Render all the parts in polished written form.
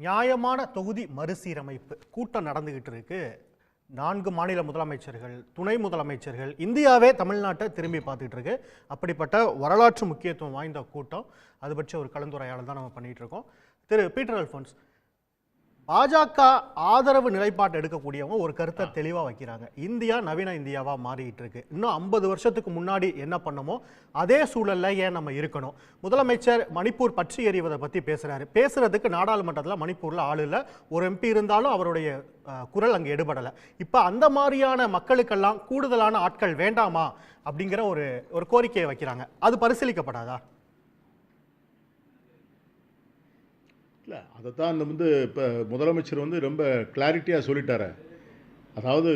நியாயமான தொகுதி மறுசீரமைப்பு கூட்டம் நடந்துகிட்டு இருக்கு. 4 மாநில முதலமைச்சர்கள், துணை முதலமைச்சர்கள், இந்தியாவே தமிழ்நாட்டை திரும்பி பார்த்துட்டு இருக்கு. அப்படிப்பட்ட வரலாற்று முக்கியத்துவம் வாய்ந்த கூட்டம். அது பற்றி ஒரு கலந்துரையாடல் தான் நம்ம பண்ணிட்டு இருக்கோம். திரு பீட்டர் அல்ஃபோன்ஸ், பாஜக ஆதரவு நிலைப்பாட்டு எடுக்கக்கூடியவங்க ஒரு கருத்தை தெளிவா வைக்கிறாங்க. இந்தியா நவீன இந்தியாவா மாறிட்டு இருக்கு. இன்னும் 50 வருஷத்துக்கு முன்னாடி என்ன பண்ணமோ அதே சூழல்ல ஏன் நம்ம இருக்கணும்? முதலமைச்சர் மணிப்பூர் பற்றி எறிவதை பத்தி பேசுறதுக்கு நாடாளுமன்றத்தில் மணிப்பூர்ல ஆள் இல்லை. ஒரு எம்பி இருந்தாலும் அவருடைய குரல் அங்கே எடுபடலை. இப்ப அந்த மாதிரியான மக்களுக்கெல்லாம் கூடுதலான ஆட்கள் வேண்டாமா அப்படிங்கிற ஒரு கோரிக்கையை வைக்கிறாங்க. அது பரிசீலிக்கப்படாதா? இல்லை, அதை தான் இப்போ முதலமைச்சர் ரொம்ப கிளாரிட்டியாக சொல்லிட்டார. அதாவது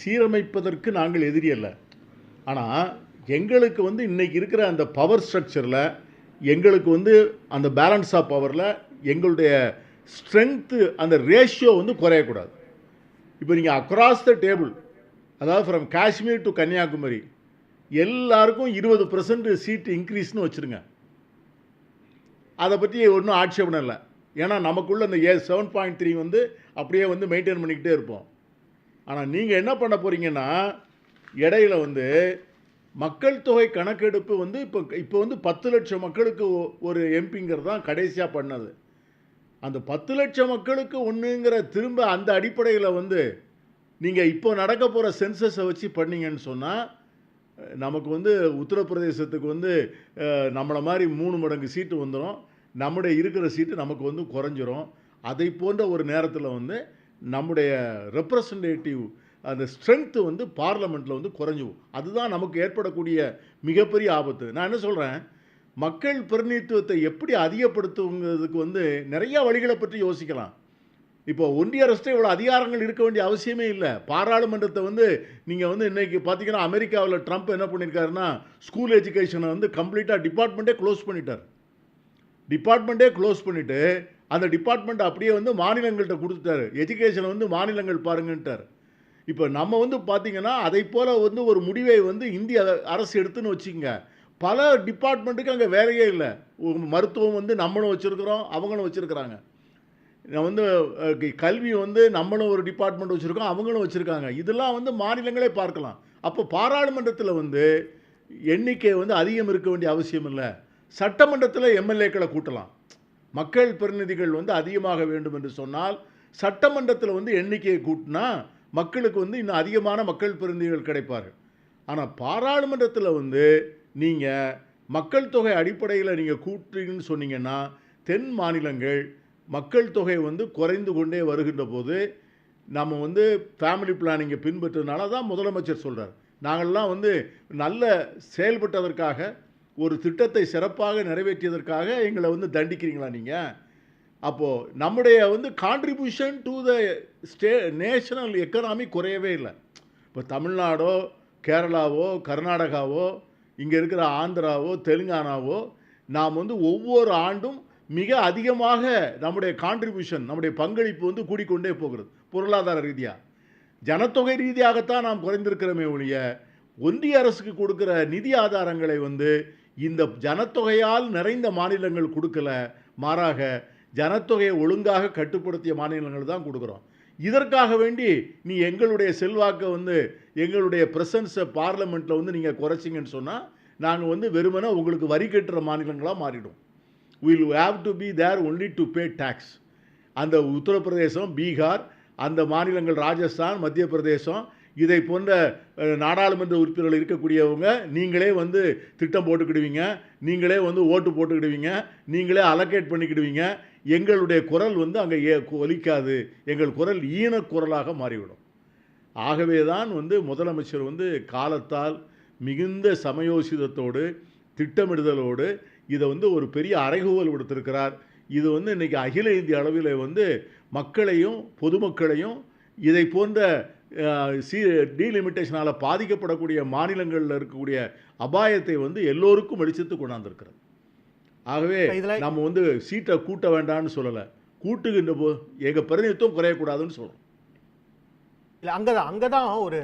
சீரமைப்பதற்கு நாங்கள் எதிரி அல்ல. ஆனால் எங்களுக்கு இன்றைக்கி இருக்கிற அந்த பவர் ஸ்ட்ரக்சரில் எங்களுக்கு அந்த பேலன்ஸ் ஆஃப் பவரில் எங்களுடைய ஸ்ட்ரென்த்து அந்த ரேஷியோ குறையக்கூடாது. இப்போ நீங்கள் அக்ராஸ் த டேபிள், அதாவது ஃப்ரம் காஷ்மீர் டு கன்னியாகுமரி எல்லாருக்கும் 20% சீட்டு இன்க்ரீஸ்னு வச்சுருங்க. அதை பற்றி ஒன்றும் ஆட்சேபனை இல்லை. ஏன்னா நமக்குள்ள இந்த 7.3 அப்படியே மெயின்டைன் பண்ணிக்கிட்டே இருப்போம். ஆனால் நீங்கள் என்ன பண்ண போகிறீங்கன்னா, இடையில மக்கள் தொகை கணக்கெடுப்பு இப்போ 10 லட்சம் மக்களுக்கு ஒரு எம்பிங்கிறது தான் கடைசியாக பண்ணது. அந்த 10 லட்சம் மக்களுக்கு ஒன்றுங்கிற திரும்ப அந்த அடிப்படையில் நீங்கள் இப்போ நடக்க போகிற சென்சஸை வச்சு பண்ணீங்கன்னு சொன்னால் நமக்கு உத்தரப்பிரதேசத்துக்கு நம்மளை மாதிரி 3 மடங்கு சீட்டு வந்துடும். நம்முடைய இருக்கிற சீட்டு நமக்கு குறைஞ்சிரும். அதை போன்ற ஒரு நேரத்தில் நம்முடைய ரெப்ரசன்டேட்டிவ் அந்த ஸ்ட்ரென்த்து பார்லமெண்ட்டில் குறைஞ்சிடும். அதுதான் நமக்கு ஏற்படக்கூடிய மிகப்பெரிய ஆபத்து. நான் என்ன சொல்கிறேன், மக்கள் பிரதிநிதித்துவத்தை எப்படி அதிகப்படுத்துங்கிறதுக்கு நிறையா வழிகளை பற்றி யோசிக்கலாம். இப்போ ஒன்றிய அரசு இவ்வளோ அதிகாரங்கள் இருக்க வேண்டிய அவசியமே இல்லை. பாராளுமன்றத்தை நீங்கள் இன்றைக்கி பார்த்தீங்கன்னா, அமெரிக்காவில் ட்ரம்ப் என்ன பண்ணியிருக்காருன்னா, ஸ்கூல் எஜுகேஷனை கம்ப்ளீட்டாக டிபார்ட்மெண்ட்டே க்ளோஸ் பண்ணிட்டார். டிபார்ட்மெண்ட்டே க்ளோஸ் பண்ணிவிட்டு அந்த டிபார்ட்மெண்ட் அப்படியே மாநிலங்கள்கிட்ட கொடுத்துட்டாரு. எஜுகேஷனை மாநிலங்கள் பாருங்கன்ட்டார். இப்போ நம்ம பார்த்தீங்கன்னா அதை போல் ஒரு முடிவை இந்திய அரசு எடுத்துன்னு வச்சுக்கோங்க. பல டிபார்ட்மெண்ட்டுக்கு அங்கே வேலையே இல்லை. மருத்துவம் நம்மளும் வச்சுருக்கிறோம், அவங்களும் வச்சுருக்கிறாங்க. கல்வி நம்மளும் ஒரு டிபார்ட்மெண்ட் வச்சுருக்கோம், அவங்களும் வச்சுருக்காங்க. இதெல்லாம் மாநிலங்களே பார்க்கலாம். அப்போ பாராளுமன்றத்தில் எண்ணிக்கை அதிகம் இருக்க வேண்டிய அவசியம் இல்லை. சட்டமன்றத்தில் எம்எல்ஏக்களை கூட்டலாம். மக்கள் பிரதிநிதிகள் அதிகமாக வேண்டும் என்று சொன்னால் சட்டமன்றத்தில் எண்ணிக்கையை கூட்டினா மக்களுக்கு இன்னும் அதிகமான மக்கள் பிரதிநிதிகள் கிடைப்பார்கள். ஆனால் பாராளுமன்றத்தில் நீங்கள் மக்கள் தொகை அடிப்படையில் நீங்கள் கூட்டுறீங்கன்னு சொன்னீங்கன்னா, தென் மாநிலங்கள் மக்கள் தொகை குறைந்து கொண்டே வருகின்ற போது நம்ம ஃபேமிலி பிளானிங்கை பின்பற்றுறதுனால தான் முதலமைச்சர் சொல்கிறார், நாங்கள்லாம் நல்ல செயல்பட்டதற்காக ஒரு திட்டத்தை சிறப்பாக நிறைவேற்றியதற்காக எங்களை தண்டிக்கிறீங்களா நீங்கள்? அப்போது நம்முடைய contribution to the national economy குறையவே இல்லை. இப்போ தமிழ்நாடோ, கேரளாவோ, கர்நாடகாவோ, இங்கே இருக்கிற ஆந்திராவோ, தெலுங்கானாவோ நாம் ஒவ்வொரு ஆண்டும் மிக அதிகமாக நம்முடைய கான்ட்ரிபியூஷன், நம்முடைய பங்களிப்பு கூடிக்கொண்டே போகிறது. பொருளாதார ரீதியாக, ஜனத்தொகை ரீதியாகத்தான் நாம் குறைந்திருக்கிறோமே ஒழிய ஒன்றிய அரசுக்கு கொடுக்குற நிதி ஆதாரங்களை இந்த ஜனத்தொகையால் நிறைந்த மாநிலங்கள் கொடுக்கல. மாறாக ஜனத்தொகையை ஒழுங்காக கட்டுப்படுத்திய மாநிலங்கள் தான் கொடுக்குறோம். இதற்காக வேண்டி நீ எங்களுடைய செல்வாக்கை எங்களுடைய ப்ரெசன்ஸை பார்லமெண்ட்டில் நீங்கள் குறைச்சிங்கன்னு சொன்னால் நாங்கள் வெறுமனே உங்களுக்கு வரி கட்டுற மாநிலங்களாக மாறிடும். Will have to be there only to pay tax. அந்த உத்தரப்பிரதேசம், பீகார், அந்த மாநிலங்கள், ராஜஸ்தான், மத்திய பிரதேசம், இதை போன்ற நாடாளுமன்ற உறுப்பினர்கள் இருக்கக்கூடியவங்க நீங்களே திட்டம் போட்டுக்கிடுவீங்க, நீங்களே ஓட்டு போட்டுக்கிடுவீங்க, நீங்களே அலோகேட் பண்ணிக்கிடுவீங்க. எங்களுடைய குரல் அங்கே ஒலிக்காது. எங்கள் குரல் ஈனக்குரலாக மாறிவிடும். ஆகவே தான் முதலமைச்சர் காலத்தால் மிகுந்த சமயோசிதத்தோடு திட்டமிடுதலோடு இதை ஒரு பெரிய அறைகூவல் கொடுத்திருக்கிறார். இது இன்றைக்கி அகில இந்திய அளவில் மக்களையும் பொதுமக்களையும் இதை போன்ற டீலிமிட்டேஷனால் பாதிக்கப்படக்கூடிய மாநிலங்களில் இருக்கக்கூடிய அபாயத்தை எல்லோருக்கும் வெளிச்சத்து கொண்டாந்துருக்கிறது. ஆகவே நம்ம சீட்டை கூட்ட வேண்டாம்னு சொல்லலை, கூட்டுகின்ற போது எங்கள் பிரதிநிதித்துவம் குறையக்கூடாதுன்னு சொல்கிறோம். இல்லை அங்கதான் ஒரு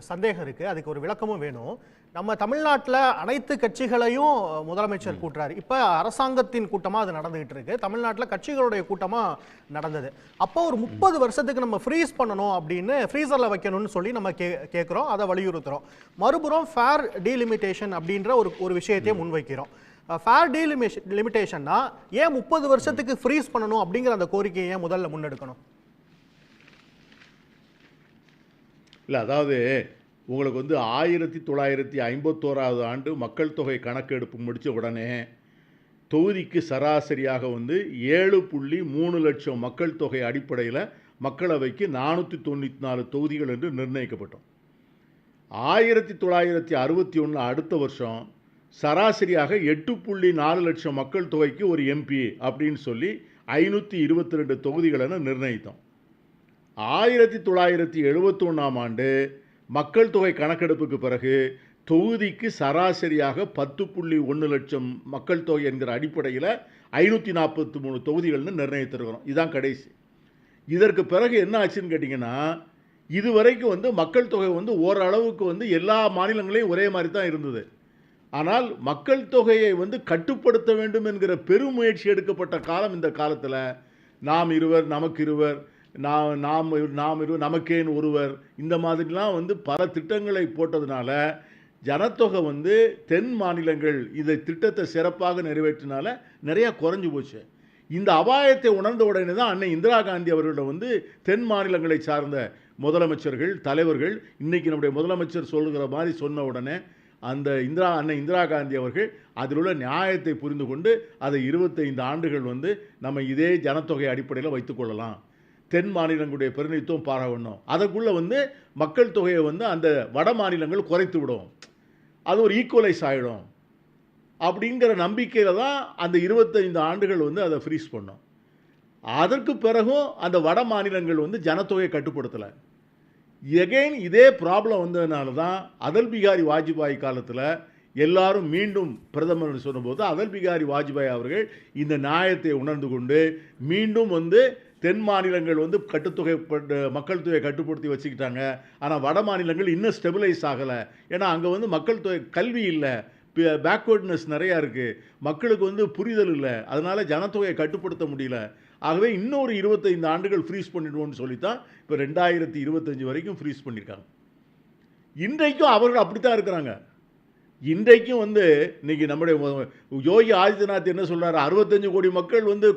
சந்தேகம் இருக்கு, அதுக்கு ஒரு விளக்கமும் வேணும். நம்ம தமிழ்நாட்டில் அனைத்து கட்சிகளையும் முதலமைச்சர் கூட்டுறாரு. இப்போ அரசாங்கத்தின் கூட்டமாக அது நடந்துகிட்டு இருக்கு, தமிழ்நாட்டில் கட்சிகளுடைய கூட்டமாக நடந்தது. அப்போ ஒரு 30 வருஷத்துக்கு நம்ம ஃப்ரீஸ் பண்ணணும் அப்படின்னு ஃப்ரீசரில் வைக்கணும்னு சொல்லி நம்ம கேட்குறோம், அதை வலியுறுத்துறோம். மறுபுறம் ஃபேர் டீலிமிட்டேஷன் அப்படின்ற ஒரு விஷயத்தையும் முன்வைக்கிறோம். ஃபேர் டீலிமிட்டேஷன்னா ஏன் 30 வருஷத்துக்கு ஃப்ரீஸ் பண்ணணும் அப்படிங்கிற அந்த கோரிக்கையை ஏன் முதல்ல முன்னெடுக்கணும்? இல்லை, அதாவது உங்களுக்கு வந்து 1951 ஆண்டு மக்கள் தொகை கணக்கெடுப்பு முடித்த உடனே தொகுதிக்கு சராசரியாக வந்து 7.3 லட்சம் மக்கள் தொகை அடிப்படையில் மக்களவைக்கு 494 தொகுதிகள் என்று நிர்ணயிக்கப்பட்டோம். 1961 அடுத்த வருஷம் சராசரியாக 8.4 லட்சம் மக்கள் தொகைக்கு ஒரு எம்பி அப்படின்னு சொல்லி 522 தொகுதிகள் என நிர்ணயித்தோம். 1971 ஆண்டு மக்கள் தொகை கணக்கெடுப்புக்கு பிறகு தொகுதிக்கு சராசரியாக 10.1 லட்சம் மக்கள் தொகை என்கிற அடிப்படையில் 543 தொகுதிகள்னு நிர்ணயித்திருக்கிறோம். இதுதான் கடைசி. இதற்கு பிறகு என்ன ஆச்சுன்னு கேட்டிங்கன்னா, இதுவரைக்கும் வந்து மக்கள் தொகை வந்து ஓரளவுக்கு வந்து எல்லா மாநிலங்களையும் ஒரே மாதிரி தான் இருந்தது. ஆனால் மக்கள் தொகையை வந்து கட்டுப்படுத்த வேண்டும் என்கிற பெருமுயற்சி எடுக்கப்பட்ட காலம் இந்த காலத்தில். நாம் இருவர் நமக்கு இருவர், நாம் இருவர் நமக்கேன் ஒருவர், இந்த மாதிரிலாம் வந்து பல திட்டங்களை போட்டதுனால ஜனத்தொகை வந்து தென் மாநிலங்கள் இதை திட்டத்தை சிறப்பாக நிறைவேற்றினால நிறையா குறைஞ்சி போச்சு. இந்த அபாயத்தை உணர்ந்த உடனே தான் அன்னை இந்திரா காந்தி அவர்களிடம் வந்து தென் மாநிலங்களை சார்ந்த முதலமைச்சர்கள் தலைவர்கள், இன்னைக்கு நம்முடைய முதலமைச்சர் சொல்லுகிற மாதிரி சொன்ன உடனே அந்த அன்னை இந்திரா காந்தி அவர்கள் அதில் உள்ள நியாயத்தை புரிந்து கொண்டு அதை 25 ஆண்டுகள் வந்து நம்ம இதே ஜனத்தொகை அடிப்படையில் வைத்துக்கொள்ளலாம், தென் மாநிலங்களுடைய பிரதிநிதித்துவம் பாராட்டணும், அதற்குள்ளே வந்து மக்கள் தொகையை வந்து அந்த வட மாநிலங்கள் குறைத்து விடும், அது ஒரு ஈக்குவலைஸ் ஆகிடும் அப்படிங்கிற நம்பிக்கையில் தான் அந்த 25 ஆண்டுகள் வந்து அதை ஃப்ரீஸ் பண்ணோம். அதற்கு பிறகும் அந்த வட மாநிலங்கள் வந்து ஜனத்தொகையை கட்டுப்படுத்தலை. எகைன் இதே ப்ராப்ளம் வந்ததுனால தான் அடல் பிகாரி வாஜ்பாய் காலத்தில் எல்லாரும் மீண்டும் பிரதமர் சொன்னபோது அடல் பிகாரி வாஜ்பாய் அவர்கள் இந்த நியாயத்தை உணர்ந்து கொண்டு மீண்டும் வந்து தென் மாநிலங்கள் வந்து மக்கள் தொகையை கட்டுப்படுத்தி வச்சுக்கிட்டாங்க. ஆனால் வட மாநிலங்கள் இன்னும் ஸ்டெபிலைஸ் ஆகலை. ஏன்னா அங்கே வந்து மக்கள் தொகை கல்வி இல்லை, பேக்வேர்ட்னஸ் நிறையா இருக்குது, மக்களுக்கு வந்து புரிதல் இல்லை, அதனால் ஜனத்தொகையை கட்டுப்படுத்த முடியல. ஆகவே இன்னொரு 25 ஆண்டுகள் ஃப்ரீஸ் பண்ணிடுவோம்னு சொல்லித்தான் இப்போ 2025 வரைக்கும் ஃப்ரீஸ் பண்ணியிருக்காங்க. இன்றைக்கும் அவர்கள் அப்படித்தான் இருக்கிறாங்க. இன்றைக்கும் வந்து இன்னைக்கு நம்முடைய யோகி ஆதித்யநாத் என்ன சொல்கிறாரு, 65 கோடி மக்கள் வந்து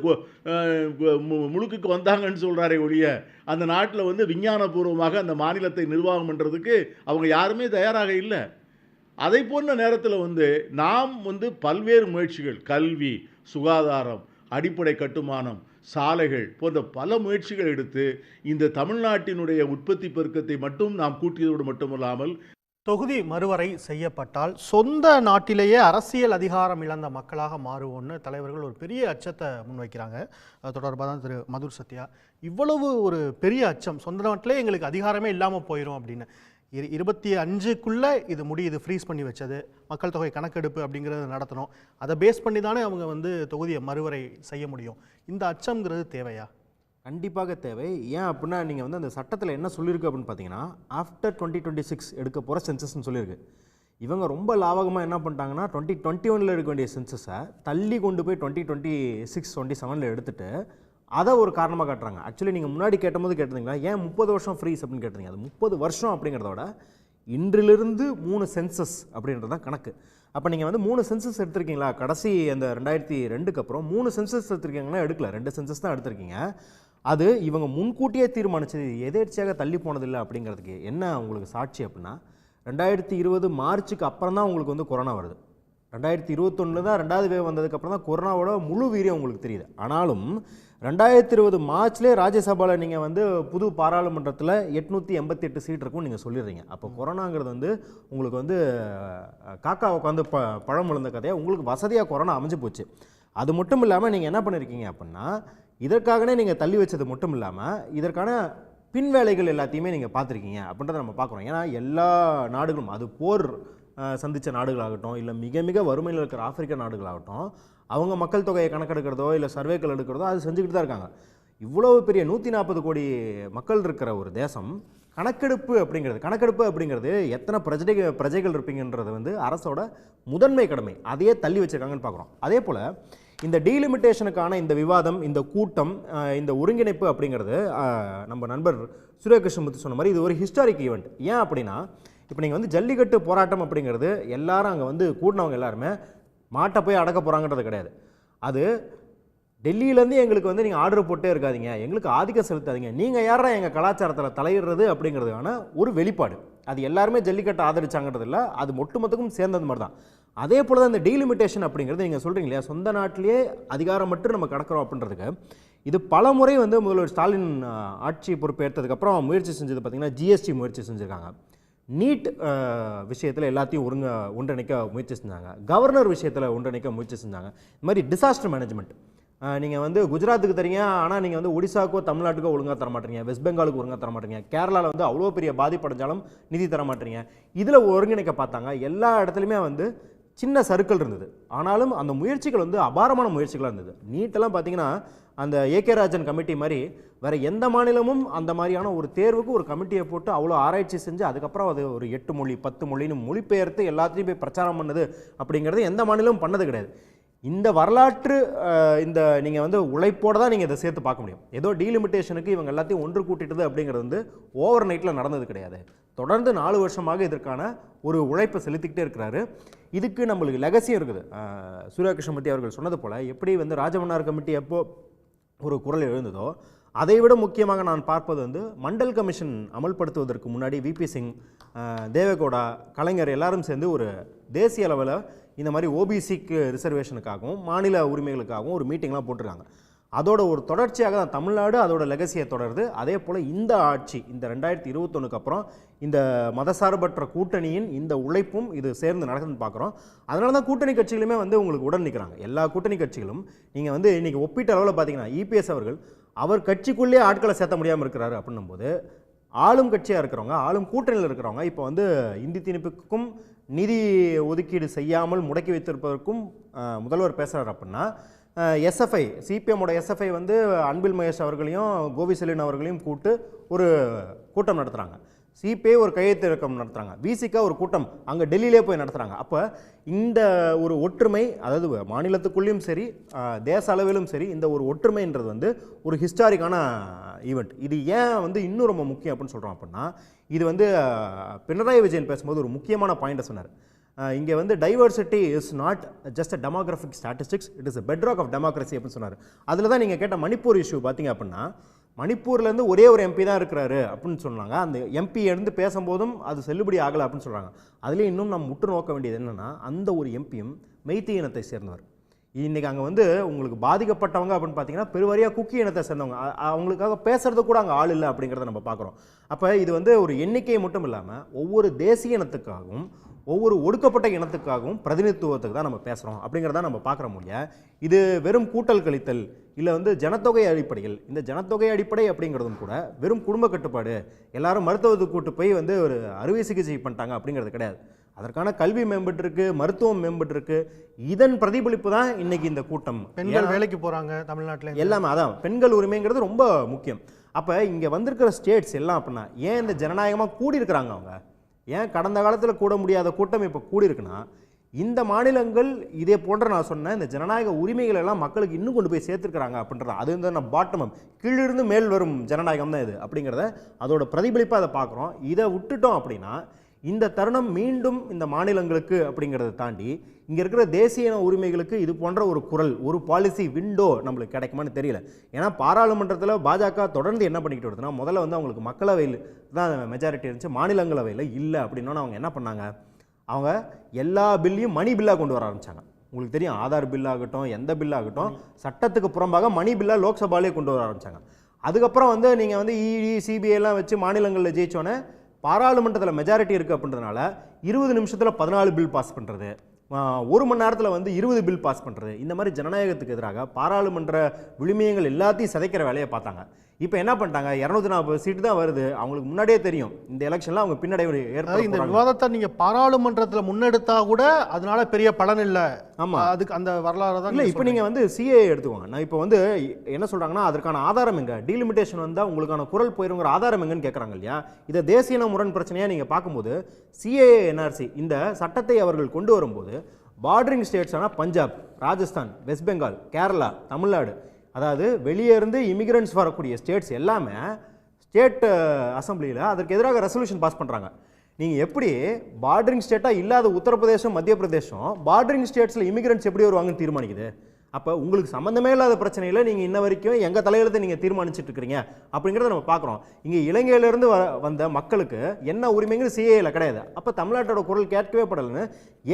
முழுக்குக்கு வந்தாங்கன்னு சொல்கிறாரே ஒழிய அந்த நாட்டில் வந்து விஞ்ஞானபூர்வமாக அந்த மாநிலத்தை நிர்வாகம் பண்ணுறதுக்கு அவங்க யாருமே தயாராக இல்லை. அதை போன்ற நேரத்தில் வந்து நாம் வந்து பல்வேறு முயற்சிகள், கல்வி, சுகாதாரம், அடிப்படை கட்டுமானம், சாலைகள் போன்ற பல முயற்சிகள் எடுத்து இந்த தமிழ்நாட்டினுடைய உற்பத்தி பெருக்கத்தை மட்டும் நாம் கூட்டியதோடு மட்டுமல்லாமல் தொகுதி மறுவரை செய்யப்பட்டால் சொந்த நாட்டிலேயே அரசியல் அதிகாரம் இழந்த மக்களாக மாறுவோன்னு தலைவர்கள் ஒரு பெரிய அச்சத்தை முன்வைக்கிறாங்க. அது தொடர்பாக தான் திரு மதுர் சத்யா, இவ்வளவு ஒரு பெரிய அச்சம், சொந்த நாட்டிலே எங்களுக்கு அதிகாரமே இல்லாமல் போயிடும் அப்படின்னு 25க்குள்ளே இது முடியுது, ஃப்ரீஸ் பண்ணி வச்சது, மக்கள் தொகை கணக்கெடுப்பு அப்படிங்கிறத நடத்தணும், அதை பேஸ் பண்ணி தானே அவங்க வந்து தொகுதியை மறுவரை செய்ய முடியும். இந்த அச்சம்ங்கிறது தேவையா? கண்டிப்பாக தேவை. ஏன் அப்படின்னா நீங்கள் வந்து அந்த சட்டத்தில் என்ன சொல்லியிருக்கு அப்படின்னு பார்த்தீங்கன்னா, ஆஃப்டர் 2026 எடுக்க போகிற சென்சஸ்ன்னு சொல்லியிருக்கு. இவங்க ரொம்ப லாவகமாக என்ன பண்ணிட்டாங்கன்னா 2021 எடுக்க வேண்டிய சென்சஸை தள்ளி கொண்டு போய் 2026, 27 எடுத்துகிட்டு அதை ஒரு காரணமாக காட்டுறாங்க. ஆக்சுவலி நீங்கள் முன்னாடி கேட்டபோது கேட்டிருந்தீங்களா ஏன் 30 வருஷம் ஃப்ரீஸ் அப்படின்னு கேட்டிருந்தீங்க. அது 30 வருஷம் அப்படிங்கிறத விட இன்றிலிருந்து 3 சென்சஸ் அப்படின்றது தான் கணக்கு. அப்போ நீங்கள் வந்து 3 சென்சஸ் எடுத்திருக்கீங்களா, கடைசி அந்த 2002க்கு அப்புறம் 3 சென்சஸ் எடுத்திருக்கீங்கன்னா எடுக்கல, 2 சென்சஸ் தான் எடுத்திருக்கீங்க. அது இவங்க முன்கூட்டியே தீர்மானிச்சது, எதேர்ச்சியாக தள்ளி போனதில்லை அப்படிங்கிறதுக்கு என்ன உங்களுக்கு சாட்சி அப்படின்னா, 2020 மார்ச்சுக்கு அப்புறம் தான் உங்களுக்கு வந்து கொரோனா வருது. 2021 தான் 2வது வேவ் வந்ததுக்கப்புறம் தான் கொரோனாவோட முழு வீரியம் உங்களுக்கு தெரியுது. ஆனாலும் 2020 மார்ச்லேயே ராஜ்யசபாவில் நீங்கள் வந்து புது பாராளுமன்றத்தில் 888 சீட் இருக்கும் நீங்கள் சொல்லிடுறீங்க. அப்போ கொரோனாங்கிறது வந்து உங்களுக்கு வந்து காக்கா உட்காந்து பழம் விழுந்த கதையாக உங்களுக்கு வசதியாக கொரோனா அமைஞ்சு போச்சு. அது மட்டும் இல்லாமல் நீங்கள் என்ன பண்ணியிருக்கீங்க அப்படின்னா, இதற்காகவே நீங்கள் தள்ளி வச்சது மட்டும் இல்லாமல் இதற்கான பின்வேலைகள் எல்லாத்தையுமே நீங்கள் பார்த்துருக்கீங்க அப்படின்றத நம்ம பார்க்குறோம். ஏன்னா எல்லா நாடுகளும், அது போர் சந்தித்த நாடுகளாகட்டும், இல்லை மிக மிக வறுமையில் இருக்கிற ஆப்பிரிக்க நாடுகளாகட்டும், அவங்க மக்கள் தொகையை கணக்கெடுக்கிறதோ இல்லை சர்வேக்கள் எடுக்கிறதோ அது செஞ்சுக்கிட்டு தான் இருக்காங்க. இவ்வளவு பெரிய 140 கோடி மக்கள் இருக்கிற ஒரு தேசம் கணக்கெடுப்பு அப்படிங்கிறது எத்தனை பிரஜைகள் இருப்பீங்கன்றது வந்து அரசோட முதன்மை கடமை. அதையே தள்ளி வச்சிருக்காங்கன்னு பார்க்குறோம். அதே போல் இந்த டீலிமிட்டேஷனுக்கான இந்த விவாதம், இந்த கூட்டம், இந்த ஒருங்கிணைப்பு அப்படிங்கிறது நம்ம நண்பர் சூர்யா கிருஷ்ணமூர்த்தி சொன்ன மாதிரி இது ஒரு ஹிஸ்டாரிக் ஈவெண்ட். ஏன் அப்படின்னா இப்போ நீங்கள் வந்து ஜல்லிக்கட்டு போராட்டம் அப்படிங்கிறது எல்லாரும் அங்கே வந்து கூட்டினவங்க எல்லாருமே மாட்டை போய் அடக்க போகிறாங்கன்றது கிடையாது. அது டெல்லியிலேருந்து எங்களுக்கு வந்து நீங்கள் ஆர்டர் போட்டே இருக்காதீங்க, எங்களுக்கு ஆதிக்கம் செலுத்தாதீங்க, நீங்கள் யாரா எங்கள் கலாச்சாரத்தில் தலையிடுறது அப்படிங்கிறதுக்கான ஒரு வெளிப்பாடு. அது எல்லாருமே ஜல்லிக்கட்டை ஆதரிச்சாங்கிறது இல்லை, அது ஒட்டுமொத்தக்கும் சேர்ந்தது மாதிரி தான். அதே போல் தான் இந்த டீலிமிட்டேஷன் அப்படிங்கிறது நீங்கள் சொல்கிறீங்க இல்லையா, சொந்த நாட்டிலேயே அதிகாரம் மட்டும் நம்ம கடக்கிறோம் அப்படின்றதுக்கு இது பல முறை வந்து முதல்வர் ஸ்டாலின் ஆட்சி பொறுப்பேற்றதுக்கப்புறம் முயற்சி செஞ்சது பார்த்திங்கன்னா ஜிஎஸ்டி முயற்சி செஞ்சுருக்காங்க. நீட் விஷயத்தில் எல்லாத்தையும் ஒன்றிணைக்க முயற்சி செஞ்சாங்க. கவர்னர் விஷயத்தில் ஒன்றிணைக்க முயற்சி செஞ்சாங்க. இது மாதிரி டிசாஸ்டர் மேனேஜ்மெண்ட் நீங்கள் வந்து குஜராத்துக்கு தரீங்க, ஆனால் நீங்கள் வந்து ஒடிசாக்கோ தமிழ்நாட்டுக்கோ ஒழுங்காக தர மாட்டீங்க, வெஸ்ட் பெங்காலுக்கு ஒழுங்காக தர மாட்டீங்க, கேரளாவில் வந்து அவ்வளோ பெரிய பாதிப்படைஞ்சாலும் நிதி தர மாட்டீங்க. இதில் ஒருங்கிணைக்க பார்த்தாங்க. எல்லா இடத்துலையுமே வந்து சின்ன சர்க்கிள் இருந்தது. ஆனாலும் அந்த முயற்சிகள் வந்து அபாரமான முயற்சிகளாக இருந்தது. நீட்டெல்லாம் பார்த்தீங்கன்னா அந்த ஏகே ராஜன் கமிட்டி மாதிரி வேறு எந்த மாநிலமும் அந்த மாதிரியான ஒரு தேர்வுக்கு ஒரு கமிட்டியை போட்டு அவ்வளோ ஆராய்ச்சி செஞ்சு அதுக்கப்புறம் அது ஒரு 8 மொழி 10 மொழின்னு மொழிபெயர்த்து எல்லாத்தையும் போய் பிரச்சாரம் பண்ணது அப்படிங்கிறது எந்த மாநிலமும் பண்ணது கிடையாது. இந்த வரலாற்று இந்த நீங்கள் வந்து உழைப்போடு தான் நீங்கள் இதை சேர்த்து பார்க்க முடியும். ஏதோ டீலிமிட்டேஷனுக்கு இவங்க எல்லாத்தையும் ஒன்று கூட்டிட்டது அப்படிங்கிறது வந்து ஓவர் நைட்டில் நடந்தது கிடையாது. தொடர்ந்து 4 வருஷமாக இதற்கான ஒரு உழைப்பை செலுத்திக்கிட்டே இருக்கிறாரு. இதுக்கு நம்மளுக்கு லெகசியும் இருக்குது. சூர்யா கிருஷ்ணமூர்த்தி அவர்கள் சொன்னது போல் எப்படி வந்து ராஜமன்னார் கமிட்டி எப்போ ஒரு குரல் எழுந்ததோ அதை விட முக்கியமாக நான் பார்ப்பது வந்து மண்டல் கமிஷன் அமல்படுத்துவதற்கு முன்னாடி விபி சிங், தேவேகவுடா, கலைஞர் எல்லாரும் சேர்ந்து ஒரு தேசிய அளவில் இந்த மாதிரி ஓபிசிக்கு ரிசர்வேஷனுக்காகவும் மாநில உரிமைகளுக்காகவும் ஒரு மீட்டிங்லாம் போட்டிருக்காங்க. அதோட ஒரு தொடர்ச்சியாக தான் தமிழ்நாடு அதோட லெகசியை தொடருது. அதே போல் இந்த ஆட்சி இந்த 2021க்கு அப்புறம் இந்த மதசார்பற்ற கூட்டணியின் இந்த உழைப்பும் இது சேர்ந்து நடக்குதுன்னு பார்க்குறோம். அதனால தான் கூட்டணி கட்சிகளுமே வந்து உங்களுக்கு உடன் நிற்கிறாங்க. எல்லா கூட்டணி கட்சிகளும் நீங்கள் வந்து இன்றைக்கி ஒப்பீட்டு அளவில் பார்த்தீங்கன்னா இபிஎஸ் அவர்கள் அவர் கட்சிக்குள்ளேயே ஆட்களை சேர்த்த முடியாமல் இருக்கிறாரு அப்படின்னும் போது ஆளும் கட்சியாக இருக்கிறவங்க, ஆளும் கூட்டணியில் இருக்கிறவங்க இப்போ வந்து இந்தி திணிப்புக்கும் நிதி ஒதுக்கீடு செய்யாமல் முடக்கி வைத்திருப்பதற்கும் முதல்வர் பேசுகிறார் அப்படின்னா எஸ்எஃப்ஐ சிபிஎம்மோட எஸ்எஃப்ஐ வந்து அன்பில் மகேஷ் அவர்களையும் கோவி செலின் அவர்களையும் கூட்டு ஒரு கூட்டம் நடத்துகிறாங்க. சிபிஐ ஒரு கையெழுத்து இயக்கம் நடத்துகிறாங்க. விசிகா ஒரு கூட்டம் அங்கே டெல்லியிலே போய் நடத்துகிறாங்க. அப்போ இந்த ஒரு ஒற்றுமை, அதாவது மாநிலத்துக்குள்ளேயும் சரி தேச அளவிலும் சரி, இந்த ஒரு ஒற்றுமைன்றது வந்து ஒரு ஹிஸ்டாரிக்கான ஈவெண்ட். இது ஏன் வந்து இன்னும் ரொம்ப முக்கியம் அப்படின்னு சொல்கிறோம் அப்படின்னா இது வந்து பினராயி விஜயன் பேசும்போது ஒரு முக்கியமான பாயிண்ட்டை சொன்னார். இங்கே வந்து diversity is not just a demographic statistics, it is a bedrock of democracy அப்படின்னு சொன்னார். அதில் தான் நீங்கள் கேட்ட மணிப்பூர் இஷ்யூ பார்த்தீங்க அப்படின்னா மணிப்பூர்லேருந்து ஒரே ஒரு எம்பி தான் இருக்கிறாரு அப்படின்னு சொன்னாங்க. அந்த எம்பி இருந்து பேசும்போதும் அது செல்லுபடி ஆகலை அப்படின்னு சொல்கிறாங்க. அதுலேயும் இன்னும் நம்ம முற்று நோக்க வேண்டியது என்னென்னா அந்த ஒரு எம்பியும் மெய்த்தி இனத்தை சேர்ந்தவர். இன்றைக்கி அங்கே வந்து உங்களுக்கு பாதிக்கப்பட்டவங்க அப்படின்னு பார்த்தீங்கன்னா பெருவாரியாக குக்கி இனத்தை சேர்ந்தவங்க, அவங்களுக்காக பேசுறது கூட அங்கே ஆள் இல்லை அப்படிங்கிறத நம்ம பார்க்குறோம். அப்போ இது வந்து ஒரு எண்ணிக்கை மட்டும் இல்லாமல் ஒவ்வொரு தேசிய இனத்துக்காகவும் ஒவ்வொரு ஒடுக்கப்பட்ட இனத்துக்காகவும் பிரதிநிதித்துவத்துக்கு தான் நம்ம பேசுகிறோம் அப்படிங்கிறத நம்ம பார்க்குற முடியாது. இது வெறும் கூட்டல் கழித்தல் இல்லை வந்து ஜனத்தொகை அடிப்படையில், இந்த ஜனத்தொகை அடிப்படை அப்படிங்கிறதும் கூட வெறும் குடும்ப கட்டுப்பாடு, எல்லாரும் மருத்துவத்துக்கு கூட்டு போய் வந்து ஒரு அறுவை சிகிச்சை பண்ணிட்டாங்க அப்படிங்கிறது கிடையாது. அதற்கான கல்வி மேம்பட்டுருக்கு, மருத்துவம் மேம்பட்டுருக்கு. இதன் பிரதிபலிப்பு தான் இன்னைக்கு இந்த கூட்டம். பெண்கள் வேலைக்கு போகிறாங்க தமிழ்நாட்டில், எல்லாமே அதான் பெண்கள் உரிமைங்கிறது ரொம்ப முக்கியம். அப்போ இங்கே வந்திருக்கிற ஸ்டேட்ஸ் எல்லாம் அப்படின்னா ஏன் இந்த ஜனநாயகமாக கூடியிருக்கிறாங்க? அவங்க ஏன் கடந்த காலத்தில் கூட முடியாத கூட்டம் இப்போ கூடியிருக்குன்னா இந்த மாநிலங்கள் இதே போன்ற நான் சொன்ன இந்த ஜனநாயக உரிமைகள் எல்லாம் மக்களுக்கு இன்னும் கொண்டு போய் சேர்த்துருக்குறாங்க அப்படின்றத. அது வந்து நான் பாட்டம் அப் கீழிருந்து மேல் வரும் ஜனநாயகம் தான் இது அப்படிங்கிறத அதோட பிரதிபலிப்பாக அதை பார்க்குறோம். இதை விட்டுட்டோம் அப்படின்னா இந்த தருணம் மீண்டும் இந்த மாநிலங்களுக்கு அப்படிங்கிறத தாண்டி இங்கே இருக்கிற தேசிய உரிமைகளுக்கு இது போன்ற ஒரு குரல், ஒரு பாலிசி விண்டோ நம்மளுக்கு கிடைக்குமான்னு தெரியல. ஏன்னா பாராளுமன்றத்தில் பாஜக தொடர்ந்து என்ன பண்ணிக்கிட்டு வருதுன்னா முதல்ல வந்து அவங்களுக்கு மக்களவையில் தான் மெஜாரிட்டி இருந்துச்சு, மாநிலங்களவையில் இல்லை அப்படின்னா அவங்க என்ன பண்ணாங்க, அவங்க எல்லா பில்லையும் மணி பில்லாக கொண்டு வர ஆரம்பித்தாங்க. உங்களுக்கு தெரியும், ஆதார் பில்லாகட்டும் எந்த பில்லாகட்டும் சட்டத்துக்கு புறம்பாக மணி பில்லாக லோக்சபாலே கொண்டு வர ஆரம்பித்தாங்க. அதுக்கப்புறம் வந்து நீங்கள் வந்து இடி சிபிஐலாம் வச்சு மாநிலங்களில் ஜெயிச்சோன்னே பாராளுமன்றத்தில் மெஜாரிட்டி இருக்குது அப்படின்றதுனால 20 நிமிஷத்தில் 14 பில் பாஸ் பண்ணுறது, 1 மணி நேரத்தில் வந்து 20 பில் பாஸ் பண்ணுறது, இந்த மாதிரி ஜனநாயகத்துக்கு எதிராக பாராளுமன்ற விழுமியங்கள் எல்லாத்தையும் சிதைக்கிற வேலையை பார்த்தாங்க. இப்போ என்ன பண்ணிட்டாங்க, 240 சீட்டு தான் வருது. அவங்களுக்கு முன்னாடியே தெரியும் இந்த எலெக்ஷன்ல அவங்க பின்னடைவு அதாவது இந்த ஏற்பட. விவாதத்தை நீங்க பாராளுமன்றத்துல முன்னெடுத்தா கூட அதனால பெரிய பலன் இல்ல. ஆமா. அதுக்கு அந்த வரலாறு தான் இல்லை, இப்போ நீங்கள் வந்து சிஏ எடுத்துக்கோங்க. நான் இப்போ வந்து என்ன சொல்கிறாங்கன்னா, அதற்கான ஆதாரம் எங்கே, டீலிமிட்டேஷன் வந்தால் உங்களுக்கான குரல் போயிருங்கிற ஆதாரம் எங்கன்னு கேட்குறாங்க இல்லையா. இதை தேசிய முரண் பிரச்சனையாக நீங்கள் பார்க்கும்போது சிஏஏ என்ஆர்சி இந்த சட்டத்தை அவர்கள் கொண்டு வரும்போது பார்டரிங் ஸ்டேட்ஸான பஞ்சாப், ராஜஸ்தான், வெஸ்ட் பெங்கால், கேரளா, தமிழ்நாடு, அதாவது வெளியே இருந்து இமிகிரண்ட்ஸ் வரக்கூடிய ஸ்டேட்ஸ் எல்லாமே ஸ்டேட் அசம்பிளியில் அதற்கு எதிராக ரெசல்யூஷன் பாஸ் பண்ணுறாங்க. நீங்கள் எப்படி பார்டரிங் ஸ்டேட்டாக இல்லாத உத்தரப்பிரதேசம், மத்திய பிரதேசம் பார்டரிங் ஸ்டேட்ஸில் இமிகிரண்ட்ஸ் எப்படி வருவாங்கன்னு தீர்மானிக்குது. அப்போ உங்களுக்கு சம்மந்தமே இல்லாத பிரச்சனையில் நீங்கள் இன்ன வரைக்கும் எங்கள் தலையிலத்தை நீங்கள் தீர்மானிச்சுட்டு இருக்கிறீங்க அப்படிங்கிறத நம்ம பார்க்குறோம். இங்கே இலங்கையிலேருந்து வந்த மக்களுக்கு என்ன உரிமைங்கிறது சிஏஏல கிடையாது. அப்போ தமிழ்நாட்டோட குரல் கேட்கவே படலைன்னு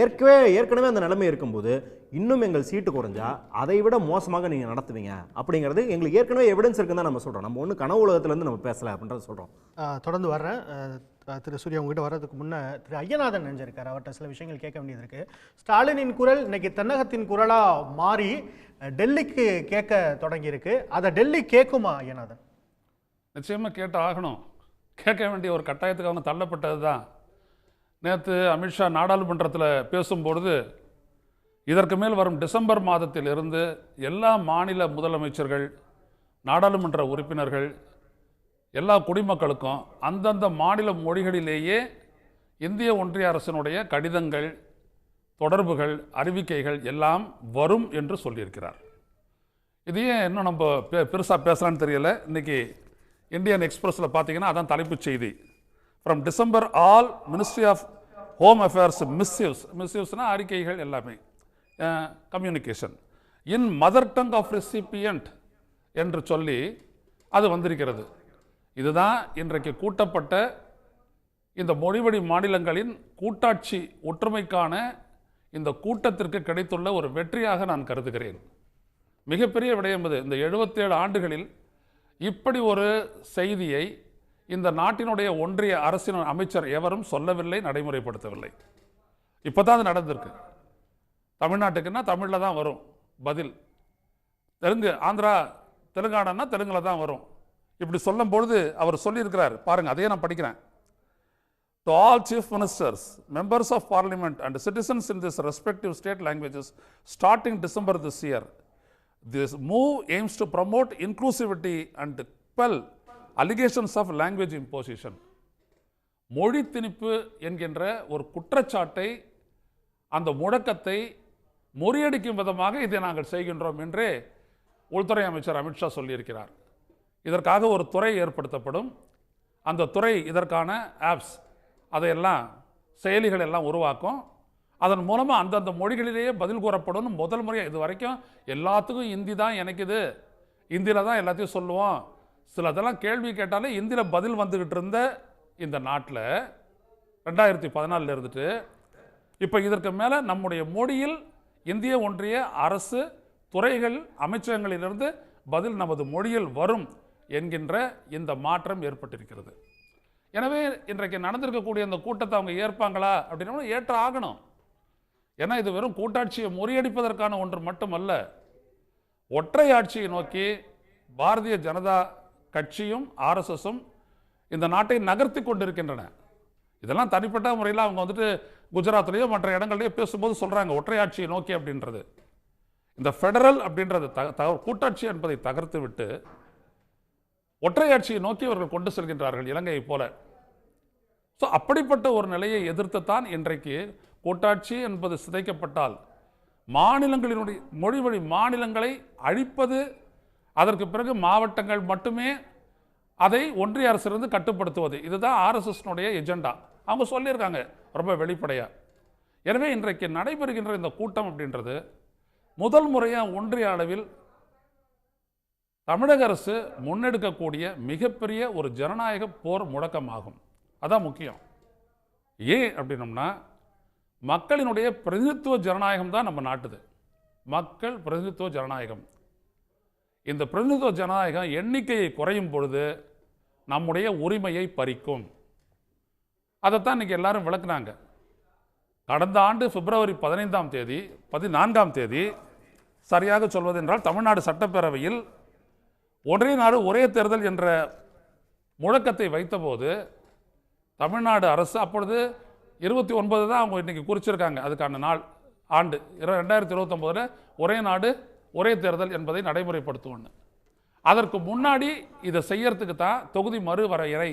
ஏற்கனவே அந்த நிலைமை இருக்கும்போது இன்னும் எங்கள் சீட்டு குறைஞ்சா அதை விட மோசமாக நீங்கள் நடத்துவீங்க அப்படிங்கிறது எங்களுக்கு ஏற்கனவே எவிடன்ஸ் இருக்குன்னு தான் நம்ம சொல்கிறோம். நம்ம ஒன்று கனவு உலகத்துலேருந்து நம்ம பேசலை அப்படின்றத சொல்கிறோம். தொடர்ந்து வர்றேன். திரு சூர்யா, உங்ககிட்ட வர்றதுக்கு முன்னே திரு ஐயநாதன் நினைஞ்சிருக்காரு. அவர்கிட்ட சில விஷயங்கள் கேட்க வேண்டியது இருக்கு. ஸ்டாலினின் குரல் இன்னைக்கு தென்னகத்தின் குரலாக மாறி டெல்லிக்கு கேட்க தொடங்கியிருக்கு. அதை டெல்லி கேட்குமா ஐயநாதன்? நிச்சயமாக கேட்டு ஆகணும். கேட்க வேண்டிய ஒரு கட்டாயத்துக்கு அவங்க தள்ளப்பட்டது தான். நேற்று அமித்ஷா நாடாளுமன்றத்தில் பேசும்பொழுது இதற்கு மேல் வரும் டிசம்பர் மாதத்தில் இருந்து எல்லா மாநில முதலமைச்சர்கள், நாடாளுமன்ற உறுப்பினர்கள், எல்லா குடிமக்களுக்கும் அந்தந்த மாநில மொழிகளிலேயே இந்திய ஒன்றிய அரசினுடைய கடிதங்கள், தொடர்புகள், அறிவிக்கைகள் எல்லாம் வரும் என்று சொல்லியிருக்கிறார். இதையே இன்னும் நம்ம பெருசாக பேசலான்னு தெரியல. இன்றைக்கி இந்தியன் எக்ஸ்பிரஸில் பார்த்தீங்கன்னா அதான் தலைப்புச் செய்தி. From December all ministry of home affairs மிஸ்யூஸ்னால் அறிக்கைகள் எல்லாமே communication in mother tongue of recipient என்று சொல்லி அது வந்திருக்கிறது. இதுதான் இன்றைக்கு கூட்டப்பட்ட இந்த மொழிவழி மாநிலங்களின் கூட்டாட்சி ஒற்றுமைக்கான இந்த கூட்டத்திற்கு கிடைத்துள்ள ஒரு வெற்றியாக நான் கருதுகிறேன். மிகப்பெரிய விடயம் இது. இந்த 77 ஆண்டுகளில் இப்படி ஒரு செய்தியை இந்த நாட்டினுடைய ஒன்றிய அரசின் அமைச்சர் எவரும் சொல்லவில்லை, நடைமுறைப்படுத்தவில்லை. இப்போ தான் அது நடந்திருக்கு. தமிழ்நாட்டுக்குன்னா தமிழில் தான் வரும் பதில், ஆந்திரா தெலுங்கானான்னா தெலுங்கில் தான் வரும். இப்படி சொல்லும் பொழுது அவர் சொல்லியிருக்கிறார் பாருங்க, அதையே நான் படிக்கிறேன். To all chief ministers, members of parliament and citizens in this respective state languages starting December this year, this move aims to promote inclusivity and quell allegations of language imposition. மொழி திணிப்பு என்கின்ற ஒரு குற்றச்சாட்டை, அந்த முழக்கத்தை முறியடிக்கும் விதமாக இதை நாங்கள் செய்கின்றோம் என்று உள்துறை அமைச்சர் அமித்ஷா சொல்லியிருக்கிறார். இதற்காக ஒரு துறை ஏற்படுத்தப்படும். அந்த துறை இதற்கான ஆப்ஸ், அதையெல்லாம் செயலிகள் எல்லாம் உருவாக்கும். அதன் மூலமாக அந்தந்த மொழிகளிலேயே பதில் கூறப்படும். முதல் முறையாக இது வரைக்கும் எல்லாத்துக்கும் ஹிந்தி தான் இணைக்குது, ஹிந்தியில் தான் எல்லாத்தையும் சொல்லுவோம், சிலதெல்லாம் கேள்வி கேட்டாலே ஹிந்தியில் பதில் வந்துக்கிட்டு இருந்த இந்த நாட்டில் 2014 இருந்துட்டு இப்போ இதற்கு மேலே நம்முடைய மொழியில் இந்திய ஒன்றிய அரசு துறைகள் அமைச்சகங்களிலிருந்து பதில் நமது மொழியில் வரும் என்கின்ற இந்த மாற்றம் ஏற்பட்டிருக்கிறது. எனவே இன்றைக்கு நடந்திருக்கக்கூடிய இந்த கூட்டத்தை அவங்க ஏற்பாங்களா அப்படின்னா ஏற்ற ஆகணும். ஏன்னா இது வெறும் கூட்டாட்சியை முறியடிப்பதற்கான ஒன்று மட்டுமல்ல, ஒற்றை ஆட்சியை நோக்கி பாரதிய ஜனதா கட்சியும் ஆர்எஸ்எஸும் இந்த நாட்டை நகர்த்தி கொண்டிருக்கின்றன. இதெல்லாம் தனிப்பட்ட முறையில் அவங்க வந்துட்டு குஜராத்லேயோ மற்ற இடங்கள்லையோ பேசும்போது சொல்கிறாங்க ஒற்றை ஆட்சியை நோக்கி அப்படின்றது. இந்த ஃபெடரல் அப்படின்றது கூட்டாட்சி என்பதை தகர்த்து விட்டு ஒற்றையாட்சியை நோக்கி அவர்கள் கொண்டு செல்கின்றார்கள், இலங்கையை போல. ஸோ அப்படிப்பட்ட ஒரு நிலையை எதிர்த்துத்தான் இன்றைக்கு கூட்டாட்சி என்பது சிதைக்கப்பட்டால் மாநிலங்களினுடைய மொழிவழி மாநிலங்களை அழிப்பது, அதற்கு பிறகு மாவட்டங்கள் மட்டுமே அதை ஒன்றிய அரசிலிருந்து கட்டுப்படுத்துவது, இதுதான் ஆர்எஸ்எஸ்னுடைய எஜெண்டா. அவங்க சொல்லியிருக்காங்க ரொம்ப வெளிப்படையாக. எனவே இன்றைக்கு நடைபெறுகின்ற இந்த கூட்டம் அப்படின்றது முதல் முறையாக ஒன்றிய அளவில் தமிழக அரசு முன்னெடுக்கக்கூடிய மிகப்பெரிய ஒரு ஜனநாயக போர் முழக்கமாகும். அதான் முக்கியம். ஏன் அப்படின்னம்னா மக்களினுடைய பிரதிநிதித்துவ ஜனநாயகம் தான் நம்ம நாட்டுது. மக்கள் பிரதிநிதித்துவ ஜனநாயகம். இந்த பிரதிநிதித்துவ ஜனநாயகம் எண்ணிக்கையை குறையும் பொழுது நம்முடைய உரிமையை பறிக்கும். அதைத்தான் இன்றைக்கி எல்லாரும் விளக்குனாங்க. கடந்த ஆண்டு பிப்ரவரி 14ஆம் தேதி சரியாக சொல்வதென்றால் தமிழ்நாடு சட்டப்பேரவையில் ஒரே நாடு ஒரே தேர்தல் என்ற முழக்கத்தை வைத்தபோது தமிழ்நாடு அரசு அப்பொழுது 29 தான் அவங்க இன்னைக்கு குறிச்சிருக்காங்க அதுக்கான நாள் ஆண்டு 2029 ஒரே நாடு ஒரே தேர்தல் என்பதை நடைமுறைப்படுத்துவோன்னு. அதற்கு முன்னாடி இதை செய்யறதுக்கு தான் தொகுதி மறுவரையறை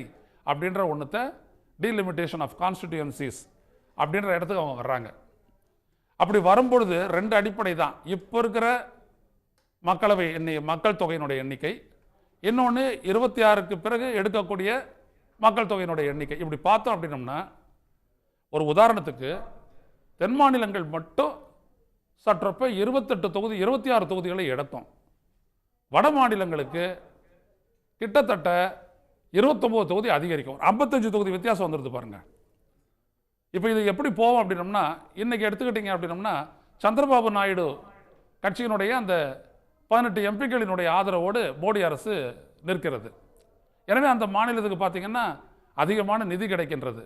அப்படின்ற ஒன்றத்தை டீலிமிட்டேஷன் ஆஃப் கான்ஸ்டிடியூன்சிஸ் அப்படின்ற இடத்துக்கு அவங்க வர்றாங்க. அப்படி வரும்பொழுது 2 அடிப்படை தான். இப்போ இருக்கிற மக்களவை மக்கள் தொகையினுடைய எண்ணிக்கை, இன்னொன்று 26க்கு பிறகு எடுக்கக்கூடிய மக்கள் தொகையினுடைய எண்ணிக்கை. இப்படி பார்த்தோம் அப்படின்னோம்னா, ஒரு உதாரணத்துக்கு தென் மாநிலங்கள் மட்டும் சற்றப்ப 28 தொகுதி 26 தொகுதிகளை எடுத்தோம். வட மாநிலங்களுக்கு கிட்டத்தட்ட 29 தொகுதி அதிகரிக்கும். 55 தொகுதி வித்தியாசம் வந்துடுது பாருங்க. இப்போ இது எப்படி போவோம் அப்படின்னோம்னா, இன்னைக்கு எடுத்துக்கிட்டீங்க அப்படின்னோம்னா, சந்திரபாபு நாயுடு கட்சியினுடைய அந்த 18 எம்பிக்களினுடைய ஆதரவோடு மோடி அரசு நிற்கிறது. எனவே அந்த மாநிலத்துக்கு பார்த்தீங்கன்னா அதிகமான நிதி கிடைக்கின்றது.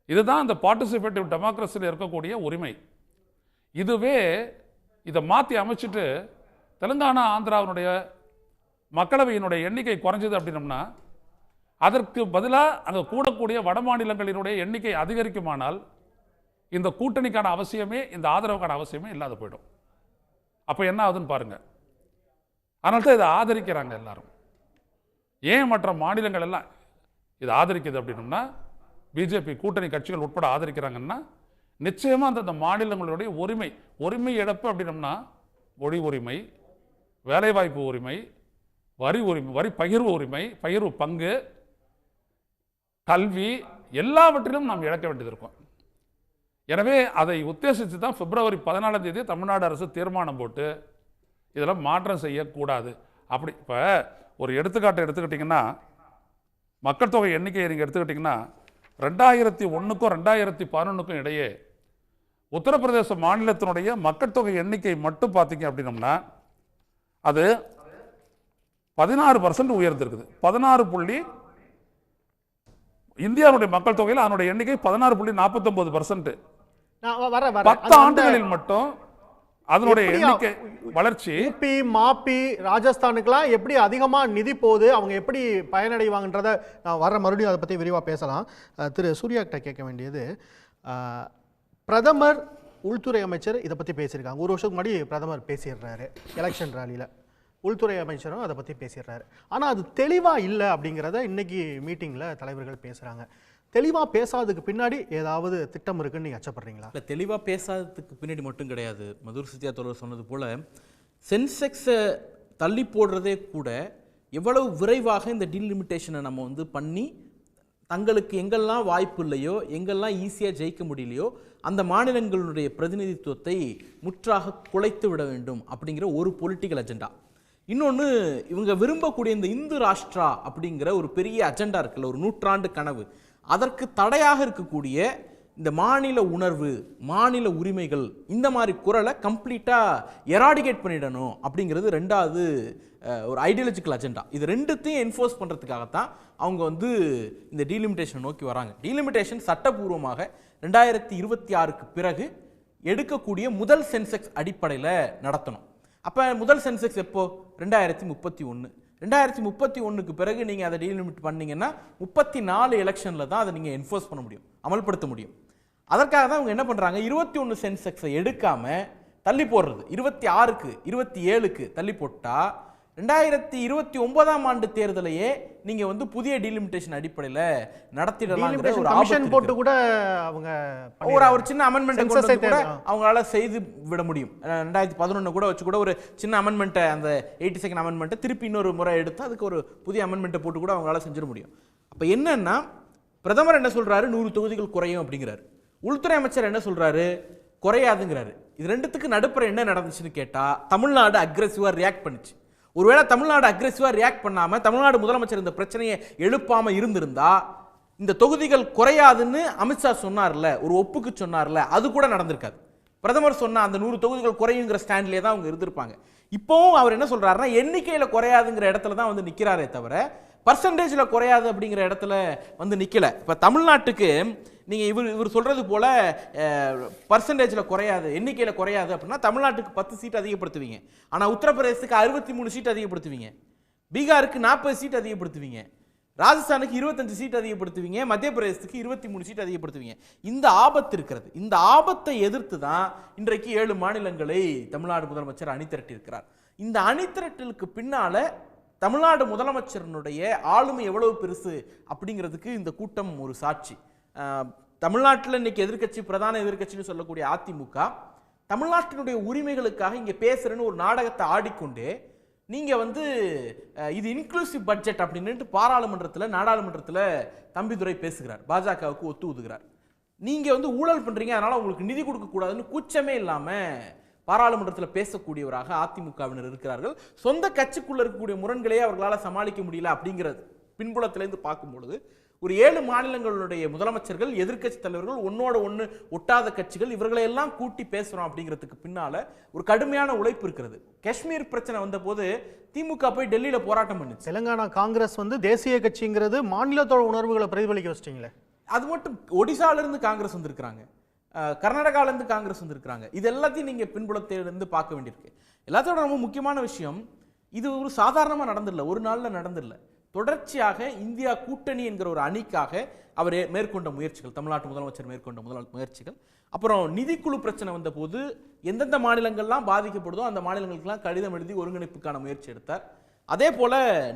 இதுதான் அந்த பார்ட்டிசிபேட்டிவ் டெமோக்ரஸியில் இருக்கக்கூடிய உரிமை. இதுவே இதை மாற்றி அமைச்சிட்டு தெலுங்கானா ஆந்திராவினுடைய மக்களவையினுடைய எண்ணிக்கை குறைஞ்சது அப்படின்னோம்னா, அதற்கு பதிலாக அங்கே கூடக்கூடிய வட மாநிலங்களினுடைய எண்ணிக்கை அதிகரிக்குமானால் இந்த கூட்டணிக்கான அவசியமே, இந்த ஆதரவுக்கான அவசியமே இல்லாத போயிடும். அப்போ என்ன ஆகுதுன்னு பாருங்க. அதனால தான் இதை ஆதரிக்கிறாங்க எல்லாரும். ஏன் மற்ற மாநிலங்கள் எல்லாம் இதை ஆதரிக்குது அப்படின்னோம்னா, பிஜேபி கூட்டணி கட்சிகள் உட்பட ஆதரிக்கிறாங்கன்னா, நிச்சயமாக அந்தந்த மாநிலங்களுடைய உரிமை இழப்பு அப்படின்னோம்னா, மொழி உரிமை, வேலைவாய்ப்பு உரிமை, வரி பகிர்வு உரிமை, பகிர்வு பங்கு, கல்வி, எல்லாவற்றிலும் நாம் இழக்க வேண்டியது இருக்கும். எனவே அதை உத்தேசித்து தான் பிப்ரவரி 14ஆம் தேதி தமிழ்நாடு அரசு தீர்மானம் போட்டு இதெல்லாம் மாற்றம் செய்யக்கூடாது. அப்படி இப்போ ஒரு எடுத்துக்காட்டை எடுத்துக்கிட்டிங்கன்னா, மக்கள் தொகை எண்ணிக்கையை நீங்கள் எடுத்துக்கிட்டிங்கன்னா 2001க்கும் 2011க்கும் இடையே உத்தரப்பிரதேச மாநிலத்தினுடைய மக்கள் தொகை எண்ணிக்கை மட்டும் பார்த்தீங்க அப்படின்னோம்னா அது 16% உயர்ந்திருக்குது. 16 இந்தியாவுடைய மக்கள் தொகையில் அதனுடைய எண்ணிக்கை 16.49%. 10 ஆண்டுகளில் மட்டும் அதனுடைய எண்ணிக்கை வளர்ச்சி. யூபி, மாப்பி, ராஜஸ்தானுக்கெல்லாம் எப்படி அதிகமா நிதி போகுது, அவங்க எப்படி பயனடைவாங்கன்றத நான் மறுபடியும் அதை பற்றி விரிவாக பேசலாம். திரு சூர்யா கிட்ட கேட்க வேண்டியது, பிரதமர், உள்துறை அமைச்சர் இதை பற்றி பேசியிருக்காங்க. ஒரு வருஷத்துக்கு முன்னாடி பிரதமர் பேசிடுறாரு எலெக்ஷன் ரேலியில், உள்துறை அமைச்சரும் அதை பற்றி பேசிடுறாரு. ஆனால் அது தெளிவாக இல்லை அப்படிங்கிறத இன்னைக்கு மீட்டிங்கில் தலைவர்கள் பேசுகிறாங்க. தெளிவாக பேசாததுக்கு பின்னாடி ஏதாவது திட்டம் இருக்குன்னு நீங்கள் அச்சப்படுறீங்களா? இல்லை, தெளிவாக பேசாததுக்கு பின்னாடி மட்டும் கிடையாது. மதுர் சித்தியா தோழர் சொன்னது போல் சென்செக்ஸை தள்ளி போடுறதே கூட எவ்வளவு விரைவாக இந்த டீலிமிட்டேஷனை நம்ம பண்ணி தங்களுக்கு எங்கெல்லாம் வாய்ப்பு இல்லையோ, எங்கெல்லாம் ஈஸியாக ஜெயிக்க முடியலையோ அந்த மாநிலங்களுடைய பிரதிநிதித்துவத்தை முற்றாக குலைத்து விட வேண்டும் அப்படிங்கிற ஒரு பொலிட்டிக்கல் அஜெண்டா. இன்னொன்று, இவங்க விரும்பக்கூடிய இந்த இந்து ராஷ்டிரா அப்படிங்கிற ஒரு பெரிய அஜெண்டா இருக்குல்ல, ஒரு நூற்றாண்டு கனவு, அதற்கு தடையாக இருக்கக்கூடிய இந்த மாநில உணர்வு, மாநில உரிமைகள், இந்த மாதிரி குரலை கம்ப்ளீட்டாக எராடிகேட் பண்ணிடணும் அப்படிங்கிறது 2வது ஒரு ஐடியாலஜிக்கல் அஜெண்டா. இது 2த்தையும் என்ஃபோர்ஸ் பண்ணுறதுக்காகத்தான் அவங்க இந்த டீலிமிட்டேஷன் நோக்கி வராங்க. டீலிமிட்டேஷன் சட்டபூர்வமாக 2026க்கு பிறகு எடுக்கக்கூடிய முதல் சென்செக்ஸ் அடிப்படையில் நடத்தணும். அப்போ முதல் சென்செக்ஸ் எப்போ? 2031. 2031க்கு பிறகு நீங்கள் அதை டீலிமிட் பண்ணீங்கன்னா 34 எலெக்ஷனில் தான் அதை நீங்கள் என்ஃபோர்ஸ் பண்ண முடியும், அமல்படுத்த முடியும். அதற்காக தான் அவங்க என்ன பண்ணுறாங்க, 21 சென்செக்ஸை எடுக்காமல் தள்ளி போடுறது, 26க்கு 27க்கு தள்ளி போட்டால் 2029ஆம் ஆண்டு தேர்தலையே நீங்கள் புதிய டீலிமிட்டேஷன் அடிப்படையில் நடத்திடலாம். போட்டு கூட அவங்க ஒரு சின்ன அமெண்ட்மெண்ட் கூட அவங்களால செய்து விட முடியும். 2011 கூட வச்சு கூட ஒரு சின்ன அமெண்ட்மெண்ட்டை, அந்த 82nd அமெண்ட்மெண்ட்டை திருப்பி இன்னொரு முறை எடுத்து அதுக்கு ஒரு புதிய அமெண்ட்மெண்ட்டை போட்டு கூட அவங்களால செஞ்சிட முடியும். அப்போ என்னன்னா, பிரதமர் என்ன சொல்றாரு, 100 தொகுதிகள் குறையும் அப்படிங்கிறாரு. உள்துறை அமைச்சர் என்ன சொல்றாரு, குறையாதுங்கிறாரு. இது 2த்துக்கு நடுப்புற என்ன நடந்துச்சுன்னு கேட்டா, தமிழ்நாடு அக்ரெசிவா ரியாக்ட் பண்ணுச்சு. ஒருவேளை தமிழ்நாடு அக்ரெசிவா ரியாக்ட் பண்ணாம தமிழ்நாடு முதலமைச்சர் இந்த பிரச்சனையை எழுப்பாம இருந்திருந்தா, இந்த தொகுதிகள் குறையாதுன்னு அமித்ஷா சொன்னார்ல, ஒரு ஒப்புக்கு சொன்னார்ல, அது கூட நடந்திருக்காது. பிரதமர் சொன்ன அந்த 100 தொகுதிகள் குறையுங்கிற ஸ்டாண்ட்லேயே தான் அவங்க இருந்திருப்பாங்க. இப்போவும் அவர் என்ன சொல்றாருன்னா, எண்ணிக்கையில் குறையாதுங்கிற இடத்துல தான் நிற்கிறாரே தவிர பர்சன்டேஜில் குறையாது அப்படிங்கிற இடத்துல நிற்கல. இப்போ தமிழ்நாட்டுக்கு நீங்கள் இவர் சொல்கிறது போல் பர்சன்டேஜில் குறையாது, எண்ணிக்கையில் குறையாது அப்படின்னா தமிழ்நாட்டுக்கு 10 சீட் அதிகப்படுத்துவீங்க. ஆனால் உத்தரப்பிரதேசத்துக்கு 63 சீட் அதிகப்படுத்துவீங்க. பீகாருக்கு 40 சீட் அதிகப்படுத்துவீங்க, ராஜஸ்தானுக்கு 25 சீட் அதிகப்படுத்துவீங்க, மத்திய பிரதேசத்துக்கு 23 சீட் அதிகப்படுத்துவீங்க. இந்த ஆபத்து இருக்கிறது. இந்த ஆபத்தை எதிர்த்து தான் இன்றைக்கு 7 மாநிலங்களை தமிழ்நாடு முதலமைச்சர் அணிதிரட்டி இருக்கிறார். இந்த அணிதிரட்டலுக்கு பின்னால தமிழ்நாடு முதலமைச்சரினுடைய ஆளுமை எவ்வளவு பெருசு அப்படிங்கிறதுக்கு இந்த கூட்டம் ஒரு சாட்சி. தமிழ்நாட்டில் இன்னைக்கு எதிர்க்கட்சி, பிரதான எதிர்க்கட்சின்னு சொல்லக்கூடிய அதிமுக தமிழ்நாட்டினுடைய உரிமைகளுக்காக இங்கே பேசுறேன்னு ஒரு நாடகத்தை ஆடிக்கொண்டு நீங்க இது இன்க்ளூசிவ் பட்ஜெட் அப்படின்னு பாராளுமன்றத்தில் நாடாளுமன்றத்தில் தம்பிதுரை பேசுகிறார், பாஜகவுக்கு ஒத்து ஊதுகிறார். நீங்க ஊழல் பண்றீங்க, அதனால உங்களுக்கு நிதி கொடுக்க கூடாதுன்னு கூச்சமே இல்லாம பாராளுமன்றத்தில் பேசக்கூடியவராக அதிமுகவினர் இருக்கிறார்கள். சொந்த கட்சிக்குள்ள இருக்கக்கூடிய முரண்களே அவர்களால் சமாளிக்க முடியல அப்படிங்கிறது பின்புலத்திலிருந்து பார்க்கும்பொழுது ஒரு 7 மாநிலங்களுடைய முதலமைச்சர்கள், எதிர்க்கட்சி தலைவர்கள், ஒன்னோட ஒன்று ஒட்டாத கட்சிகள், இவர்களை எல்லாம் கூட்டி பேசுறோம் அப்படிங்கிறதுக்கு பின்னால ஒரு கடுமையான உழைப்பு இருக்கிறது. காஷ்மீர் பிரச்சனை வந்த போது திமுக போய் டெல்லியில போராட்டம் பண்ணுச்சு. தெலுங்கானா காங்கிரஸ் தேசிய கட்சிங்கிறது மாநிலத்தோட உணர்வுகளை பிரதிபலிக்க வச்சிட்டீங்களே. அது மட்டும் ஒடிசால இருந்து காங்கிரஸ் வந்திருக்கிறாங்க, கர்நாடகால இருந்து காங்கிரஸ் வந்திருக்கிறாங்க. இது எல்லாத்தையும் நீங்க பின்புலத்திலிருந்து பார்க்க வேண்டியிருக்கு. எல்லாத்தோட ரொம்ப முக்கியமான விஷயம், இது ஒரு சாதாரணமா நடந்தில்ல, ஒரு நாள்ல நடந்தில்ல. தொடர்ச்சியாக இந்தியா கூட்டணி என்கிற ஒரு அணிக்காக அவர் மேற்கொண்ட முயற்சிகள், தமிழ்நாட்டு முதலமைச்சர் மேற்கொண்ட முயற்சிகள். அப்புறம் நிதிக்குழு பிரச்சனை வந்த போது எந்தெந்த மாநிலங்கள்லாம் பாதிக்கப்படுதோ அந்த மாநிலங்களுக்கெல்லாம் கடிதம் எழுதி ஒருங்கிணைப்புக்கான முயற்சி எடுத்தார். அதே போல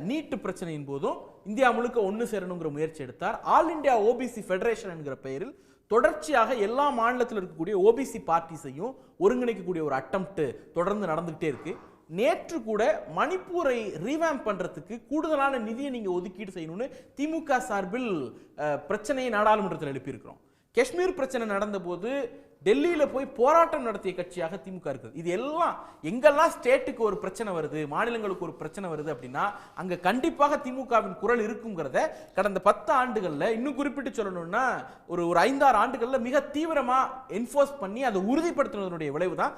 நீட்டு பிரச்சனையின் போதும் இந்தியா முழுக்க ஒன்று சேரணுங்கிற முயற்சி எடுத்தார். ஆல் இந்தியா ஓபிசி ஃபெடரேஷன் என்கிற பெயரில் தொடர்ச்சியாக எல்லா மாநிலத்தில் இருக்கக்கூடிய ஓபிசி பார்ட்டிஸையும் ஒருங்கிணைக்கக்கூடிய ஒரு அட்டம்ப்ட் தொடர்ந்து நடந்துகிட்டே இருக்கு. நேற்று கூட மணிப்பூரை ரீவேம்ப் பண்றதுக்கு கூடுதலான நிதியை நீங்க ஒதுக்கீடு செய்யணும்னு திமுக சார்பில் பிரச்சனையை நாடாளுமன்றத்தில் எழுப்பியிருக்கிறோம். காஷ்மீர் பிரச்சனை நடந்த போது டெல்லியில போய் போராட்டம் நடத்திய கட்சியாக திமுக இருக்குது. இது எல்லாம் எங்கெல்லாம் ஸ்டேட்டுக்கு ஒரு பிரச்சனை வருது, மாநிலங்களுக்கு ஒரு பிரச்சனை வருது அப்படின்னா அங்க கண்டிப்பாக திமுகவின் குரல் இருக்குங்கிறத கடந்த 10 ஆண்டுகள்ல, இன்னும் குறிப்பிட்டு சொல்லணும்னா ஒரு 5-6 ஆண்டுகள்ல மிக தீவிரமா என்ஃபோர்ஸ் பண்ணி அதை உறுதிப்படுத்தினதனுடைய விளைவு தான்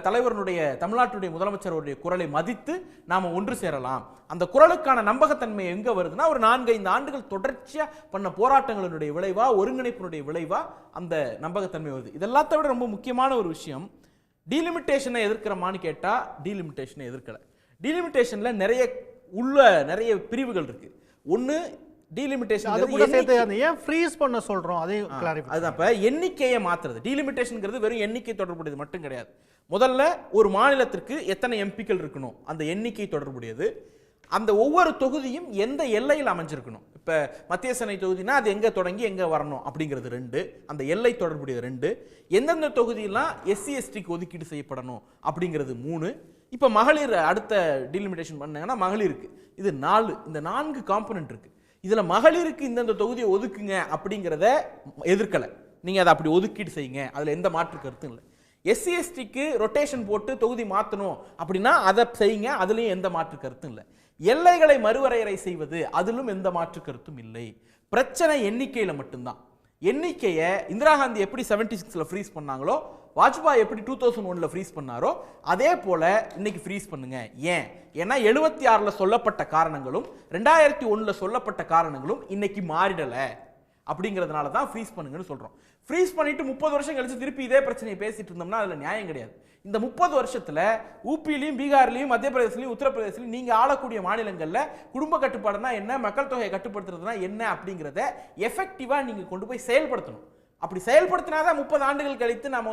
தலைவருடைய தமிழ்நாட்டுடைய முதலமைச்சருடைய குரலை மதித்து நாம ஒன்று சேரலாம். அந்த குரலுக்கான நம்பகத்தன்மை எங்க வருதுன்னா ஒரு 4-5 ஆண்டுகள் தொடர்ச்சியா பண்ண போராட்டங்களினுடைய விளைவா, ஒருங்கிணைப்பினுடைய விளைவா அந்த நம்பகத்தன்மை வருது. இதெல்லாத்த விட ரொம்ப முக்கியமான ஒரு விஷயம், டீலிமிட்டேஷனை எதிர்க்கிறமான்னு கேட்டா டீலிமிட்டேஷனை எதிர்க்கல. டீலிமிட்டேஷன்ல நிறைய பிரிவுகள் இருக்கு. ஒன்னு டீலிமிட்டேஷன் ஏன் ஃப்ரீஸ் பண்ண சொல்றோம், அதையும் கிளாரிஃபை. அதுதான் இப்ப எண்ணிக்கையை மாத்துறது. டீலிமிட்டேஷன்ங்கிறது வெறும் எண்ணிக்கை தொடர்புடையது மட்டும் கிடையாது. முதல்ல ஒரு மாநிலத்திற்கு எத்தனை எம்பிக்கள் இருக்கணும், அந்த எண்ணிக்கை தொடர்புடையது. அந்த ஒவ்வொரு தொகுதியும் எந்த எல்லையில் அமைஞ்சிருக்கணும். இப்ப மத்திய சென்னை தொகுதினா அது எங்க தொடங்கி எங்க வரணும் அப்படிங்கிறது 2, அந்த எல்லை தொடர்புடைய 2. எந்தெந்த தொகுதியெல்லாம் எஸ்சி எஸ்டிக்கு ஒதுக்கீடு செய்யப்படணும் அப்படிங்கிறது 3. இப்ப மகளிர் அடுத்த டீலிமிட்டேஷன் பண்ணாங்கன்னா மகளிருக்கு இது 4. இந்த 4 காம்பனன்ட் இருக்கு. இதுல மகளிருக்கு இந்தந்த தொகுதியை ஒதுக்குங்க அப்படிங்கிறத எதிர்க்கல. நீங்க அதை அப்படி ஒதுக்கீடு செய்யுங்க, அதுல எந்த மாற்று கருத்தும் இல்லை. எஸ்சி எஸ்டிக்கு ரொட்டேஷன் போட்டு தொகுதி மாற்றணும் அப்படின்னா அதை செய்யுங்க, அதுலயும் எந்த மாற்று கருத்தும் இல்லை. எல்லைகளை மறுவரையறை செய்வது, அதிலும் எந்த மாற்று கருத்தும் இல்லை. பிரச்சனை எண்ணிக்கையில மட்டும்தான். எண்ணிக்கையை இந்திரா காந்தி எப்படி 76ல ஃப்ரீஸ் பண்ணாங்களோ, வாஜ்பாய் எப்படி 2001ல ஃப்ரீஸ் பண்ணாரோ, அதே போல இன்னைக்கு ஃப்ரீஸ் பண்ணுங்க. ஏன்னா 76ல சொல்லப்பட்ட காரணங்களும் 2001ல சொல்லப்பட்ட காரணங்களும் இன்னைக்கு மாறிடல அப்படிங்கிறதுனால தான் ஃப்ரீஸ் பண்ணுங்கன்னு சொல்றோம். ஃப்ரீஸ் பண்ணிட்டு 30 வருஷம் கழிச்சு திருப்பி இதே பிரச்சனையை பேசிட்டு இருந்தோம்னா அதுல நியாயம் கிடையாது. இந்த 30 வருஷத்துல ஊபிலையும், பீகார்லையும், மத்திய பிரதேசலையும், உத்தரப்பிரதேசலையும் நீங்க ஆளக்கூடிய மாநிலங்கள்ல குடும்ப கட்டுப்பாடுனா என்ன, மக்கள் தொகையை கட்டுப்படுத்துறதுனா என்ன அப்படிங்கிறத எஃபெக்டிவா நீங்க கொண்டு போய் செயல்படுத்தணும். அப்படி செயல்படுத்தினாதான் 30 ஆண்டுகள் கழித்து நாம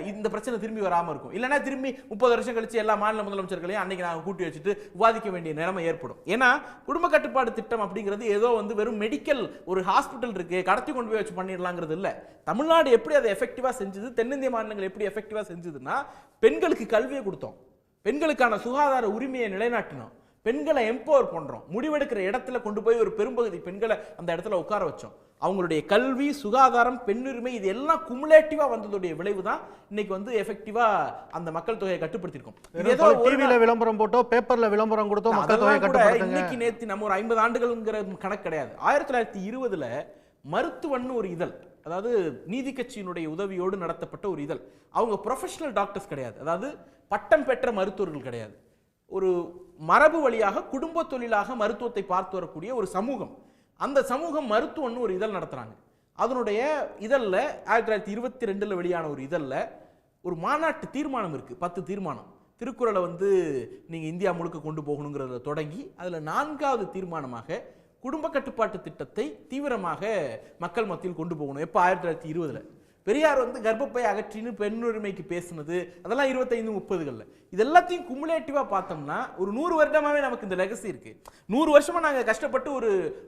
இந்த பிரச்சனை திரும்பி வராம இருக்கும். இல்லைன்னா திரும்பி 30 வருஷம் கழிச்சு எல்லா மாநில முதலமைச்சர்களையும் அன்னைக்கு நாங்கள் கூட்டி வச்சுட்டு விவாதிக்க வேண்டிய நிலைமை ஏற்படும். ஏன்னா குடும்ப கட்டுப்பாடு திட்டம் அப்படிங்கிறது ஏதோ வெறும் மெடிக்கல் ஒரு ஹாஸ்பிட்டல் இருக்கு, கடத்தி கொண்டு போய் வச்சு பண்ணிடலாங்கிறது இல்லை. தமிழ்நாடு எப்படி அதை எஃபெக்டிவா செஞ்சது, தென்னிந்திய மாநிலங்கள் எப்படி எஃபெக்டிவா செஞ்சதுன்னா பெண்களுக்கு கல்வியை கொடுத்தோம், பெண்களுக்கான சுகாதார உரிமையை நிலைநாட்டினோம், பெண்களை எம்பவர் பண்றோம், முடிவெடுக்கிற இடத்துல கொண்டு போய் ஒரு பெரும்பகுதி பெண்களை அந்த இடத்துல உட்கார வச்சோம். அவங்களுடைய கல்வி, சுகாதாரம், பெண்ணுரிமை இது எல்லாம் குமுலேட்டிவா வந்ததுடைய விளைவு தான் இன்னைக்கு எஃபெக்டிவா அந்த மக்கள் தொகையை கட்டுப்படுத்திருக்கோம். ஏதோ டிவில விளம்பரம் போட்டோ, பேப்பர்ல விளம்பரம் கொடுத்தோ மக்கள் தொகையை கட்டுப்படுத்துங்க. இன்னைக்கு நேத்து நம்ம ஒரு 50 ஆண்டுகள்ங்கிற கணக்கு கிடையாது. 1920ல மருத்துவன்னு ஒரு இதழ், அதாவது நீதி கட்சியினுடைய உதவியோடு நடத்தப்பட்ட ஒரு இதழ். அவங்க ப்ரொஃபஷனல் டாக்டர்ஸ் கிடையாது, அதாவது பட்டம் பெற்ற மருத்துவர்கள் கிடையாது. ஒரு மரபு வழியாக குடும்ப தொழிலாக மருத்துவத்தை பார்த்து வரக்கூடிய ஒரு சமூகம். அந்த சமூகம் மருத்துவம்னு ஒரு இதழ் நடத்துறாங்க. அதனுடைய இதழில் 1922ல் வெளியான ஒரு இதழில் ஒரு மாநாட்டு தீர்மானம் இருக்கு, 10 தீர்மானம். திருக்குறளை வந்து நீங்கள் இந்தியா முழுக்க கொண்டு போகணுங்கிறத தொடங்கி அதில் 4வது தீர்மானமாக குடும்ப கட்டுப்பாட்டு திட்டத்தை தீவிரமாக மக்கள் மத்தியில் கொண்டு போகணும். எப்போ 1920 பெரியார் வந்து கர்ப்பப்பை அகற்றின்னு பெண்ணுரிமைக்கு பேசுனது அதெல்லாம் 25-30களில். இது எல்லாத்தையும் குமுலேட்டிவாக பார்த்தோம்னா ஒரு 100 வருடமாகவே நமக்கு இந்த லெகசி இருக்குது. 100 வருஷமாக நாங்கள் கஷ்டப்பட்டு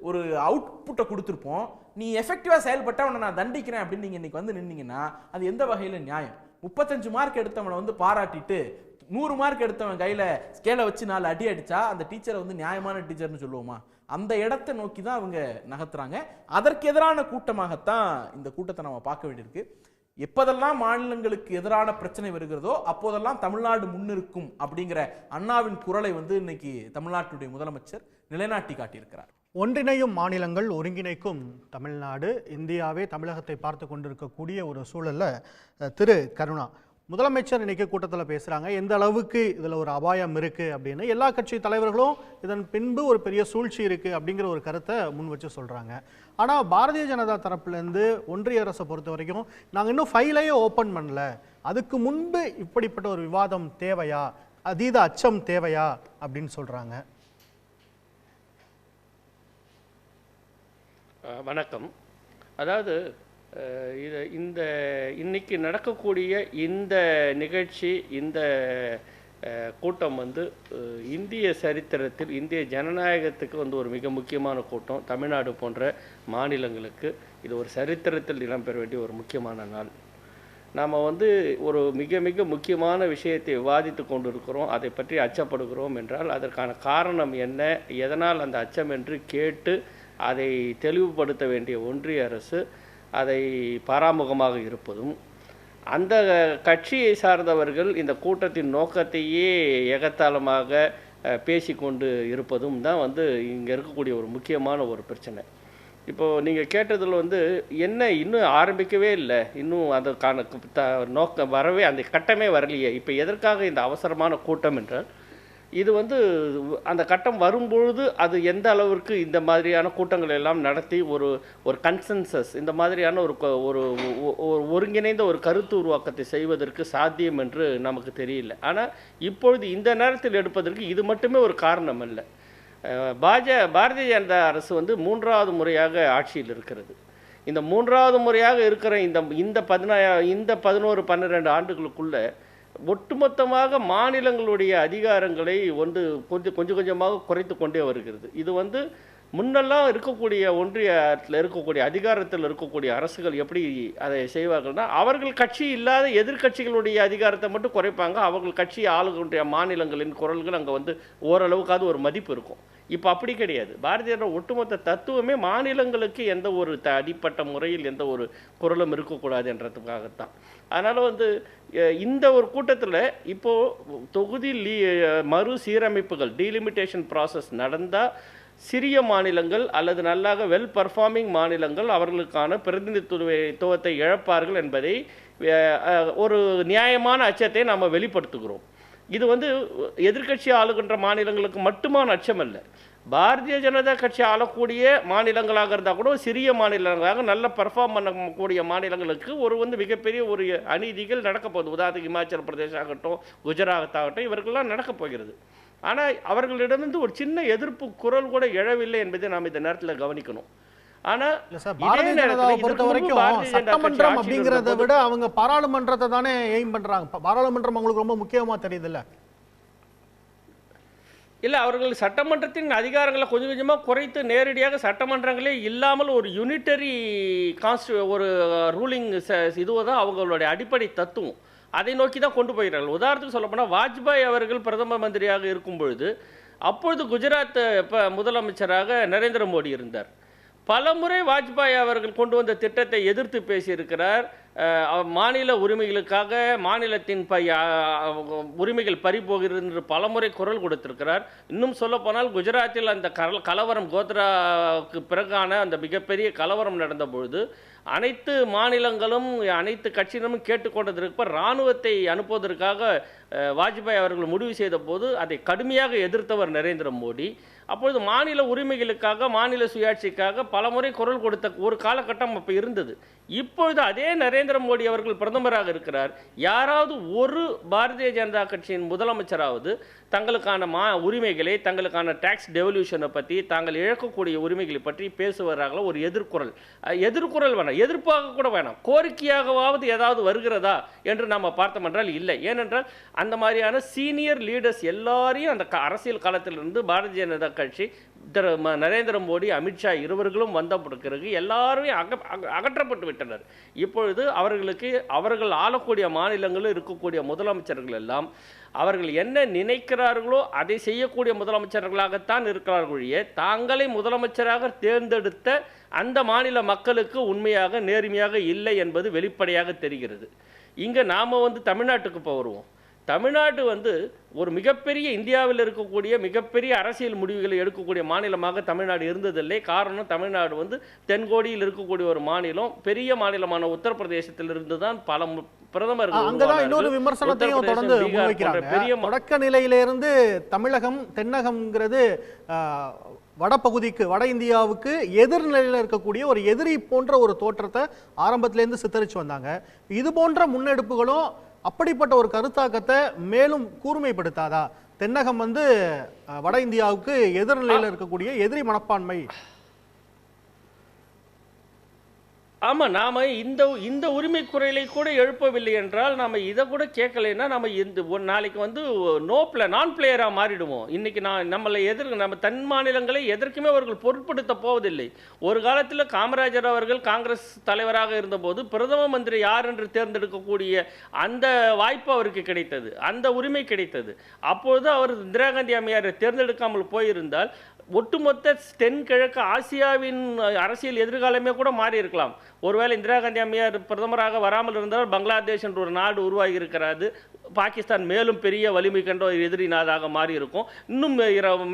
ஒரு அவுட்புட்டை கொடுத்துருப்போம். நீ எஃபெக்டிவாக செயல்பட்டால் உன்னை நான் தண்டிக்கிறேன் அப்படின்னு நீங்கள் இன்றைக்கி வந்து நின்னீங்கன்னா அது எந்த வகையில் நியாயம்? 35 மார்க் எடுத்தவனை வந்து பாராட்டிட்டு 100 மார்க் எடுத்தவன் கையில் ஸ்கேலை வச்சு 4 அடி அடித்தா அந்த டீச்சரை வந்து நியாயமான டீச்சர்னு சொல்லுவோமா? அந்த இடத்தை நோக்கி தான் அவங்க நகர்த்துறாங்க. அதற்கு எதிரான கூட்டமாகத்தான் இந்த கூட்டத்தை நம்ம பார்க்க வேண்டியிருக்கு. எப்போதெல்லாம் மாநிலங்களுக்கு எதிரான பிரச்சனை வருகிறதோ அப்போதெல்லாம் தமிழ்நாடு முன்னிருக்கும் அப்படிங்கிற அண்ணாவின் குரலை வந்து இன்னைக்கு தமிழ்நாட்டுடைய முதலமைச்சர் நிலைநாட்டி காட்டியிருக்கிறார். ஒன்றிணையும் மாநிலங்கள் ஒருங்கிணைக்கும் தமிழ்நாடு, இந்தியாவே தமிழகத்தை பார்த்து கொண்டிருக்கக்கூடிய ஒரு சூழல்ல திரு கருணா முதலமைச்சர் இன்னைக்கு கூட்டத்தில் பேசுகிறாங்க. எந்த அளவுக்கு இதில் ஒரு அபாயம் இருக்குது அப்படின்னு எல்லா கட்சி தலைவர்களும் இதன் பின்பு ஒரு பெரிய சூழ்ச்சி இருக்குது அப்படிங்கிற ஒரு கருத்தை முன் வச்சு சொல்கிறாங்க. ஆனால் பாரதிய ஜனதா தரப்புலேருந்து ஒன்றிய அரசை பொறுத்த வரைக்கும் நாங்கள் இன்னும் ஃபைலையே ஓப்பன் பண்ணல, அதுக்கு முன்பு இப்படிப்பட்ட ஒரு விவாதம் தேவையா, அதீத அச்சம் தேவையா அப்படின்னு சொல்கிறாங்க. வணக்கம். அதாவது இன்னைக்கு நடக்கக்கூடிய இந்த நிகழ்ச்சி, இந்த கூட்டம் வந்து இந்திய சரித்திரத்தில் இந்திய ஜனநாயகத்துக்கு வந்து ஒரு மிக முக்கியமான கூட்டம். தமிழ்நாடு போன்ற மாநிலங்களுக்கு இது ஒரு சரித்திரத்தில் இடம்பெற வேண்டிய ஒரு முக்கியமான நாள். நாம் வந்து ஒரு மிக மிக முக்கியமான விஷயத்தை விவாதித்து கொண்டு இருக்கிறோம். அதை பற்றி அச்சப்படுகிறோம் என்றால் அதற்கான காரணம் என்ன, எதனால் அந்த அச்சம் என்று கேட்டு அதை தெளிவுபடுத்த வேண்டிய ஒன்றிய அரசு அதை பாராமுகமாக இருப்பதும், அந்த கட்சியை சார்ந்தவர்கள் இந்த கூட்டத்தின் நோக்கத்தையே எகத்தாளமாக பேசிக்கொண்டு இருப்பதும் தான் வந்து இங்கே இருக்கக்கூடிய ஒரு முக்கியமான ஒரு பிரச்சனை. இப்போது நீங்கள் கேட்டதில் வந்து என்ன இன்னும் ஆரம்பிக்கவே இல்லை, இன்னும் அதற்கான நோக்கம் வரவே, அந்த கட்டமே வரலையே, இப்போ எதற்காக இந்த அவசரமான கூட்டம் என்றால் இது வந்து அந்த கட்டம் வரும்பொழுது அது எந்த அளவிற்கு இந்த மாதிரியான கூட்டங்கள் எல்லாம் நடத்தி ஒரு கன்சென்சஸ், இந்த மாதிரியான ஒரு ஒருங்கிணைந்த ஒரு கருத்து உருவாக்கத்தை செய்வதற்கு சாத்தியம் என்று நமக்கு தெரியல. ஆனால் இப்பொழுது இந்த நேரத்தில் எடுப்பதற்கு இது மட்டுமே ஒரு காரணம் அல்ல. பாரதிய ஜனதா அரசு வந்து 3வது முறையாக ஆட்சியில் இருக்கிறது. இந்த 3வது முறையாக இருக்கிற இந்த 11-12 ஆண்டுகளுக்குள்ள ஒட்டுமொத்தமாக மாநிலங்களுடைய அதிகாரங்களை வந்து கொஞ்சம் கொஞ்சமாக குறைத்து கொண்டே வருகிறது. இது வந்து முன்னெல்லாம் இருக்கக்கூடிய ஒன்றியத்தில் இருக்கக்கூடிய அதிகாரத்தில் இருக்கக்கூடிய அரசுகள் எப்படி அதை செய்வார்கள்னா, அவர்கள் கட்சி இல்லாத எதிர்கட்சிகளுடைய அதிகாரத்தை மட்டும் குறைப்பாங்க. அவர்கள் கட்சி ஆளுகின்ற மாநிலங்களின் குரல்கள் அங்கே வந்து ஓரளவுக்காவது ஒரு மதிப்பு இருக்கும். இப்போ அப்படி கிடையாது. பாரதிய ஜனதா ஒட்டுமொத்த தத்துவமே மாநிலங்களுக்கு எந்த ஒரு அடிப்பட்ட முறையில் எந்த ஒரு குரலும் இருக்கக்கூடாது என்றதுக்காகத்தான். அதனால் வந்து இந்த ஒரு கூட்டத்தில் இப்போது தொகுதி மறுசீரமைப்புகள், டீலிமிட்டேஷன் ப்ராசஸ் நடந்தால் சிறிய மாநிலங்கள் அல்லது நல்லாக வெல் பர்ஃபார்மிங் மாநிலங்கள் அவர்களுக்கான பிரதிநிதித்துவத்தை இழப்பார்கள் என்பதை ஒரு நியாயமான அச்சத்தை நாம் வெளிப்படுத்துகிறோம். இது வந்து எதிர்கட்சி ஆளுகின்ற மாநிலங்களுக்கு மட்டுமான அச்சம் அல்ல. பாரதிய ஜனதா கட்சி ஆளக்கூடிய மாநிலங்களாக இருந்தால் கூட சிறிய மாநிலங்களாக நல்ல பர்ஃபார்ம் பண்ணக்கூடிய மாநிலங்களுக்கு வந்து மிகப்பெரிய ஒரு அநீதிகள் நடக்கப் போகுது. உதாரணத்துக்கு இமாச்சல பிரதேசம் ஆகட்டும், குஜராத் ஆகட்டும், இவர்களெல்லாம் நடக்கப் போகிறது. ஆனால் அவர்களிடமிருந்து ஒரு சின்ன எதிர்ப்பு குரல் கூட எழவில்லை என்பதை நாம் இந்த நேரத்தில் கவனிக்கணும். ஆனால் பாரதிய ஜனதாவை பொறுத்த வரைக்கும் சட்டமன்றம் அப்படிங்கிறத விட அவங்க பாராளுமன்றத்தை தானே எய்ம் பண்றாங்க. பாராளுமன்றம் அவங்களுக்கு ரொம்ப முக்கியமா தெரியுது இல்ல? இல்லை, அவர்கள் சட்டமன்றத்தின் அதிகாரங்களை கொஞ்சம் கொஞ்சமாக குறைத்து நேரடியாக சட்டமன்றங்களே இல்லாமல் ஒரு யூனிட்டரி ஒரு ரூலிங் இதுவை தான் அவங்களுடைய அடிப்படை தத்துவம். அதை நோக்கி தான் கொண்டு போகிறார்கள். உதாரணத்துக்கு சொல்லப்போனால் வாஜ்பாய் அவர்கள் பிரதம மந்திரியாக இருக்கும் பொழுது அப்பொழுது குஜராத் முதலமைச்சராக நரேந்திர மோடி இருந்தார். பல முறை வாஜ்பாய் அவர்கள் கொண்டு வந்த திட்டத்தை எதிர்த்து பேசியிருக்கிறார். மாநில உரிமைகளுக்காக மாநிலத்தின் உரிமைகள் பறிபோகிறது என்று பலமுறை குரல் கொடுத்திருக்கிறார். இன்னும் சொல்லப்போனால் குஜராத்தில் அந்த கலவரம் கோத்ராவுக்கு பிறகான அந்த மிகப்பெரிய கலவரம் நடந்த பொழுது அனைத்து மாநிலங்களும் அனைத்து கட்சியினரும் கேட்டுக்கொண்டதற்கு இராணுவத்தை அனுப்புவதற்காக வாஜ்பாய் அவர்கள் முடிவு செய்த போது அதை கடுமையாக எதிர்த்தவர் நரேந்திர மோடி. அப்பொழுது மாநில உரிமைகளுக்காக, மாநில சுயாட்சிக்காக பலமுறை குரல் கொடுத்த ஒரு காலகட்டம் அப்போ இருந்தது. இப்பொழுது அதே நரேந்திர மோடி அவர்கள் பிரதமராக இருக்கிறார். யாராவது ஒரு பாரதிய ஜனதா கட்சியின் முதலமைச்சராவது தங்களுக்கான உரிமைகளை, தங்களுக்கான டாக்ஸ் டெவல்யூஷனை பற்றி, தாங்கள் இழக்கக்கூடிய உரிமைகளை பற்றி பேசுவதாக ஒரு எதிர்குரல் வேணாம், எதிர்ப்பாக கூட வேணாம், கோரிக்கையாகவாவது ஏதாவது வருகிறதா என்று நாம் பார்த்தோம் என்றால் இல்லை. ஏனென்றால் அந்த மாதிரியான சீனியர் லீடர்ஸ் எல்லாரையும் அந்த அரசியல் காலத்திலிருந்து பாரதிய ஜனதா கட்சி, நரேந்திர மோடி, அமித்ஷா இருவர்களும் வந்த பிறகு எல்லாருமே அகற்றப்பட்டு விட்டனர். இப்பொழுது அவர்கள் ஆளக்கூடிய மாநிலங்களில் இருக்கக்கூடிய முதலமைச்சர்கள் எல்லாம் அவர்கள் என்ன நினைக்கிறார்களோ அதை செய்யக்கூடிய முதலமைச்சர்களாகத்தான் இருக்கிறார்களே, தாங்களை முதலமைச்சராக தேர்ந்தெடுத்த அந்த மாநில மக்களுக்கு உண்மையாக நேர்மையாக இல்லை என்பது வெளிப்படையாக தெரிகிறது. இங்கே நாம் தமிழ்நாட்டுக்கு வருவோம். தமிழ்நாடு ஒரு மிகப்பெரிய, இந்தியாவில் இருக்கக்கூடிய மிகப்பெரிய அரசியல் முடிவுகளை எடுக்கக்கூடிய மாநிலமாக தமிழ்நாடு இருந்ததில்லை. காரணம், தமிழ்நாடு தென்கோடியில் இருக்கக்கூடிய ஒரு மாநிலம். பெரிய மாநிலமான உத்தரப்பிரதேசத்திலிருந்து தான் பல பிரதமர்கள். அங்கதான் இன்னொரு விமர்சனத்தையும் தொடர்ந்து முன்வைக்கிறாங்க. தொடக்க நிலையிலிருந்து தமிழகம், தென்னகம்ங்கிறது வடபகுதிக்கு, வட இந்தியாவுக்கு எதிர்நிலையில் இருக்கக்கூடிய ஒரு எதிரி போன்ற ஒரு தோற்றத்தை ஆரம்பத்திலேருந்து சித்தரித்து வந்தாங்க. இது போன்ற முன்னெடுப்புகளும் அப்படிப்பட்ட ஒரு கருத்தாக்கத்தை மேலும் கூர்மைப்படுத்தாதா? தென்னகம் வட இந்தியாவுக்கு எதிர்நிலையில் இருக்கக்கூடிய எதிரி மனப்பான்மை. ஆமாம், நாம் இந்த உரிமை குறைகளை கூட எழுப்பவில்லை என்றால், நாம் இதை கூட கேட்கலைன்னா நம்ம ஒரு நாளைக்கு நான் பிளேயராக மாறிடுவோம். இன்றைக்கி நம்ம தன் மாநிலங்களை எதற்குமே அவர்கள் பொருட்படுத்த போவதில்லை. ஒரு காலத்தில் காமராஜர் அவர்கள் காங்கிரஸ் தலைவராக இருந்தபோது பிரதம மந்திரி யார் என்று தேர்ந்தெடுக்கக்கூடிய அந்த வாய்ப்பு அவருக்கு கிடைத்தது, அந்த உரிமை கிடைத்தது. அப்போது அவர் இந்திரா காந்தி அம்மையாரை தேர்ந்தெடுக்காமல் போயிருந்தால் ஒட்டுமொத்த தென்கிழக்கு ஆசியாவின் அரசியல் எதிர்காலமே கூட மாறி இருக்கலாம். ஒருவேளை இந்திரா காந்தி அம்மையார் பிரதமராக வராமல் இருந்தால் பங்களாதேஷ் என்ற ஒரு நாடு உருவாகி இருக்கிறது. பாகிஸ்தான் மேலும் பெரிய வலிமை கண்ட ஒரு எதிரி நாடாக மாறி இருக்கும். இன்னும்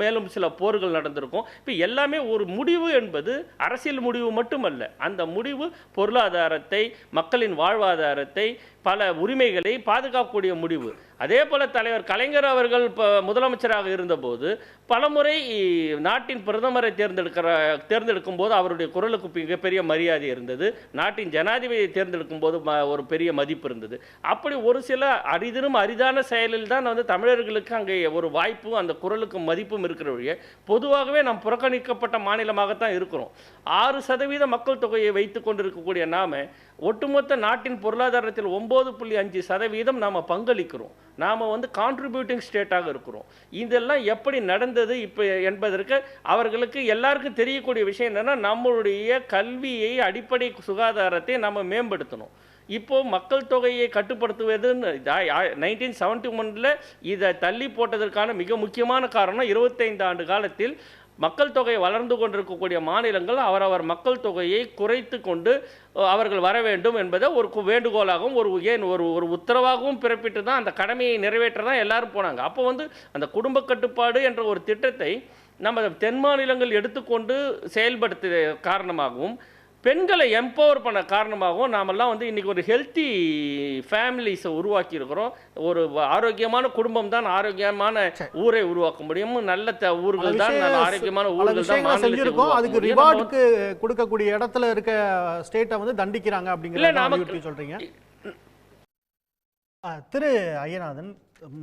மேலும் சில போர்கள் நடந்திருக்கும். இப்போ எல்லாமே ஒரு முடிவு என்பது அரசியல் முடிவு மட்டுமல்ல. அந்த முடிவு பொருளாதாரத்தை, மக்களின் வாழ்வாதாரத்தை, பல உரிமைகளை பாதுகாக்கக்கூடிய முடிவு. அதே போல தலைவர் கலைஞர் அவர்கள் முதலமைச்சராக இருந்தபோது பலமுறை நாட்டின் பிரதமரை தேர்ந்தெடுக்கும் போது அவருடைய குரலுக்கு மிகப்பெரிய மரியாதை இருந்தது. நாட்டின் ஜனாதிபதியை தேர்ந்தெடுக்கும் போது ஒரு பெரிய மதிப்பு இருந்தது. அப்படி ஒரு சில அரிதான செயலில் தான் தமிழர்களுக்கு அங்கே ஒரு வாய்ப்பும் அந்த குரலுக்கு மதிப்பும் இருக்கிற வழியே பொதுவாகவே நாம் புறக்கணிக்கப்பட்ட மாநிலமாகத்தான் இருக்கிறோம். 6% மக்கள் தொகையை வைத்து கொண்டிருக்கக்கூடிய நாம ஒட்டுமொத்த நாட்டின் பொருளாதாரத்தில் 9.5% நாம் பங்களிக்கிறோம். நாம் கான்ட்ரிபியூட்டிங் ஸ்டேட்டாக இருக்கிறோம். இதெல்லாம் எப்படி நடந்தது இப்போ என்பதற்கு அவர்களுக்கு எல்லாருக்கும் தெரியக்கூடிய விஷயம் என்னென்னா, நம்மளுடைய கல்வியை, அடிப்படை சுகாதாரத்தை நம்ம மேம்படுத்தணும். இப்போது மக்கள் தொகையை கட்டுப்படுத்துவதுன்னு 1971 இதை தள்ளி போட்டதற்கான மிக முக்கியமான காரணம் 25 ஆண்டு காலத்தில் மக்கள் தொகை வளர்ந்து கொண்டிருக்கக்கூடிய மாநிலங்கள் அவரவர் மக்கள் தொகையை குறைத்து கொண்டு அவர்கள் வர வேண்டும் என்பதை ஒரு வேண்டுகோளாகவும் ஒரு உத்தரவாகவும் பிறப்பிட்டு தான் அந்த கடமையை நிறைவேற்ற தான் எல்லாரும் போனாங்க. அப்போ அந்த குடும்ப கட்டுப்பாடு என்ற ஒரு திட்டத்தை நம்ம தென் மாநிலங்கள் எடுத்துக்கொண்டு செயல்படுத்த காரணமாகவும், பெண்களை எம்பவர் பண்ண காரணமாகவும் நாமெல்லாம் இன்றைக்கி ஒரு ஹெல்த்தி ஃபேமிலிஸை உருவாக்கி இருக்கிறோம். ஒரு ஆரோக்கியமான குடும்பம் தான் ஆரோக்கியமான ஊரை உருவாக்க முடியும். நல்ல ஊர்கள் தான், நல்ல ஆரோக்கியமான ஊர்கள் தான் மாநிலத்தில். அதுக்கு ரிவார்டுக்கு கொடுக்கக்கூடிய இடத்துல இருக்க ஸ்டேட்டை தண்டிக்கிறாங்க அப்படிங்கிற சொல்றீங்க. திரு ஐயநாதன்,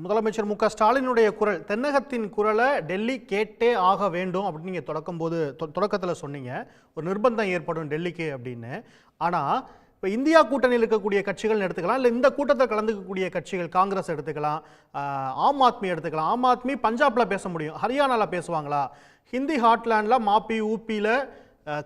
முதலமைச்சர் மு.க. ஸ்டாலினுடைய குரல், தென்னகத்தின் குரலை டெல்லி கேட்டே ஆக வேண்டும் அப்படின்னு நீங்கள் தொடக்கத்தில் சொன்னீங்க. ஒரு நிர்பந்தம் ஏற்படும் டெல்லிக்கு அப்படின்னு. ஆனால் இப்போ இந்தியா கூட்டணியில் இருக்கக்கூடிய கட்சிகள் எடுத்துக்கலாம், இல்லை இந்த கூட்டத்தில் கலந்துக்கக்கூடிய கட்சிகள், காங்கிரஸ் எடுத்துக்கலாம், ஆம் ஆத்மி எடுத்துக்கலாம். ஆம் ஆத்மி பஞ்சாபில் பேச முடியும், ஹரியானாவில் பேசுவாங்களா? ஹிந்தி ஹாட்லேண்டில் மாப்பி, ஊப்பியில்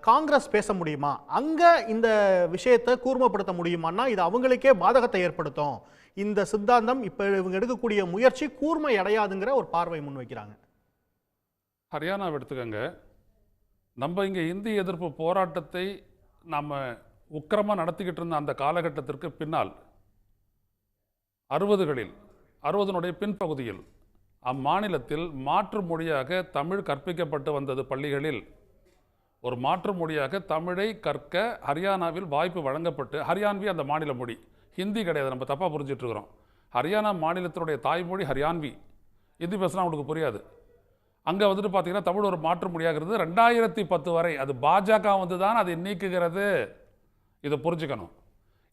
காங்கிரஸ் பேச முடியுமா? அங்கே இந்த விஷயத்தை கூர்மைப்படுத்த முடியுமான்னா இது அவங்களுக்கே பாதகத்தை ஏற்படுத்தும். இந்த சித்தாந்தம் இப்போ இவங்க எடுக்கக்கூடிய முயற்சி கூர்மை அடையாதுங்கிற ஒரு பார்வை முன்வைக்கிறாங்க. ஹரியானாவை எடுத்துக்கங்க. நம்ம இங்கே இந்தி எதிர்ப்பு போராட்டத்தை நாம் உக்கிரமாக நடத்திக்கிட்டு இருந்த அந்த காலகட்டத்திற்கு பின்னால் 60களில் பின்பகுதியில் அம்மாநிலத்தில் மாற்று மொழியாக தமிழ் கற்பிக்கப்பட்டு வந்தது. பள்ளிகளில் ஒரு மாற்று மொழியாக தமிழை கற்க ஹரியானாவில் வாய்ப்பு வழங்கப்பட்டு, ஹரியான்வி அந்த மாநில மொழி, ஹிந்தி கிடையாது, நம்ம தப்பாக புரிஞ்சிட்ருக்கிறோம். ஹரியானா மாநிலத்தினுடைய தாய்மொழி ஹரியான்வி. ஹிந்தி பேசினா உங்களுக்கு புரியாது. அங்கே வந்துட்டு பார்த்தீங்கன்னா தமிழ் ஒரு மாற்று மொழியாகிறது 2010 வரை. அது பாஜக வந்து தான் அதை நீக்குகிறது. இதை புரிஞ்சுக்கணும்.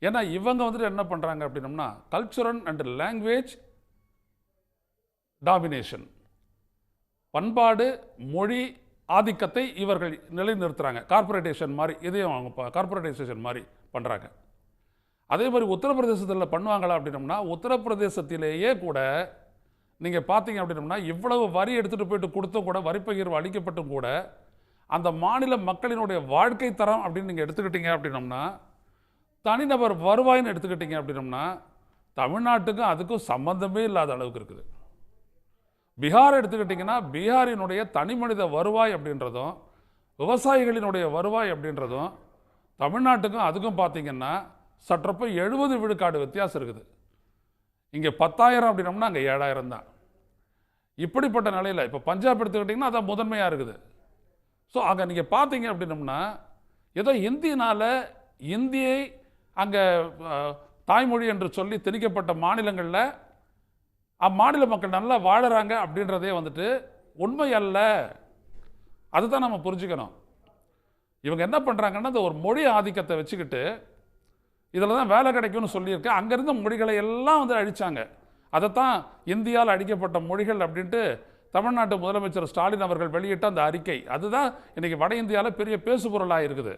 ஏன்னா இவங்க வந்துட்டு என்ன பண்ணுறாங்க அப்படின்னம்னா கல்ச்சுரல் அண்ட் லாங்குவேஜ் டாமினேஷன், பண்பாடு மொழி ஆதிக்கத்தை இவர்கள் நிலைநிறுத்துறாங்க. கார்பரேட்டேஷன் மாதிரி இதையும் அவங்க கார்பரேட்டைசேஷன் மாதிரி பண்ணுறாங்க. அதே மாதிரி உத்தரப்பிரதேசத்தில் பண்ணுவாங்களா அப்படின்னம்னா உத்தரப்பிரதேசத்திலேயே கூட நீங்கள் பார்த்தீங்க அப்படின்னம்னா இவ்வளவு வரி எடுத்துகிட்டு போயிட்டு கொடுத்தும் கூட, வரி பகிர்வு அளிக்கப்பட்டும் கூட, அந்த மாநில மக்களினுடைய வாழ்க்கை தரம் அப்படின்னு நீங்கள் எடுத்துக்கிட்டீங்க அப்படின்னம்னா, தனிநபர் வருவாயின்னு எடுத்துக்கிட்டீங்க அப்படின்னம்னா தமிழ்நாட்டுக்கும் அதுக்கும் சம்பந்தமே இல்லாத அளவுக்கு இருக்குது. பீகார் எடுத்துக்கிட்டிங்கன்னா பீகாரினுடைய தனிமனித வருவாய் அப்படின்றதும் விவசாயிகளினுடைய வருவாய் அப்படின்றதும் தமிழ்நாட்டுக்கும் அதுக்கும் பார்த்தீங்கன்னா சற்றப்ப 70 விழுக்காடு வித்தியாசம் இருக்குது. இங்கே 10,000 அப்படின்னம்னா அங்கே 7,000 தான். இப்படிப்பட்ட நிலையில் இப்போ பஞ்சாப் எடுத்துக்கிட்டிங்கன்னா அதான் முதன்மையாக இருக்குது. ஸோ அங்கே நீங்கள் பார்த்தீங்க அப்படின்னம்னா ஏதோ இந்தியை அங்கே தாய்மொழி என்று சொல்லி திணிக்கப்பட்ட மாநிலங்களில் அம்மாநில மக்கள் நல்லா வாழறாங்க அப்படின்றதே வந்துட்டு உண்மை அல்ல. அதுதான் நம்ம புரிஞ்சுக்கணும். இவங்க என்ன பண்ணுறாங்கன்னா இந்த ஒரு மொழி ஆதிக்கத்தை வச்சுக்கிட்டு இதில் தான் வேலை கிடைக்கும்னு சொல்லியிருக்கு. அங்கேருந்த மொழிகளை எல்லாம் வந்து அழிச்சாங்க. அதைத்தான் இந்தியாவில் அழிக்கப்பட்ட மொழிகள் அப்படின்ட்டு தமிழ்நாட்டு முதலமைச்சர் ஸ்டாலின் அவர்கள் வெளியிட்ட அந்த அறிக்கை, அதுதான் இன்றைக்கி வட இந்தியாவில் பெரிய பேசுபொருளாக இருக்குது.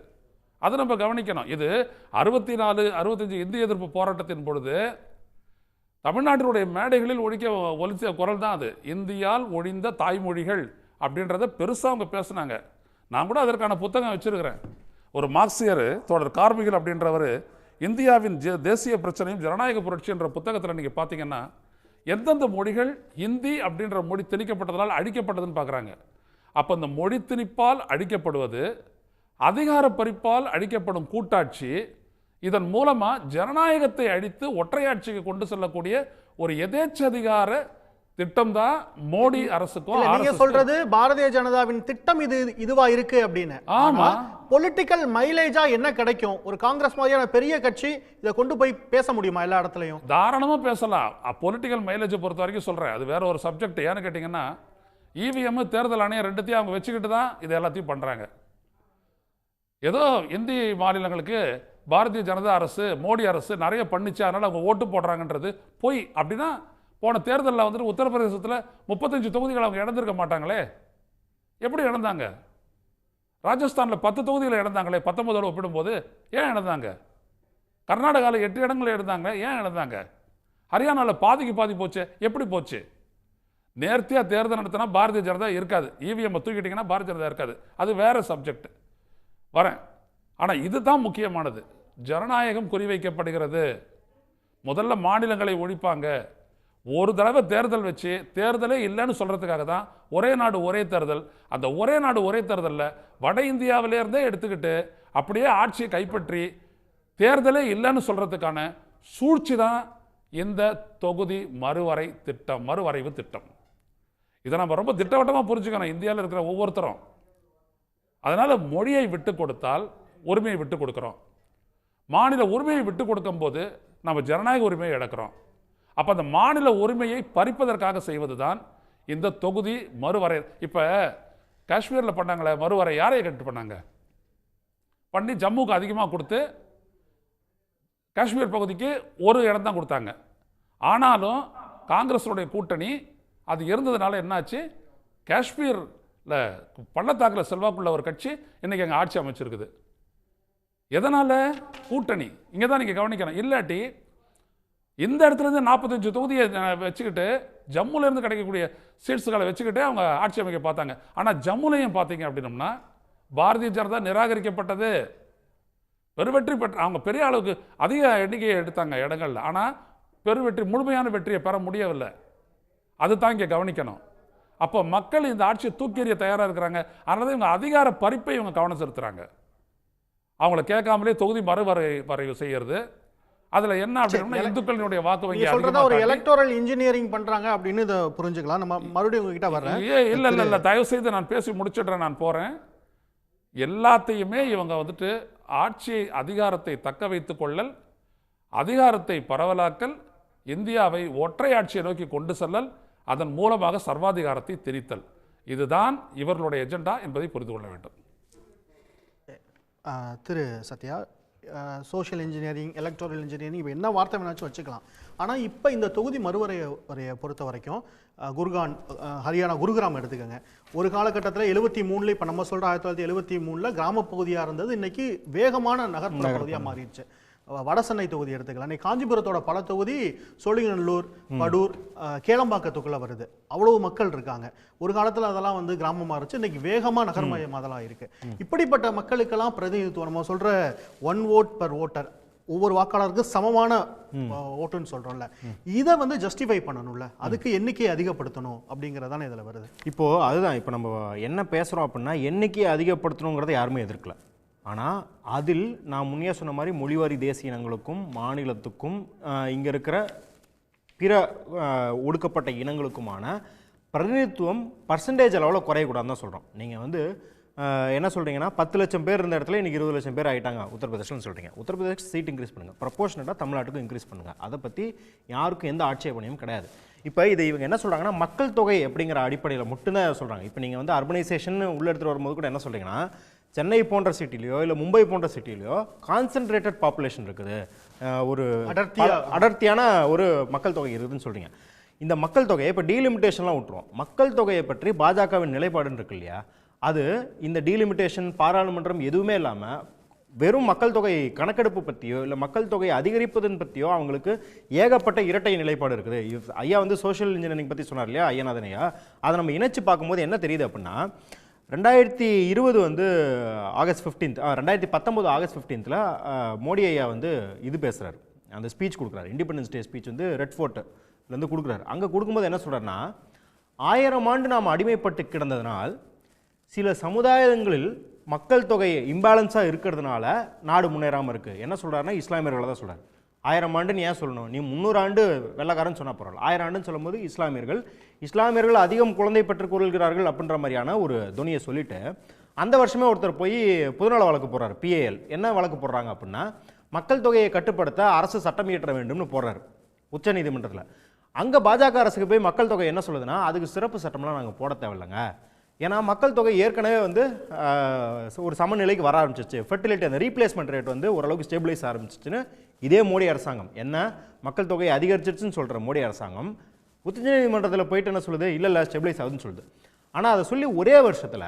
அதை நம்ம கவனிக்கணும். இது 64-65 இந்திய எதிர்ப்பு போராட்டத்தின் பொழுது தமிழ்நாட்டினுடைய மேடைகளில் ஒலித்த குரல் தான் அது. இந்தியால் ஒழிந்த தாய்மொழிகள் அப்படின்றத பெருசாக அவங்க பேசுனாங்க. நான் கூட அதற்கான புத்தகம் வச்சிருக்கிறேன். ஒரு மார்க்சியர் தோழர் கார்மிகல் அப்படின்றவர் இந்தியாவின் தேசிய பிரச்சனையும் ஜனநாயக புரட்சி என்ற புத்தகத்தில் நீங்கள் பார்த்தீங்கன்னா எந்தெந்த மொழிகள் ஹிந்தி அப்படின்ற மொழி திணிக்கப்பட்டதால் அழிக்கப்பட்டதுன்னு பார்க்குறாங்க. அப்போ இந்த மொழி திணிப்பால் அழிக்கப்படுவது, அதிகார பறிப்பால் அழிக்கப்படும் கூட்டாட்சி, இதன் மூலமாக ஜனநாயகத்தை அழித்து ஒற்றையாட்சிக்கு கொண்டு செல்லக்கூடிய ஒரு எதேச்சதிகார திட்டம் தான் மோடி அரசுக்கும். நீங்க சொல்றது பாரதிய ஜனதாவின் திட்டம் இதுவா இருக்கு அப்படின்னு. ஆமா, பொலிட்டிக்கல் மைலேஜா என்ன கிடைக்கும்? ஒரு காங்கிரஸ் மாதிரியான பெரிய கட்சி இதை கொண்டு போய் பேச முடியுமா எல்லா இடத்துலையும்? தாராளமா பேசலாம். பொலிட்டிக்கல் மைலேஜை பொறுத்த வரைக்கும் சொல்றேன், அது வேற ஒரு சப்ஜெக்ட். ஏன்னு கேட்டீங்கன்னா இவிஎம் தேர்தல் ஆணையம் ரெண்டுத்தையும் அவங்க வச்சுக்கிட்டு தான் இது எல்லாத்தையும் பண்றாங்க. ஏதோ இந்திய மாநிலங்களுக்கு பாரதிய ஜனதா அரசு மோடி அரசு நிறைய பண்ணிச்சு அதனால அவங்க ஓட்டு போடுறாங்கன்றது பொய். அப்படின்னா போன தேர்தலில் வந்துட்டு உத்தரப்பிரதேசத்தில் 35 தொகுதிகள் அவங்க இழந்திருக்க மாட்டாங்களே. எப்படி இழந்தாங்க? ராஜஸ்தானில் 10 தொகுதிகளை இழந்தாங்களே 19 ஒப்பிடும்போது. ஏன் இழந்தாங்க? கர்நாடகாவில் 8 இடங்களை இழந்தாங்க. ஏன் இழந்தாங்க? ஹரியானாவில் பாதி போச்சு. எப்படி போச்சு? நேர்த்தியாக தேர்தல் நடத்தினா பாரதிய ஜனதா இருக்காது, இவிஎம் தூக்கிட்டிங்கன்னா பாரதிய ஜனதா இருக்காது. அது வேற சப்ஜெக்ட் வரேன். ஆனால் இதுதான் முக்கியமானது. ஜனநாயகம் குறிவைக்கப்படுகிறது. முதல்ல மாநிலங்களை ஒழிப்பாங்க. ஒரு தடவை தேர்தல் வச்சு தேர்தலே இல்லைன்னு சொல்கிறதுக்காக தான் ஒரே நாடு ஒரே தேர்தல். அந்த ஒரே நாடு ஒரே தேர்தலில் வட இந்தியாவிலேருந்தே எடுத்துக்கிட்டு அப்படியே ஆட்சியை கைப்பற்றி தேர்தலே இல்லைன்னு சொல்கிறதுக்கான சூழ்ச்சி தான் இந்த தொகுதி மறுவரைவு திட்டம். இதை நம்ம ரொம்ப திட்டவட்டமாக புரிஞ்சுக்கணும் இந்தியாவில் இருக்கிற ஒவ்வொருத்தரும். அதனால் மொழியை விட்டு கொடுத்தால் உரிமையை விட்டு கொடுக்குறோம். மாநில உரிமையை விட்டு கொடுக்கும்போது நம்ம ஜனநாயக உரிமையை இழக்கிறோம். அப்போ அந்த மாநில உரிமையை பறிப்பதற்காக செய்வது தான் இந்த தொகுதி மறுவரை. இப்போ காஷ்மீரில் பண்ணாங்களே மறுவரை, யாரையை கட்டு பண்ணாங்க? பண்ணி ஜம்முக்கு அதிகமாக கொடுத்து காஷ்மீர் பகுதிக்கு ஒரு இடம் தான் கொடுத்தாங்க. ஆனாலும் காங்கிரஸுடைய கூட்டணி அது இருந்ததுனால என்னாச்சு? காஷ்மீரில் பள்ளத்தாக்கில் செல்வாக்குள்ள ஒரு கட்சி இன்னைக்கு அங்கே ஆட்சி அமைச்சிருக்குது. எதனால்? கூட்டணி. இங்கே தான் நீங்கள் கவனிக்கணும். இல்லாட்டி இந்த இடத்துலேருந்து 45 தொகுதியை வச்சுக்கிட்டு ஜம்முலேருந்து கிடைக்கக்கூடிய சீட்ஸுகளை வச்சுக்கிட்டு அவங்க ஆட்சி அமைக்க பார்த்தாங்க. ஆனால் ஜம்முலையும் பார்த்தீங்க அப்படின்னம்னா பாரதிய ஜனதா நிராகரிக்கப்பட்டது. பெருவெற்றி பெற்ற அவங்க பெரிய அளவுக்கு அதிக எண்ணிக்கையை எடுத்தாங்க இடங்கள்ல. ஆனால் பெருவெற்றி, முழுமையான வெற்றியை பெற முடியவில்லை. அதுதான் இங்கே கவனிக்கணும். அப்போ மக்கள் இந்த ஆட்சியை தூக்கி எறிய தயாராக இருக்கிறாங்க. அதனால இவங்க அதிகார பறிப்பை இவங்க கவனம் செலுத்துறாங்க. அவங்கள கேட்காமலே தொகுதி மறுவரைவு செய்யறது. அதுல என்ன அப்படின்னா இந்துக்களினுடைய வாக்கு வங்கி சொல்றதா ஒரு எலக்டோரல் இன்ஜினியரிங் பண்றாங்க அப்படின்னு இதை புரிஞ்சுக்கலாம். நம்ம மறுபடியும் உங்ககிட்ட வர்றேன். இல்ல தயவு செய்து நான் பேசி முடிச்சிடுறேன், நான் போறேன். எல்லாத்தையுமே இவங்க வந்துட்டு ஆட்சி அதிகாரத்தை தக்க வைத்துக் கொள்ளல், அதிகாரத்தை பரவலாக்கல், இந்தியாவை ஒற்றை ஆட்சியை நோக்கி கொண்டு செல்லல், அதன் மூலமாக சர்வாதிகாரத்தை திரித்தல், இதுதான் இவர்களுடைய எஜெண்டா என்பதை புரிந்து கொள்ள வேண்டும். திரு Sathya, social engineering, electoral engineering, இப்போ என்ன வார்த்தை வேணாச்சும் வச்சுக்கலாம். ஆனால் இப்போ இந்த தொகுதி மறுவரையை பொறுத்த வரைக்கும் குர்கான், ஹரியானா குருகிராம் எடுத்துக்கோங்க. ஒரு காலகட்டத்தில் 73 இப்போ நம்ம சொல்கிற 1973 கிராமப்பகுதியாக இருந்தது, இன்னைக்கு வேகமான நகர்ப்புற பகுதியாக மாறிடுச்சு. வடசென்னை தொகுதி எடுத்துக்கலாம். இன்னைக்கு காஞ்சிபுரத்தோட பல தொகுதி சோழிங்கநல்லூர், படூர், கேளம்பாக்கத்துக்குள்ளே வருது. அவ்வளவு மக்கள் இருக்காங்க. ஒரு காலத்தில் அதெல்லாம் வந்து கிராமமாக இருந்துச்சு, இன்னைக்கு வேகமாக நகர்மயம் அதெல்லாம் இருக்கு. இப்படிப்பட்ட மக்களுக்கெல்லாம் பிரதிநிதித்துவம், நம்ம சொல்ற 1 vote per voter, ஒவ்வொரு வாக்காளருக்கு சமமான ஓட்டுன்னு சொல்றோம்ல, இதை வந்து ஜஸ்டிஃபை பண்ணணும்ல, அதுக்கு எண்ணிக்கையை அதிகப்படுத்தணும் அப்படிங்கிறதான இதில் வருது. இப்போது அதுதான் இப்போ நம்ம என்ன பேசுகிறோம் அப்படின்னா, எண்ணிக்கையை அதிகப்படுத்தணுங்கிறத யாருமே எதிர்க்கல. ஆனால் அதில் நான் முன்னே சொன்ன மாதிரி மொழிவாரி தேசிய இனங்களுக்கும் மாநிலத்துக்கும் இங்கே இருக்கிற பிற ஒடுக்கப்பட்ட இனங்களுக்குமான பிரதிநிதித்துவம் பர்சன்டேஜ் அளவில் குறையக்கூடாதுன்னு தான் சொல்கிறோம். நீங்கள் வந்து என்ன சொல்கிறீங்கன்னா 10 லட்சம் பேர் இருந்த இடத்துல இன்றைக்கி 20 லட்சம் பேர் ஆகிட்டாங்க உத்தரப்பிரதேஷ்னு சொல்கிறீங்க. உத்தரப்பிரதேஷ் சீட் இன்க்ரீஸ் பண்ணுங்கள், ப்ரொபோஷனட்டாக தமிழ்நாட்டுக்கும் இன்க்ரீஸ் பண்ணுங்கள். அதை பற்றி யாருக்கும் எந்த ஆட்சேபனையும் கிடையாது. இப்போ இதை இவங்க என்ன சொல்கிறாங்கன்னா, மக்கள் தொகை அப்படிங்கிற அடிப்படையில் மட்டும்தான் சொல்கிறாங்க. இப்போ நீங்கள் வந்து அர்பனைசேஷன் உள்ள எடுத்துகிட்டு வரும்போது கூட என்ன சொல்கிறீங்கன்னா, சென்னை போன்ற சிட்டிலையோ இல்லை மும்பை போன்ற சிட்டிலையோ கான்சென்ட்ரேட்டட் பாப்புலேஷன் இருக்குது, ஒரு அடர்த்தியான ஒரு மக்கள் தொகை இருக்குதுன்னு சொல்கிறீங்க. இந்த மக்கள் தொகையை இப்போ டீலிமிட்டேஷன்லாம் விட்டுருவோம். மக்கள் தொகையை பற்றி பாஜகவின் நிலைப்பாடுன்னு இருக்கு இல்லையா, அது இந்த டீலிமிட்டேஷன், பாராளுமன்றம் எதுவுமே இல்லாமல் வெறும் மக்கள் தொகை கணக்கெடுப்பு பற்றியோ இல்லை மக்கள் தொகையை அதிகரிப்பதன் பற்றியோ அவங்களுக்கு ஏகப்பட்ட இரட்டை நிலைப்பாடு இருக்குது. ஐயா வந்து சோஷியல் இன்ஜினியரிங் பற்றி சொன்னார் இல்லையா ஐயநாதன் ஐயா, அதை நம்ம இணைச்சு பார்க்கும்போது என்ன தெரியுது அப்படின்னா, 2020 வந்து ஆகஸ்ட் 15, 2019 ஆகஸ்ட் 15 மோடி ஐயா வந்து இது பேசுகிறார், அந்த ஸ்பீச் கொடுக்குறாரு, இண்டிபெண்டன்ஸ் டே ஸ்பீச் வந்து ரெட் ஃபோர்ட்லேருந்து கொடுக்குறாரு. அங்கே கொடுக்கும்போது என்ன சொல்கிறாருன்னா, 1000 ஆண்டு நாம் அடிமைப்பட்டு கிடந்ததனால் சில சமுதாயங்களில் மக்கள் தொகை இம்பேலன்ஸாக இருக்கிறதுனால நாடு முன்னேறாமல் இருக்குது. என்ன சொல்கிறாருன்னா, இஸ்லாமியர்களை தான் சொல்கிறார். 1000 ஆண்டுன்னு ஏன் சொல்லணும், நீ 300 ஆண்டு வெள்ளக்காரன்னு சொன்னால் பரவாயில்ல, 1000 ஆண்டுன்னு சொல்லும்போது இஸ்லாமியர்கள் அதிகம் குழந்தை பெற்றுக் கொள்கிறார்கள் அப்படின்ற மாதிரியான ஒரு துணியை சொல்லிட்டு, அந்த வருஷமே ஒருத்தர் போய் பொதுநல வழக்கு போடுறாரு, PAL. என்ன வழக்கு போடுறாங்க அப்படின்னா, மக்கள் தொகையை கட்டுப்படுத்த அரசு சட்டம் இயற்ற வேண்டும்னு போடுறாரு உச்ச நீதிமன்றத்தில். அங்கே பாஜக அரசுக்கு போய் மக்கள் தொகை என்ன சொல்லுதுன்னா, அதுக்கு சிறப்பு சட்டம்லாம் நாங்கள் போட தேவையில்லைங்க, ஏன்னா மக்கள் தொகை ஏற்கனவே வந்து ஒரு சமநிலைக்கு வர ஆரம்பிச்சிச்சு, ஃபெர்டிலிட்டி அந்த ரீப்ளேஸ்மெண்ட் ரேட் வந்து ஓரளவுக்கு ஸ்டேபிளைஸ் ஆரம்பிச்சிச்சுன்னு இதே மோடி அரசாங்கம், என்ன மக்கள் தொகை அதிகரிச்சிருச்சுன்னு சொல்கிற மோடி அரசாங்கம் உச்சநீதிமன்றத்தில் போயிட்டு என்ன சொல்லுது, இல்லை ஸ்டெபிளைஸ் ஆகுதுன்னு சொல்லுது. ஆனால் அதை சொல்லி ஒரே வருஷத்தில்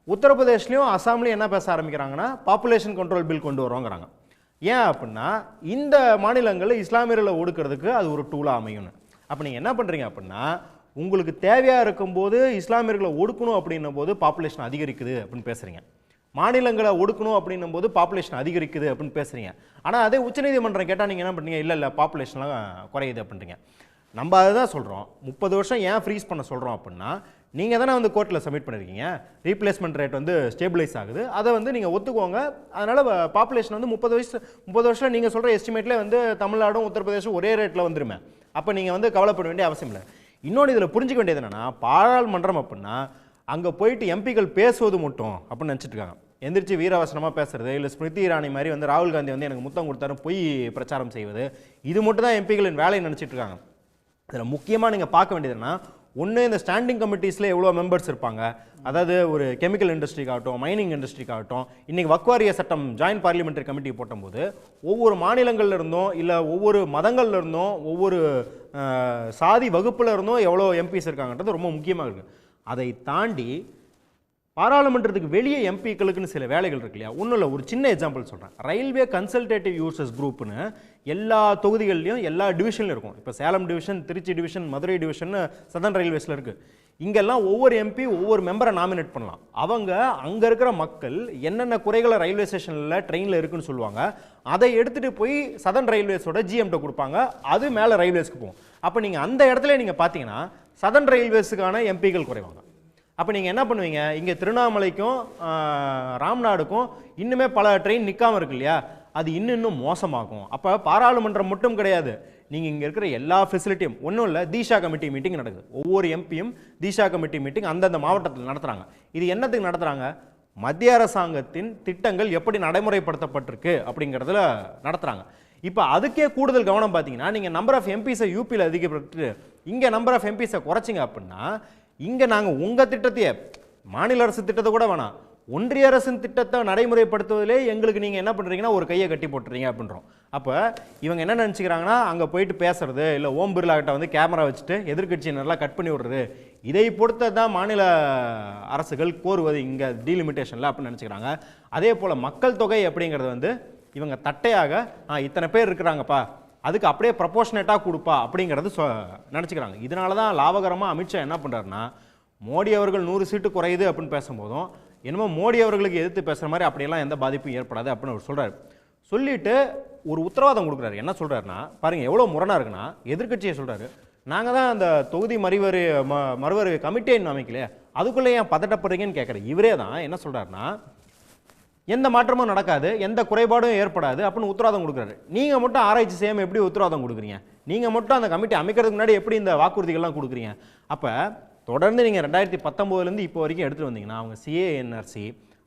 உத்தரப்பிரதேஷ்லையும் அசாம்லையும் என்ன பேச ஆரம்பிக்கிறாங்கன்னா, பாப்புலேஷன் கண்ட்ரோல் பில் கொண்டு வரோங்கிறாங்க. ஏன் அப்படின்னா, இந்த மாநிலங்களில் இஸ்லாமியர்களை ஒடுக்கிறதுக்கு அது ஒரு டூலாக அமையும்னு. அப்போ நீங்கள் என்ன பண்ணுறீங்க அப்படின்னா, உங்களுக்கு தேவையாக இருக்கும்போது இஸ்லாமியர்களை ஒடுக்கணும் அப்படின்னும் போது பாப்புலேஷன் அதிகரிக்குது அப்படின்னு பேசுகிறீங்க, மாநிலங்களை ஒடுக்கணும் அப்படின்னும் போது பாப்புலேஷன் அதிகரிக்குது அப்படின்னு பேசுகிறீங்க. ஆனால் அதே உச்சநீதிமன்றம் கேட்டால் நீங்கள் என்ன பண்ணுறீங்க, இல்லை பாப்புலேஷன்லாம் குறையுது அப்படின்றீங்க. நம்ம அதை தான் சொல்கிறோம், 30 வருஷம் ஏன் ஃப்ரீஸ் பண்ண சொல்கிறோம் அப்படின்னா, நீங்கள் தானே வந்து கோர்ட்டில் சப்மிட் பண்ணியிருக்கீங்க, ரீப்ளேஸ்மெண்ட் ரேட் வந்து ஸ்டேபிளைஸ் ஆகுது, அதை வந்து நீங்கள் ஒத்துக்கோங்க. அதனால் பாப்புலேஷன் வந்து 30 வருஷம் நீங்கள் சொல்கிற எஸ்டிமேட்லேயே வந்து தமிழ்நாடும் உத்தரப்பிரதேசம் ஒரே ரேட்டில் வந்துருமே. அப்போ நீங்கள் வந்து கவலைப்பட வேண்டிய அவசியம் இல்லை. இன்னொன்று இதில் புரிஞ்சிக்க வேண்டியது என்னென்னா, பாராளுமன்றம் அப்படின்னா அங்கே போயிட்டு எம்பிக்கள் பேசுவது மட்டும் அப்படின்னு நினச்சிட்டு இருக்காங்க. எந்திரிச்சு வீரவசனமாக பேசுறது, இல்லை ஸ்மிருதி இரானி மாதிரி வந்து ராகுல் காந்தி வந்து எனக்கு முத்தம் கொடுத்தாரு போய் பிரச்சாரம் செய்வது, இது மட்டும் தான் எம்பிக்களின் வேலையை நினச்சிட்டு இருக்காங்க. இதில் முக்கியமாக நீங்கள் பார்க்க வேண்டியதுன்னா, ஒன்று இந்த ஸ்டாண்டிங் கமிட்டிஸில் எவ்வளோ மெம்பர்ஸ் இருப்பாங்க, அதாவது ஒரு கெமிக்கல் இண்டஸ்ட்ரிக்காகட்டும் மைனிங் இண்டஸ்ட்ரிக்காகட்டும், இன்றைக்கி வக்வாரிய சட்டம் ஜாயின்ட் பார்லிமெண்ட்ரி கமிட்டி போட்டும்போது ஒவ்வொரு மாநிலங்கள்ல இருந்தும் இல்லை ஒவ்வொரு மதங்கள்ல இருந்தும் ஒவ்வொரு சாதி வகுப்பில் இருந்தும் எவ்வளோ எம்பிஸ் இருக்காங்கன்றது ரொம்ப முக்கியமாக இருக்குது. அதை தாண்டி பாராளுமன்றத்துக்கு வெளியே எம்பிக்களுக்குன்னு சில வேலைகள் இருக்கு இல்லையா. ஒன்றும் இல்லை, ஒரு சின்ன எக்ஸாம்பிள் சொல்கிறேன். ரயில்வே கன்சல்டேட்டிவ் யூசர்ஸ் குரூப்னு எல்லா தொகுதிகள்லையும் எல்லா டிவிஷன்லையும் இருக்கும். இப்போ Salem division, Trichy division, Madurai division, southern ரயில்வேஸில் இருக்குது. இங்கெல்லாம் ஒவ்வொரு எம்பி ஒவ்வொரு மெம்பரை நாமினேட் பண்ணலாம். அவங்க அங்கே இருக்கிற மக்கள் என்னென்ன குறைகளை ரயில்வே ஸ்டேஷனில் ட்ரெயினில் இருக்குன்னு சொல்லுவாங்க, அதை எடுத்துகிட்டு போய் சதர்ன் ரயில்வேஸோட GMட்ட கொடுப்பாங்க, அது மேலே ரயில்வேஸ்க்கு போகும். அப்போ நீங்கள் அந்த இடத்துல நீங்கள் பார்த்தீங்கன்னா சதர்ன் ரயில்வேஸுக்கான எம்பிக்கள் குறைவாங்க. அப்போ நீங்கள் என்ன பண்ணுவீங்க, இங்கே திருவண்ணாமலைக்கும் ராம்நாடுக்கும் இன்னுமே பல ட்ரெயின் நிற்காமல் இருக்கு இல்லையா, அது இன்னும் மோசமாகும். அப்போ பாராளுமன்றம் மட்டும் கிடையாது, நீங்கள் இங்கே இருக்கிற எல்லா ஃபெசிலிட்டியும் ஒன்றும் இல்லை, தீஷா கமிட்டி மீட்டிங் நடக்குது. ஒவ்வொரு எம்பியும் தீஷா கமிட்டி மீட்டிங் அந்தந்த மாவட்டத்தில் நடத்துகிறாங்க. இது என்னத்துக்கு நடத்துகிறாங்க, மத்திய அரசாங்கத்தின் திட்டங்கள் எப்படி நடைமுறைப்படுத்தப்பட்டிருக்கு அப்படிங்கிறதுல நடத்துகிறாங்க. இப்போ அதுக்கே கூடுதல் கவனம் பார்த்தீங்கன்னா நீங்கள் நம்பர் ஆஃப் எம்பிஸை யூபியில் அதிகப்படுத்திட்டு இங்கே நம்பர் ஆஃப் எம்பிஸை குறைச்சிங்க அப்படின்னா இங்கே நாங்கள் உங்கள் திட்டத்தையே மாநில அரசு திட்டத்தை கூட வேணாம், ஒன்றிய அரசின் திட்டத்தை நடைமுறைப்படுத்துவதிலே எங்களுக்கு நீங்கள் என்ன பண்ணுறீங்கன்னா ஒரு கையை கட்டி போட்டுறீங்க அப்படின்றோம். அப்போ இவங்க என்ன நினச்சிக்கிறாங்கன்னா அங்கே போயிட்டு பேசுறது, இல்லை ஓம் பிர்லா கிட்ட வந்து கேமரா வச்சுட்டு எதிர்கட்சியினரெலாம் கட் பண்ணி விடுறது, இதை பொறுத்த தான் மாநில அரசுகள் கோருவது இங்கே டீலிமிட்டேஷனில் அப்படின்னு நினச்சிக்கிறாங்க. அதே போல் மக்கள் தொகை அப்படிங்கிறது வந்து இவங்க தட்டையாக இத்தனை பேர் இருக்கிறாங்கப்பா, அதுக்கு அப்படியே ப்ரப்போர்ஷனேட்டாக கொடுப்பா அப்படிங்கிறது நினச்சிக்கிறாங்க. இதனால தான் லாபகரமாக அமித்ஷா என்ன பண்ணுறாருன்னா, மோடி அவர்கள் 100 சீட்டு குறையுது அப்படின்னு பேசும்போதும் என்னமோ மோடி அவர்களுக்கு எதிர்த்து பேசுகிற மாதிரி அப்படியெல்லாம் எந்த பாதிப்பும் ஏற்படாது அப்படின்னு அவர் சொல்கிறார். சொல்லிட்டு ஒரு உத்தரவாதம் கொடுக்குறாரு. என்ன சொல்கிறாருன்னா பாருங்கள் எவ்வளோ முரணாக இருக்குன்னா, எதிர்கட்சியை சொல்கிறாரு, நாங்கள் தான் அந்த தொகுதி மறுவரை கமிட்டியை அமைக்கலையே, அதுக்குள்ளே ஏன் பதட்டப்படுறீங்கன்னு கேட்குறேன். இவரே தான் என்ன சொல்கிறாருன்னா, எந்த மாற்றமும் நடக்காது, எந்த குறைபாடும் ஏற்படாது அப்படின்னு உத்தரவாதம் கொடுக்குறாரு. நீங்கள் மட்டும் ஆராய்ச்சி செய்யாமல் எப்படி உத்தரவாதம் கொடுக்குறீங்க? நீங்கள் மட்டும் அந்த கமிட்டி அமைக்கிறதுக்கு முன்னாடி எப்படி இந்த வாக்குறுதிகள்லாம் கொடுக்குறீங்க? அப்போ தொடர்ந்து நீங்கள் 2019 இப்போ வரைக்கும் எடுத்துகிட்டு வந்தீங்கன்னா அவங்க சிஏஎன்ஆர்சி,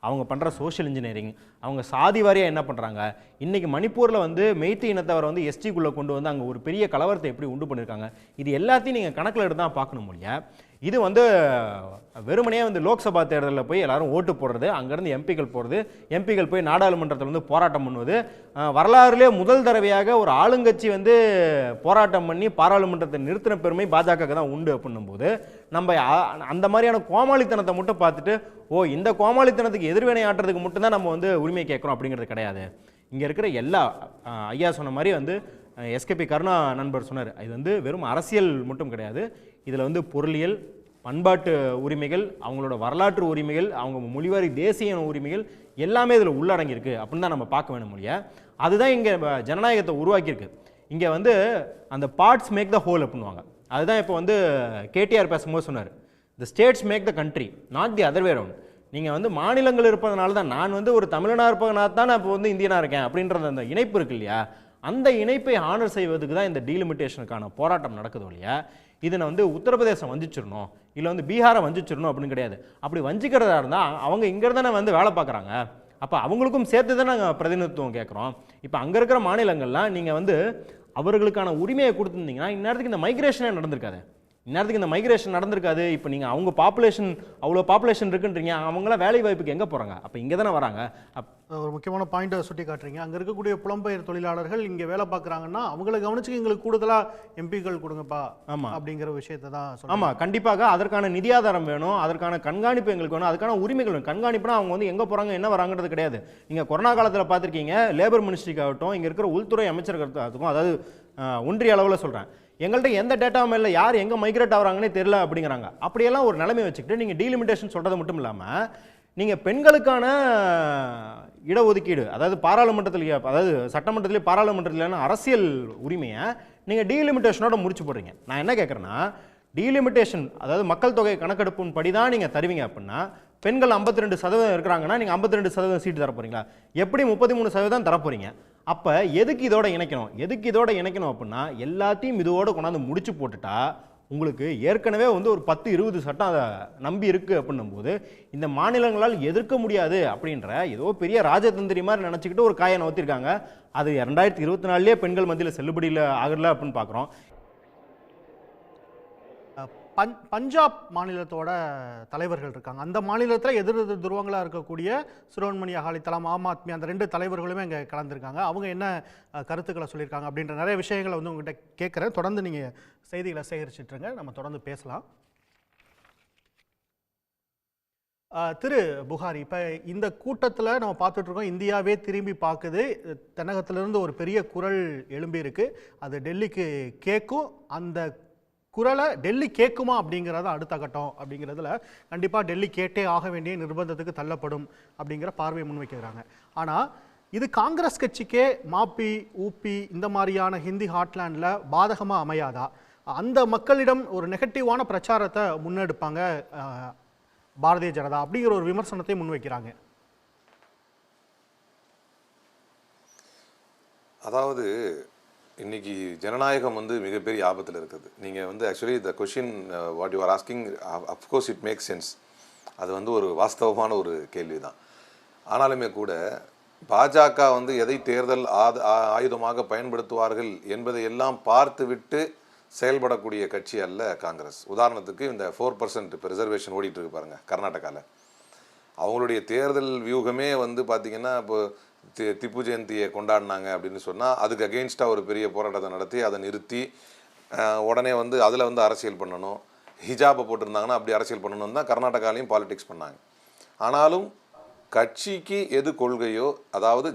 அவங்க பண்ணுற சோஷியல் இன்ஜினியரிங், அவங்க சாதி வாரியாக என்ன பண்ணுறாங்க, இன்றைக்கி மணிப்பூரில் வந்து மெய்த்தி இனத்தவரை வந்து எஸ்டிக்குள்ளே கொண்டு வந்து அங்கே ஒரு பெரிய கலவரத்தை எப்படி உண்டு பண்ணியிருக்காங்க, இது எல்லாத்தையும் நீங்கள் கணக்கில் எடுத்து தான் பார்க்கணும் முடிய. இது வந்து வெறுமனே வந்து லோக்சபா தேர்தலில் போய் எல்லாரும் ஓட்டு போடுறது, அங்கேருந்து எம்பிக்கள் போகிறது, எம்பிக்கள் போய் நாடாளுமன்றத்தில் வந்து போராட்டம் பண்ணுவது, வரலாறுலேயே முதல் தடவையாக ஒரு ஆளுங்கட்சி வந்து போராட்டம் பண்ணி பாராளுமன்றத்தை நிறுத்தின பெருமை பாஜக தான் உண்டு அப்படின்னும்போது நம்ம அந்த மாதிரியான கோமாளித்தனத்தை மட்டும் பார்த்துட்டு இந்த கோமாளித்தனத்துக்கு எதிர்வினை ஆட்டுறதுக்கு மட்டும்தான் நம்ம வந்து உரிமை கேட்குறோம் அப்படிங்கிறது கிடையாது. இங்கே இருக்கிற எல்லா ஐயா சொன்ன மாதிரி வந்து எஸ்கேபி கருணா நண்பர் சொன்னார், இது வந்து வெறும் அரசியல் மட்டும் கிடையாது, இதில் வந்து பொருளியல், பண்பாட்டு உரிமைகள், அவங்களோட வரலாற்று உரிமைகள், அவங்க மொழிவாரி தேசிய உரிமைகள் எல்லாமே இதில் உள்ளடங்கியிருக்கு அப்படின்னு தான் நம்ம பார்க்க வேணும் முடிய. அதுதான் இங்கே ஜனநாயகத்தை உருவாக்கியிருக்கு. இங்கே வந்து அந்த பார்ட்ஸ் மேக் த ஹோல் அப்படின்வாங்க. அதுதான் இப்போ வந்து கேடிஆர் பேசும்போது சொன்னார், the states make the country, not the other way round. நீங்கள் வந்து மாநிலங்கள் இருப்பதனால தான் நான் வந்து ஒரு தமிழனாக இருப்பதனால தான் நான் இப்போ வந்து இந்தியனாக இருக்கேன் அப்படின்றது அந்த இணைப்பு இருக்கு இல்லையா, அந்த இணைப்பை ஆனர் செய்வதுக்கு தான் இந்த டீலிமிட்டேஷனுக்கான போராட்டம் நடக்குது இல்லையா. இதை வந்து உத்தரப்பிரதேசம் வஞ்சிச்சிடணும், இல்லை வந்து பீகாரை வஞ்சிச்சிடணும் அப்படின்னு கிடையாது. அப்படி வஞ்சிக்கிறதா இருந்தால் அவங்க இங்கே தானே வந்து வேலை பார்க்குறாங்க, அப்போ அவங்களுக்கும் சேர்த்து தான் நாங்கள் பிரதிநிதித்துவம் கேட்குறோம். இப்போ அங்கே இருக்கிற மாநிலங்கள்லாம் நீங்கள் வந்து அவர்களுக்கான உரிமையை கொடுத்துருந்தீங்கன்னா இந்நேரத்துக்கு இந்த மைக்ரேஷனே நடந்திருக்காது. இந்நேரத்துக்கு இந்த மைக்ரேஷன் நடந்திருக்காது. இப்போ நீங்கள் அவங்க பாப்புலேஷன் அவ்வளோ பாப்புலேஷன் இருக்குன்றீங்க, அவங்களாம் வேலை வாய்ப்புக்கு எங்கே போகிறாங்க? அப்போ இங்கே தானே வராங்க. ஒரு முக்கியமான பாயிண்ட்டை சுட்டி காட்டுறீங்க. அங்கே இருக்கக்கூடிய புலம்பெயர் தொழிலாளர்கள் இங்கே வேலை பார்க்குறாங்கன்னா அவங்களை கவனிச்சு எங்களுக்கு கூடுதலாக எம்பிக்கள் கொடுங்கப்பா அப்படிங்கிற விஷயத்தை தான் சொல்லுங்கள். ஆமாம், கண்டிப்பாக அதற்கான நிதி ஆதாரம் வேணும், அதற்கான கண்காணிப்பு எங்களுக்கு வேணும், அதுக்கான உரிமைகள் வேணும். கண்காணிப்புனா அவங்க வந்து எங்கே போகிறாங்க என்ன வராங்கிறது கிடையாது. நீங்கள் கொரோனா காலத்தில் பார்த்துருக்கீங்க, லேபர் மினிஸ்ட்ரிக்கு ஆகட்டும், இங்கே இருக்கிற உள்துறை அமைச்சர்களுக்கும், அதாவது ஒன்றிய அளவில் சொல்கிறேன், எங்கள்கிட்ட எந்த டேட்டாவும் இல்லை, யார் எங்கே மைக்ரேட் ஆகிறாங்கன்னே தெரியல அப்படிங்கிறாங்க. அப்படியெல்லாம் ஒரு நிலைமை வச்சுக்கிட்டு நீங்கள் டீலிமிட்டேஷன் சொல்கிறது மட்டும் இல்லாமல் நீங்கள் பெண்களுக்கான இடஒதுக்கீடு, அதாவது பாராளுமன்றத்தில், அதாவது சட்டமன்றத்திலே பாராளுமன்றத்திலான அரசியல் உரிமையை நீங்கள் டீலிமிட்டேஷனோட முடிச்சு போடுறீங்க. நான் என்ன கேட்குறேன்னா, டீலிமிட்டேஷன் அதாவது மக்கள் தொகை கணக்கெடுப்பின் படி தான் நீங்கள் தருவீங்க அப்படின்னா பெண்கள் 52% இருக்கிறாங்கன்னா நீங்கள் 52% சீட்டு தரப்போறீங்களா? எப்படி 33% தரப்போறீங்க? அப்போ எதுக்கு இதோட இணைக்கணும் அப்படின்னா எல்லாத்தையும் இதோட கொண்டாந்து முடிச்சு போட்டுட்டா உங்களுக்கு ஏற்கனவே வந்து ஒரு 10-20 சட்டம் அதை நம்பி இருக்கு அப்படின்னும் போது இந்த மாநிலங்களால் எதிர்க்க முடியாது அப்படின்ற ஏதோ பெரிய ராஜதந்திரி மாதிரி நினச்சிக்கிட்டு ஒரு காயை நவுத்திருக்காங்க. அது 2024 பெண்கள் மத்தியில் செல்லுபடியில் ஆகல அப்படின்னு பார்க்குறோம். பஞ்சாப் மாநிலத்தோட தலைவர்கள் இருக்காங்க. அந்த மாநிலத்தில் எதிர் துருவங்களாக இருக்கக்கூடிய சிரோன்மணி அகாலிதளம், ஆம் ஆத்மி, அந்த 2 தலைவர்களுமே இங்கே கலந்துருக்காங்க. அவங்க என்ன கருத்துக்களை சொல்லியிருக்காங்க அப்படின்ற நிறைய விஷயங்களை வந்து உங்கள்கிட்ட கேட்குறேன். தொடர்ந்து நீங்கள் செய்திகளை சேகரிச்சிட்ருங்க, நம்ம தொடர்ந்து பேசலாம். திரு புகாரி, இப்போ இந்த கூட்டத்தில் நம்ம பார்த்துட்ருக்கோம், இந்தியாவே திரும்பி பார்க்குது, தென்னகத்திலிருந்து ஒரு பெரிய குரல் எழும்பி இருக்கு, அது டெல்லிக்கு கேட்கும். அந்த குரலை டெல்லி கேட்குமா அப்படிங்கிறத அடுத்த கட்டம் அப்படிங்கிறதுல கண்டிப்பாக டெல்லி கேட்டே ஆக வேண்டிய நிர்பந்தத்துக்கு தள்ளப்படும் அப்படிங்கிற பார்வையை முன்வைக்கிறாங்க. ஆனால் இது காங்கிரஸ் கட்சிக்கே மாப்பி, ஊப்பி இந்த மாதிரியான ஹிந்தி ஹாட்லேண்டில் பாதகமாக அமையாதா? அந்த மக்களிடம் ஒரு நெகட்டிவான பிரச்சாரத்தை முன்னெடுப்பாங்க பாரதிய ஜனதா அப்படிங்கிற ஒரு விமர்சனத்தை முன்வைக்கிறாங்க. அதாவது இன்னைக்கு ஜனநாயகம் வந்து மிகப்பெரிய ஆபத்தில் இருக்குது. நீங்கள் வந்து actually the question what you are asking, of course it make sense. அது வந்து ஒரு வாஸ்தவமான ஒரு கேள்வி தான். ஆனாலுமே கூட பாஜக வந்து எதை தேர்தல் ஆயுதமாக பயன்படுத்துவார்கள் என்பதை எல்லாம் பார்த்துவிட்டு செயல்படக்கூடிய கட்சி அல்ல காங்கிரஸ். உதாரணத்துக்கு இந்த 4% இப்போ ரிசர்வேஷன் ஓடிட்டு இருக்கு பாருங்க கர்நாடகாவில். அவங்களுடைய தேர்தல் வியூகமே வந்து பார்த்திங்கன்னா இப்போ திப்பு ஜெயந்தியை கொண்டாடினாங்க அப்படின்னு சொன்னால் அதுக்கு அகெயின்ஸ்டாக ஒரு பெரிய போராட்டத்தை நடத்தி அதை நிறுத்தி உடனே வந்து அதில் வந்து அரசியல் பண்ணணும், ஹிஜாபை போட்டிருந்தாங்கன்னா அப்படி அரசியல் பண்ணணும் தான் கர்நாடகாலையும் பாலிடிக்ஸ் பண்ணாங்க. ஆனாலும் கட்சிக்கு எது கொள்கையோ, அதாவது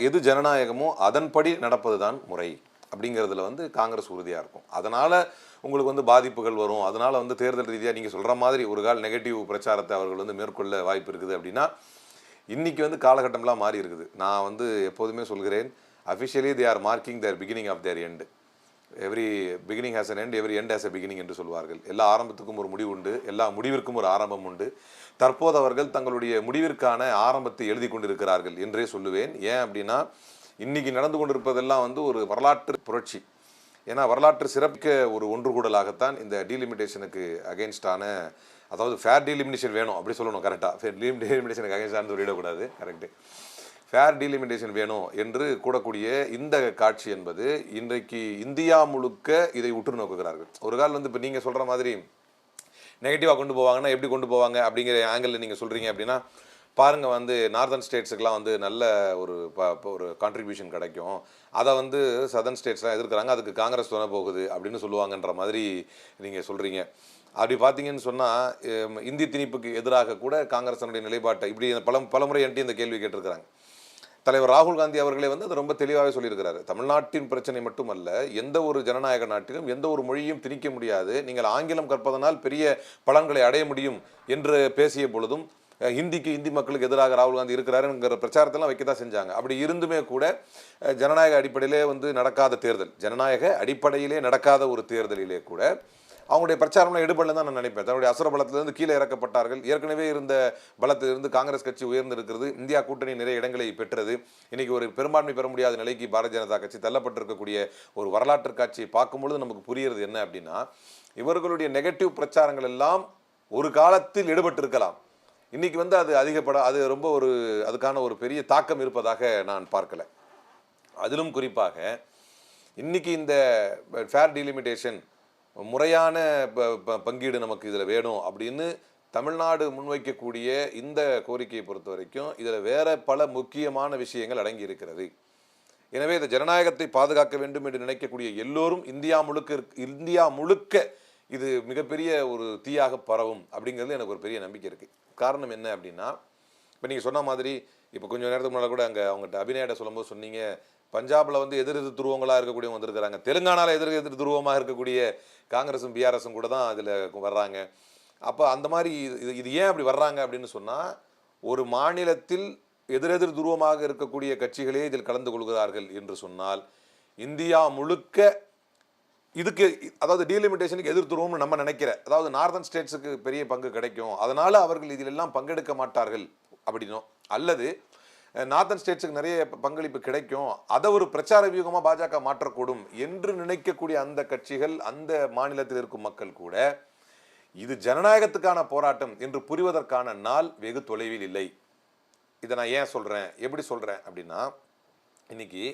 எது ஜனநாயகமோ அதன்படி நடப்பது தான் முறை அப்படிங்கிறதுல வந்து காங்கிரஸ் உறுதியாக இருக்கும். அதனால் உங்களுக்கு வந்து பாதிப்புகள் வரும். அதனால் வந்து தேர்தல் ரீதியாக நீங்கள் சொல்கிற மாதிரி ஒரு கால் நெகட்டிவ் பிரச்சாரத்தை அவர்கள் வந்து மேற்கொள்ள வாய்ப்பு இருக்குது. அப்படின்னா இன்றைக்கி வந்து காலகட்டம்லாம் மாறி இருக்குது. நான் வந்து எப்போதுமே சொல்கிறேன், officially they are marking their beginning of their end. Every beginning has an end, every end has a beginning என்று சொல்வார்கள். எல்லா ஆரம்பத்துக்கும் ஒரு முடிவு உண்டு, எல்லா முடிவிற்கும் ஒரு ஆரம்பம் உண்டு. தற்போது அவர்கள் தங்களுடைய முடிவிற்கான ஆரம்பத்தை எழுதி கொண்டிருக்கிறார்கள் என்றே சொல்லுவேன். ஏன் அப்படின்னா இன்றைக்கி நடந்து கொண்டிருப்பதெல்லாம் வந்து ஒரு வரலாற்று புரட்சி. ஏன்னா வரலாற்று சிறப்பிக்க ஒரு ஒன்றுகூடலாகத்தான் இந்த டீலிமிட்டேஷனுக்கு அகெயின்ஸ்டான, அதாவது ஃபேர் டீலிமிட்டேஷன் வேணும் அப்படி சொல்லணும், கரெக்டாக ஃபேர் டீலிமிட்டேஷனுக்கு அகெயின்ஸ்டானு சொல்லிடக்கூடாது, கரெக்டு. ஃபேர் டீலிமிட்டேஷன் வேணும் என்று கூடக்கூடிய இந்த காட்சி என்பது இன்றைக்கு இந்தியா முழுக்க இதை உற்று நோக்குகிறார்கள். ஒரு கால் வந்து இப்போ நீங்கள் சொல்கிற மாதிரி நெகட்டிவாக கொண்டு போவாங்கன்னா எப்படி கொண்டு போவாங்க அப்படிங்கிற ஆங்கிளில் நீங்கள் சொல்கிறீங்க அப்படின்னா பாருங்கள், வந்து நார்தர்ன் ஸ்டேட்ஸுக்கெலாம் வந்து நல்ல ஒரு கான்ட்ரிபியூஷன் கிடைக்கும், அதை வந்து சதர்ன் ஸ்டேட்ஸ்லாம் எதிர்க்கிறாங்க, அதுக்கு காங்கிரஸ் துணை போகுது அப்படின்னு சொல்லுவாங்கன்ற மாதிரி நீங்கள் சொல்கிறீங்க. அப்படி பார்த்தீங்கன்னு சொன்னால் இந்தி திணிப்புக்கு எதிராக கூட காங்கிரஸனுடைய நிலைப்பாட்டை இப்படி பலமுறை என்கிட்ட இந்த கேள்வி கேட்டிருக்கிறாங்க. தலைவர் ராகுல் காந்தி அவர்களே வந்து அது ரொம்ப தெளிவாகவே சொல்லியிருக்கிறாரு. தமிழ்நாட்டின் பிரச்சனை மட்டுமல்ல, எந்த ஒரு ஜனநாயக நாட்டிலும் எந்த ஒரு மொழியும் திணிக்க முடியாது, நீங்கள் ஆங்கிலம் கற்பதனால் பெரிய பலன்களை அடைய முடியும் என்று பேசிய பொழுதும் இந்தி மக்களுக்கு எதிராக ராகுல் காந்தி இருக்கிறாருங்கிற பிரச்சாரத்தெல்லாம் வைக்க தான் செஞ்சாங்க. அப்படி இருந்துமே கூட ஜனநாயக அடிப்படையிலே வந்து நடக்காத தேர்தல், ஜனநாயக அடிப்படையிலே நடக்காத ஒரு தேர்தலிலே கூட அவங்களுடைய பிரச்சாரம்லாம் எடுபடல தான் நான் நினைப்பேன். தன்னுடைய அசுர பலத்திலிருந்து கீழே இறக்கப்பட்டார்கள். ஏற்கனவே இருந்த பலத்திலிருந்து காங்கிரஸ் கட்சி உயர்ந்திருக்கிறது. இந்தியா கூட்டணி நிறைய இடங்களை பெற்றது. இன்னைக்கு ஒரு பெரும்பான்மை பெற முடியாத நிலைக்கு பாரதிய ஜனதா கட்சி தள்ளப்பட்டிருக்கக்கூடிய ஒரு வரலாற்று காட்சியை பார்க்கும்பொழுது நமக்கு புரியுறது என்ன அப்படின்னா, இவர்களுடைய நெகட்டிவ் பிரச்சாரங்கள் எல்லாம் ஒரு காலத்தில் ஈடுபட்டிருக்கலாம். இன்னைக்கு வந்து அது ரொம்ப அதுக்கான ஒரு பெரிய தாக்கம் இருப்பதாக நான் பார்க்கல. அதிலும் குறிப்பாக இன்னைக்கு இந்த ஃபேர் டீலிமிட்டேஷன், முறையான பங்கீடு நமக்கு இதில் வேணும் அப்படின்னு தமிழ்நாடு முன்வைக்கக்கூடிய இந்த கோரிக்கையை பொறுத்த வரைக்கும் இதில் வேற பல முக்கியமான விஷயங்கள் அடங்கி இருக்கிறது. எனவே இந்த ஜனநாயகத்தை பாதுகாக்க வேண்டும் என்று நினைக்கக்கூடிய எல்லோரும் இந்தியா முழுக்க இது மிகப்பெரிய ஒரு தீயாக பரவும் அப்படிங்கிறது எனக்கு ஒரு பெரிய நம்பிக்கை இருக்குது. காரணம் என்ன அப்படின்னா, இப்போ நீங்கள் சொன்ன மாதிரி இப்போ கொஞ்சம் நேரத்துக்கு முன்னால் கூட அங்கே அவங்ககிட்ட அபிநயாட்ட சொல்லும்போது சொன்னீங்க, பஞ்சாபில் வந்து எதிர் துருவங்களாக இருக்கக்கூடியவங்க வந்திருக்கிறாங்க, தெலுங்கானாவில் எதிர் துருவமாக இருக்கக்கூடிய காங்கிரஸும் பிஆர்எஸும் கூட தான் அதில் வர்றாங்க. அப்போ அந்த மாதிரி இது ஏன் அப்படி வர்றாங்க அப்படின்னு சொன்னால், ஒரு மாநிலத்தில் எதிரெதிர் துருவமாக இருக்கக்கூடிய கட்சிகளே இதில் கலந்து கொள்கிறார்கள் என்று சொன்னால் இந்தியா முழுக்க இதுக்கு, அதாவது டீலிமிட்டேஷனுக்கு எதிர் துருவம்னு நம்ம நினைக்கிற, அதாவது நார்தர்ன் ஸ்டேட்ஸுக்கு பெரிய பங்கு கிடைக்கும், அதனால் அவர்கள் இதிலெல்லாம் பங்கெடுக்க மாட்டார்கள் அப்படின்னும், அல்லது நார்தர்ன் ஸ்டேட்ஸுக்கு நிறைய பங்களிப்பு கிடைக்கும், அதை ஒரு பிரச்சார வியூகமாக பாஜக மாற்றக்கூடும் என்று நினைக்கக்கூடிய அந்த கட்சிகள், அந்த மாநிலத்தில் இருக்கும் மக்கள் கூட இது ஜனநாயகத்துக்கான போராட்டம் என்று புரிவதற்கான நாள் வெகு தொலைவில் இல்லை. இதை நான் ஏன் சொல்கிறேன், எப்படி சொல்கிறேன் அப்படின்னா, இன்னைக்கு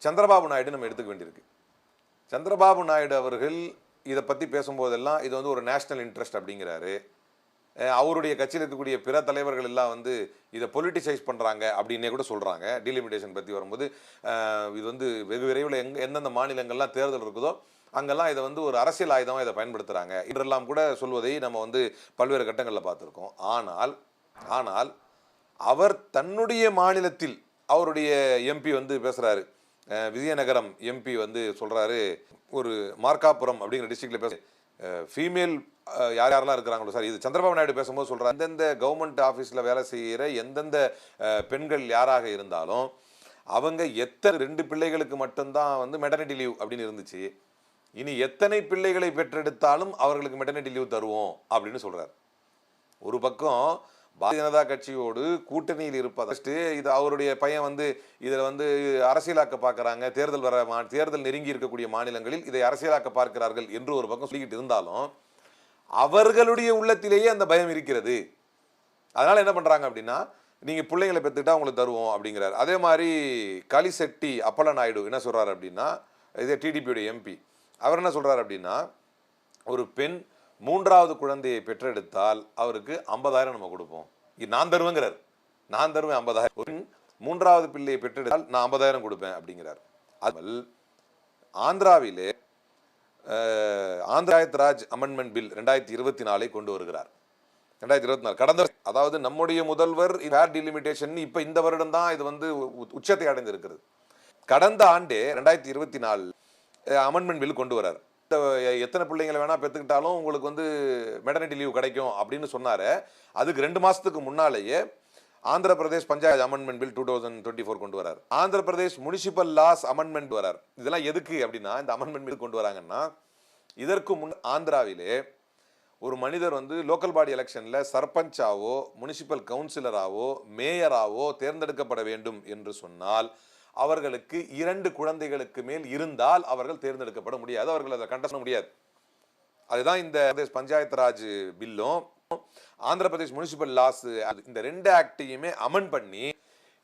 சந்திரபாபு நாயுடு நம்ம எடுத்துக்க வேண்டியிருக்கு. சந்திரபாபு நாயுடு அவர்கள் இதை பற்றி பேசும்போதெல்லாம் இது வந்து ஒரு நேஷ்னல் இன்ட்ரெஸ்ட் அப்படிங்கிறாரு. அவருடைய கட்சியில் இருக்கக்கூடிய பிற தலைவர்கள் எல்லாம் வந்து இதை பொலிட்டிசைஸ் பண்ணுறாங்க அப்படின்னே கூட சொல்கிறாங்க. டீலிமிட்டேஷன் பற்றி வரும்போது இது வந்து வெகு விரைவில் எந்தெந்த மாநிலங்கள்லாம் தேர்தல் இருக்குதோ அங்கெல்லாம் இதை வந்து ஒரு அரசியல் ஆயுதமாக இதை பயன்படுத்துகிறாங்க என்றெல்லாம் கூட சொல்வதை நம்ம வந்து பல்வேறு கட்டங்களில் பார்த்துருக்கோம். ஆனால் அவர் தன்னுடைய மாநிலத்தில் அவருடைய எம்பி வந்து பேசுகிறாரு, விஜயநகரம் எம்பி வந்து சொல்கிறாரு, ஒரு மார்க்காபுரம் அப்படிங்கிற டிஸ்ட்ரிக்டில் பேச ஃபீமேல் யாரெல்லாம் இருக்கிறாங்களோ, சார் இது சந்திரபாபு நாயுடு பேசும்போது சொல்கிறார், எந்தெந்த கவர்மெண்ட் ஆஃபீஸில் வேலை செய்கிற எந்தெந்த பெண்கள் யாராக இருந்தாலும் அவங்க எத்தனை 2 பிள்ளைகளுக்கு மட்டும்தான் வந்து மெட்டர்னிட்டி லீவ் அப்படின்னு இருந்துச்சு, இனி எத்தனை பிள்ளைகளை பெற்றெடுத்தாலும் அவர்களுக்கு மெட்டர்னிட்டி லீவ் தருவோம் அப்படின்னு சொல்கிறார். ஒரு பக்கம் பாரதிய ஜனதா கட்சியோடு கூட்டணியில் இருப்பது, இது அவருடைய பையன் வந்து இதில் வந்து அரசியலாக்க பார்க்குறாங்க, தேர்தல் நெருங்கி இருக்கக்கூடிய மாநிலங்களில் இதை அரசியலாக்க பார்க்கிறார்கள் என்று ஒரு பக்கம் சொல்லிக்கிட்டு இருந்தாலும் அவர்களுடைய உள்ளத்திலேயே அந்த பயம் இருக்கிறது. அதனால் என்ன பண்ணுறாங்க அப்படின்னா, நீங்கள் பிள்ளைங்களை பெற்றுக்கிட்டா உங்களுக்கு தருவோம் அப்படிங்கிறார். அதே மாதிரி கலிசெட்டி அப்பல நாயுடு என்ன சொல்கிறார் அப்படின்னா, இதே டிடிபியோட எம்பி, அவர் என்ன சொல்கிறார் அப்படின்னா, ஒரு பெண் 3வது குழந்தையை பெற்றெடுத்தால் அவருக்கு 50,000 நம்ம கொடுப்போம். நான் தருவேங்கிறார். நான் தருவேன் 50,000. ஒரு 3வது பிள்ளையை பெற்றெடுத்தால் நான் 50,000 கொடுப்பேன் அப்படிங்கிறார். அது ஆந்திராவிலே ஆந்திராயத் ராஜ் அமெண்ட்மெண்ட் பில் 2024 கொண்டு வருகிறார். 2024 கடந்த, அதாவது நம்முடைய முதல்வர் ஃபேர் டிலிமிட்டேஷன் இப்போ இந்த வருடம் தான் இது வந்து உச்சத்தை அடைந்திருக்கிறது. கடந்த ஆண்டே 2024 அமெண்ட்மெண்ட் பில் கொண்டு வரார். எத்தனை பிள்ளைங்களை வேணா பெற்றுக்கிட்டாலும் உங்களுக்கு வந்து மெட்டர்னிட்டி லீவ் கிடைக்கும் அப்படின்னு சொன்னாரு. அதுக்கு 2 மாசத்துக்கு முன்னாலேயே ஆந்திர பிரதேஷ் பஞ்சாயத்து அமெண்ட்மெண்ட் பில் 2024 கொண்டு வரார். Andhra Pradesh municipal laws amendment வரார். இதெல்லாம் எதுக்கு அப்படின்னா, இந்த அமெண்ட்மெண்ட் பில் கொண்டு வராங்கன்னா, இதற்கு முன் ஆந்திராவிலே ஒரு மனிதர் வந்து லோக்கல் பாடி எலெக்ஷனில் சர்பஞ்சாவோ முனிசிபல் கவுன்சிலராவோ மேயராவோ தேர்ந்தெடுக்கப்பட வேண்டும் என்று சொன்னால் அவர்களுக்கு 2 குழந்தைகளுக்கு மேல் இருந்தால் அவர்கள் தேர்ந்தெடுக்கப்பட முடியாது, அவர்கள் அதை கண்டஸ்ட் பண்ண முடியாது. அதுதான் இந்த பஞ்சாயத்து ராஜ் பில்லும் ஆந்திர பிரதேஷ் முனிசிபல் லாஸ், இந்த 2 ஆக்டையுமே அமெண்ட் பண்ணி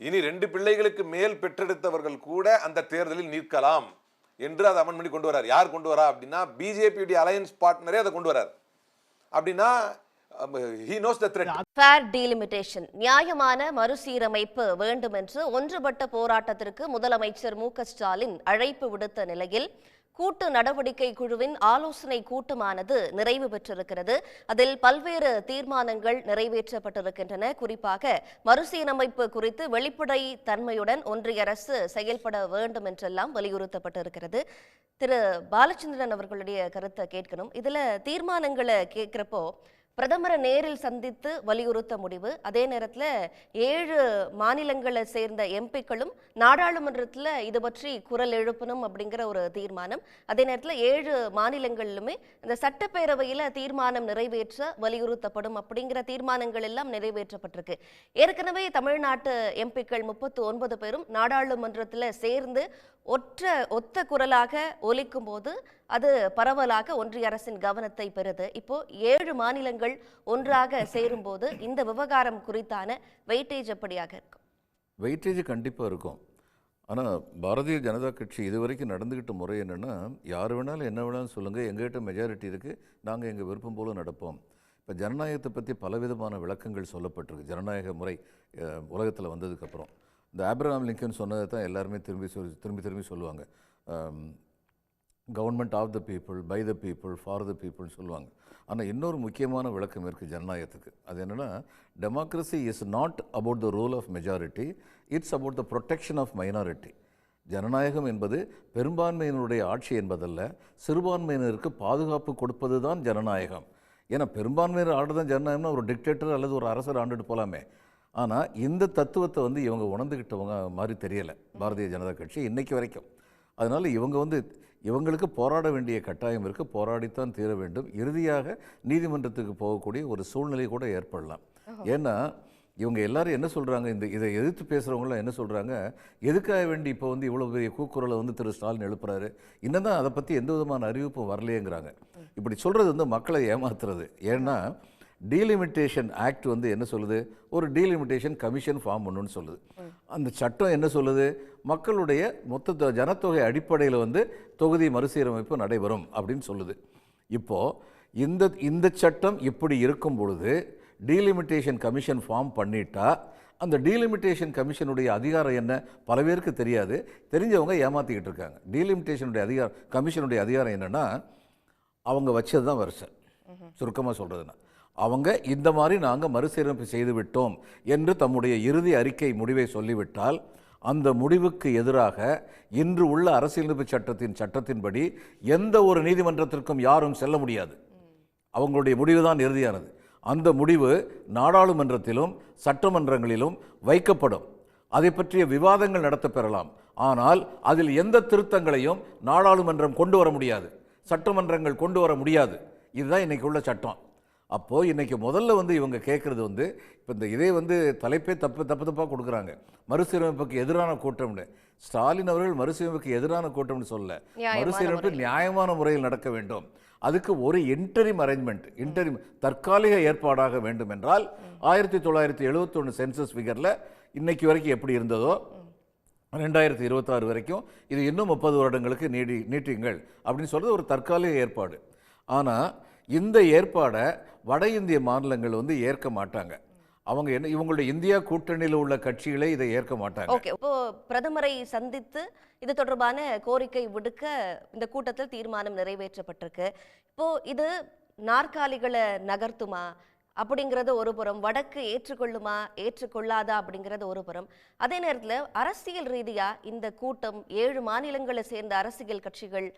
இனி 2 பிள்ளைகளுக்கு மேல் பெற்றெடுத்தவர்கள் கூட அந்த தேர்தலில் நிற்கலாம் என்று அதை அமெண்ட் பண்ணி கொண்டு வரார். யார் கொண்டு வரா அப்படின்னா, பிஜேபியுடைய அலையன்ஸ் பார்ட்னரே அதை கொண்டு வரார். அப்படின்னா he knows the threat. Fair delimitation, நியாயமான மறுசீரமைப்பு வேண்டும் என்று ஒன்றுபட்ட போராட்டத்திற்கு முதலமைச்சர் மு.க.ஸ்டாலின் அழைப்பு விடுத்த நிலையில் கூட்டு நடவடிக்கை குழுவின் ஆலோசனை கூட்டமானது நிறைவு பெற்றிருக்கிறது. அதில் பல்வேறு தீர்மானங்கள் நிறைவேற்றப்பட்டிருக்கின்றன. குறிப்பாக மறுசீரமைப்பு குறித்து வெளிப்படை தன்மையுடன் ஒன்றிய அரசு செயல்பட வேண்டும் என்றெல்லாம் வலியுறுத்தப்பட்டிருக்கிறது. திரு பாலச்சந்திரன் அவர்களுடைய கருத்தை கேட்கணும். இதுல தீர்மானங்களை கேட்கிறப்போ பிரதமரை நேரில் சந்தித்து வலியுறுத்த முடிவு, அதே நேரத்தில் 7 மாநிலங்களை சேர்ந்த எம்பிக்களும் நாடாளுமன்றத்தில் இது பற்றி குரல் எழுப்பணும் அப்படிங்கிற ஒரு தீர்மானம், அதே நேரத்தில் 7 மாநிலங்களிலுமே இந்த சட்டப்பேரவையில் தீர்மானம் நிறைவேற்ற வலியுறுத்தப்படும் அப்படிங்கிற தீர்மானங்கள் எல்லாம் நிறைவேற்றப்பட்டிருக்கு. ஏற்கனவே தமிழ்நாட்டு எம்பிக்கள் 39 பேரும் நாடாளுமன்றத்தில் சேர்ந்து ஒத்த குரலாக ஒலிக்கும் போது அது பரவலாக ஒன்றிய அரசின் கவனத்தை பெறுது. இப்போ 7 மாநிலங்கள் ஒன்றாக சேரும்போது இந்த விவகாரம் குறித்தான வெயிட்டேஜ் எப்படியாக இருக்கும்? வெயிட்டேஜ் கண்டிப்பாக இருக்கும். ஆனால் பாரதிய ஜனதா கட்சி இதுவரைக்கும் நடந்துக்கிட்ட முறை என்னென்னா, யார் வேணாலும் என்ன வேணாலும் சொல்லுங்கள், எங்கள்கிட்ட மெஜாரிட்டி இருக்குது, நாங்கள் எங்கள் விருப்பம் போல நடப்போம். இப்போ ஜனநாயகத்தை பற்றி பலவிதமான விளக்கங்கள் சொல்லப்பட்டிருக்கு. ஜனநாயக முறை உலகத்தில் வந்ததுக்கப்புறம் இந்த ஆப்ரஹாம் லிங்கன் சொன்னதை தான் எல்லாருமே திரும்பி சொல்லுவாங்க. Government of the people, by the people, for the பீப்புள்னு சொல்லுவாங்க. ஆனால் இன்னொரு முக்கியமான விளக்கம் இருக்குது ஜனநாயகத்துக்கு. அது என்னென்னா, democracy is not about the rule of majority, it's about the protection of minority. ஜனநாயகம் என்பது பெரும்பான்மையினுடைய ஆட்சி என்பதல்ல, சிறுபான்மையினருக்கு பாதுகாப்பு கொடுப்பது தான் ஜனநாயகம். ஏன்னா பெரும்பான்மையினர் ஆண்டு தான் ஜனநாயகம்னா ஒரு டிக்டேட்டர் அல்லது ஒரு அரசர் ஆண்டுட்டு போகலாமே. ஆனால் இந்த தத்துவத்தை வந்து இவங்க உணர்ந்துக்கிட்டவங்க மாதிரி தெரியலை பாரதிய ஜனதா கட்சி இன்னைக்கு வரைக்கும். அதனால் இவங்களுக்கு போராட வேண்டிய கட்டாயம் இருக்குது, போராடித்தான் தீர வேண்டும். இறுதியாக நீதிமன்றத்துக்கு போகக்கூடிய ஒரு சூழ்நிலை கூட ஏற்படலாம். ஏன்னா இவங்க எல்லாரும் என்ன சொல்கிறாங்க, இதை எதிர்த்து பேசுகிறவங்களாம் என்ன சொல்கிறாங்க, எதுக்காக வேண்டி இப்போ வந்து இவ்வளோ பெரிய கூக்குரலை வந்து திரு ஸ்டாலின் எழுப்புறாரு, இன்னும் தான் அதை பற்றி எந்த விதமான அறிவிப்பும் வரலையேங்கிறாங்க. இப்படி சொல்கிறது வந்து மக்களை ஏமாத்துறது. ஏன்னா டீலிமிட்டேஷன் ஆக்ட் வந்து என்ன சொல்லுது, ஒரு டீலிமிட்டேஷன் கமிஷன் ஃபார்ம் பண்ணணும்னு சொல்லுது. அந்த சட்டம் என்ன சொல்லுது, மக்களுடைய மொத்த ஜனத்தொகை அடிப்படையில் வந்து தொகுதி மறுசீரமைப்பு நடைபெறும் அப்படின்னு சொல்லுது. இப்போது இந்த சட்டம் இப்படி இருக்கும் பொழுது டீலிமிட்டேஷன் கமிஷன் ஃபார்ம் பண்ணிட்டா அந்த டீலிமிட்டேஷன் கமிஷனுடைய அதிகாரம் என்ன பல பேருக்கு தெரியாது, தெரிஞ்சவங்க ஏமாற்றிக்கிட்டு இருக்காங்க. டீலிமிட்டேஷனுடைய கமிஷனுடைய அதிகாரம் என்னென்னா, அவங்க வச்சது தான் வருஷம். சுருக்கமாக சொல்கிறதுனா, அவங்க இந்த மாதிரி நாங்கள் மறுசீரமைப்பு செய்து விட்டோம் என்று தம்முடைய இறுதி அறிக்கை முடிவை சொல்லிவிட்டால் அந்த முடிவுக்கு எதிராக இன்று உள்ள அரசியலமைப்பு சட்டத்தின்படி எந்த ஒரு நீதிமன்றத்திற்கும் யாரும் செல்ல முடியாது. அவங்களுடைய முடிவு தான் இறுதியானது. அந்த முடிவு நாடாளுமன்றத்திலும் சட்டமன்றங்களிலும் வைக்கப்படும். அதை பற்றிய விவாதங்கள் நடத்த பெறலாம். ஆனால் அதில் எந்த திருத்தங்களையும் நாடாளுமன்றம் கொண்டு வர முடியாது, சட்டமன்றங்கள் கொண்டு வர முடியாது. இதுதான் இன்றைக்கி உள்ள சட்டம். அப்போது இன்றைக்கி முதல்ல வந்து இவங்க கேட்குறது வந்து, இப்போ இதே வந்து தலைப்பே தப்பாக கொடுக்குறாங்க, மறுசீரமைப்புக்கு எதிரான கூட்டம்னு. ஸ்டாலின் அவர்கள் மறுசீரமைப்புக்கு எதிரான கூட்டம்னு சொல்ல, நியாயமான மறுசீரமைப்பு முறையில். நியாயமான முறையில் நடக்க வேண்டும். அதுக்கு ஒரு இன்டரிம் அரேஞ்ச்மெண்ட், தற்காலிக ஏற்பாடாக வேண்டும் என்றால் 1971 சென்சஸ் ஃபிகரில் இன்னைக்கு வரைக்கும் எப்படி இருந்ததோ 2026 வரைக்கும் இது இன்னும் 30 வருடங்களுக்கு நீட்டுங்கள் அப்படின்னு சொல்றது ஒரு தற்காலிக ஏற்பாடு. ஆனால் இந்த ஏற்பாடை வட இந்திய மாநிலங்கள் வந்து ஏற்க மாட்டாங்க. அவங்க என்ன, இவங்களுடைய இந்தியா கூட்டணியில் உள்ள கட்சிகளே இதை ஏற்க மாட்டாங்க. ஓகே, இப்போ பிரதமரை சந்தித்து இது தொடர்பான கோரிக்கை விடுக்க இந்த கூட்டத்தில் தீர்மானம் நிறைவேற்றப்பட்டிருக்கு. இப்போ இது நாற்காலிகளை நகர்த்துமா அப்படிங்கிறது ஒரு புறம், வடக்கு ஏற்றுக்கொள்ளுமா ஏற்றுக்கொள்ளாதா அப்படிங்கிறது ஒரு புறம். அதே நேரத்தில் அரசியல் ரீதியா இந்த கூட்டம் 7 மாநிலங்களை சேர்ந்த அரசியல் கட்சிகள்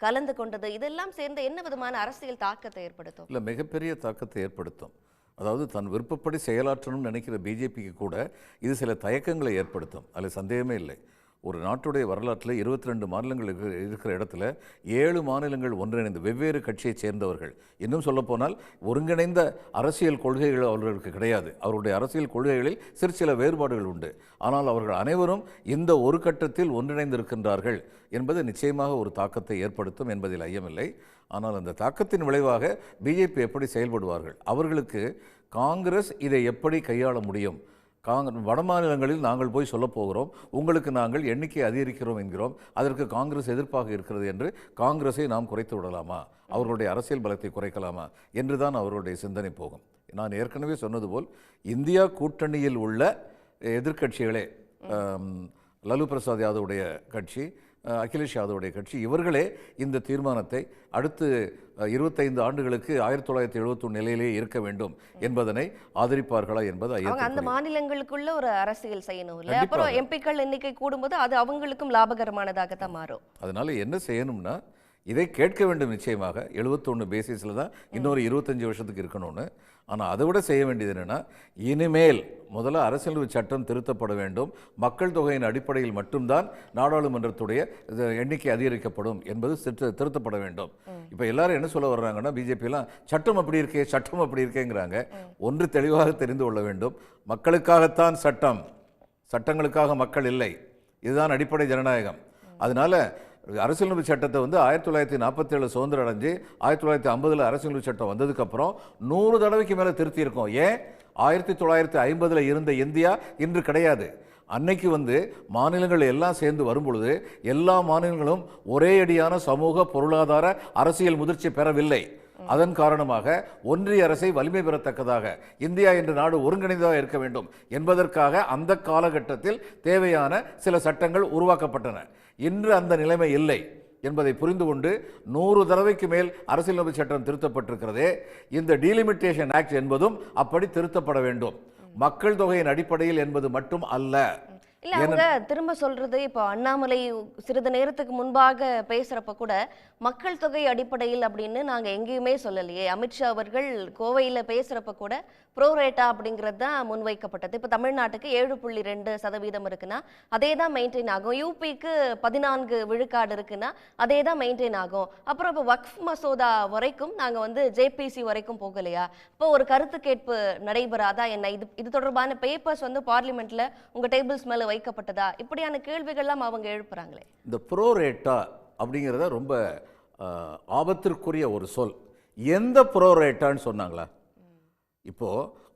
கலந்து கொண்டது, இதெல்லாம் சேர்ந்து என்ன விதமான அரசியல் தாக்கத்தை ஏற்படுத்தும்? இல்லை, மிகப்பெரிய தாக்கத்தை ஏற்படுத்தும். அதாவது தன் விருப்பப்படி செயலாற்றணும்னு நினைக்கிற பிஜேபிக்கு கூட இது சில தயக்கங்களை ஏற்படுத்தும், அதில் சந்தேகமே இல்லை. ஒரு நாட்டுடைய வரலாற்றில் 22 மாநிலங்கள் இருக்கிற இடத்துல 7 மாநிலங்கள் ஒன்றிணைந்து வெவ்வேறு கட்சியைச் சேர்ந்தவர்கள், இன்னும் சொல்லப்போனால் ஒருங்கிணைந்த அரசியல் கொள்கைகள் அவர்களுக்கு கிடையாது. அவருடைய அரசியல் கொள்கைகளில் சில வேறுபாடுகள் உண்டு. ஆனால் அவர்கள் அனைவரும் இந்த ஒரு கட்டத்தில் ஒன்றிணைந்திருக்கின்றார்கள் என்பது நிச்சயமாக ஒரு தாக்கத்தை ஏற்படுத்தும் என்பதில் ஐயமில்லை. ஆனால் அந்த தாக்கத்தின் விளைவாக பிஜேபி எப்படி செயல்படுவார்கள், அவர்களுக்கு காங்கிரஸ் இதை எப்படி கையாள முடியும், வட மாநிலங்களில் நாங்கள் போய் சொல்ல போகிறோம், உங்களுக்கு நாங்கள் எண்ணிக்கை அதிகரிக்கிறோம் என்கிறோம், அதற்கு காங்கிரஸ் எதிர்ப்பாக இருக்கிறது என்று காங்கிரஸை நாம் குறைத்து விடலாமா, அவர்களுடைய அரசியல் பலத்தை குறைக்கலாமா என்று தான் அவர்களுடைய சிந்தனை போகும். நான் ஏற்கனவே சொன்னது போல் இந்தியா கூட்டணியில் உள்ள எதிர்க்கட்சிகளே, லலு பிரசாத் யாதவுடைய கட்சி, அகிலேஷ் யாதவுடைய கட்சி, இவர்களே இந்த தீர்மானத்தை அடுத்து 25 ஆண்டுகளுக்கு 1971 நிலையிலேயே இருக்க வேண்டும் என்பதனை ஆதரிப்பார்களா என்பது அவங்க அந்த மாநிலங்களுக்குள்ள ஒரு அரசியல் செய்யணும் இல்ல, அப்புறம் எம்பிக்கள் எண்ணிக்கை கூடும்போது அது அவங்களுக்கும் லாபகரமானதாகத்தான் மாறும். அதனால என்ன செய்யணும்னா, இதை கேட்க வேண்டும் நிச்சயமாக. 71 பேசிஸில் தான் இன்னொரு 25 வருஷத்துக்கு இருக்கணும்னு. ஆனால் அதை விட செய்ய வேண்டியது என்னென்னா, இனிமேல் முதல்ல அரசியலமைப்பு சட்டம் திருத்தப்பட வேண்டும், மக்கள் தொகையின் அடிப்படையில் மட்டும்தான் நாடாளுமன்றத்துடைய எண்ணிக்கை அதிகரிக்கப்படும் என்பது திருத்தப்பட வேண்டும். இப்போ எல்லாரும் என்ன சொல்ல வர்றாங்கன்னா, பிஜேபியெல்லாம் சட்டம் அப்படி இருக்கே சட்டம் அப்படி இருக்கேங்கிறாங்க. ஒன்று தெளிவாக தெரிந்து கொள்ள வேண்டும், மக்களுக்காகத்தான் சட்டம், சட்டங்களுக்காக மக்கள் இல்லை. இதுதான் அடிப்படை ஜனநாயகம். அதனால அரசியலமைப்பு சட்டத்தை வந்து 1947 சுதந்திரம் அடைஞ்சு 1950 அரசியலமைப்பு சட்டம் வந்ததுக்கப்புறம் 100 தடவைக்கு மேலே திருத்தியிருக்கோம். ஏன்? 1950 இருந்த இந்தியா இன்று கிடையாது. அன்னைக்கு வந்து மாநிலங்கள் எல்லாம் சேர்ந்து வரும்பொழுது எல்லா மாநிலங்களும் ஒரே அடியான சமூக பொருளாதார அரசியல் முதிர்ச்சி பெறவில்லை. அதன் காரணமாக ஒன்றிய அரசை வலிமை பெறத்தக்கதாக இந்தியா என்ற நாடு ஒருங்கிணைந்ததாக இருக்க வேண்டும் என்பதற்காக அந்த காலகட்டத்தில் தேவையான சில சட்டங்கள் உருவாக்கப்பட்டன. இன்று அந்த நிலைமை இல்லை என்பதை புரிந்து கொண்டு 100 தடவைக்கு மேல் அரசியலமைப்பு சட்டம் திருத்தப்பட்டிருக்கிறதே. இந்த டீலிமிட்டேஷன் ஆக்ட் என்பதும் அப்படி திருத்தப்பட வேண்டும், மக்கள் தொகையின் அடிப்படையில் என்பது மட்டும் அல்ல. இல்ல, அவங்க திரும்ப சொல்றது, இப்போ அண்ணாமலை சிறிது நேரத்துக்கு முன்பாக பேசுறப்ப கூட மக்கள் தொகை அடிப்படையில் அப்படின்னு நாங்க எங்கேயுமே சொல்லலையே. அமித்ஷா அவர்கள் கோவையில பேசுறப்ப கூட ப்ரோரேட்டா அப்படிங்கிறது தான் முன்வைக்கப்பட்டது. இப்போ தமிழ்நாட்டுக்கு 7.2% இருக்குன்னா அதே தான் மெயின்டைன் ஆகும், யூபிக்கு 14 விழுக்காடு இருக்குன்னா அதே தான் மெயின்டைன் ஆகும். அப்புறம் இப்போ வக்ஃப் மசோதா வரைக்கும் நாங்க வந்து ஜேபிசி வரைக்கும் போகலையா? இப்போ ஒரு கருத்து கேட்பு நடைபெறாதா என்ன? இது தொடர்பான பேப்பர்ஸ் வந்து பார்லிமெண்ட்ல உங்க டேபிள்ஸ் மேல வைக்கப்பட்டதா? இப்படியான கேள்விகள்லாம் அவங்க எழுப்புறாங்களே. இந்த ப்ரோரேட்டா அப்படிங்கிறத ரொம்ப ஆபத்திற்குரிய ஒரு சொல். எந்த ப்ரோரேட்டான்னு சொன்னாங்களா? இப்போ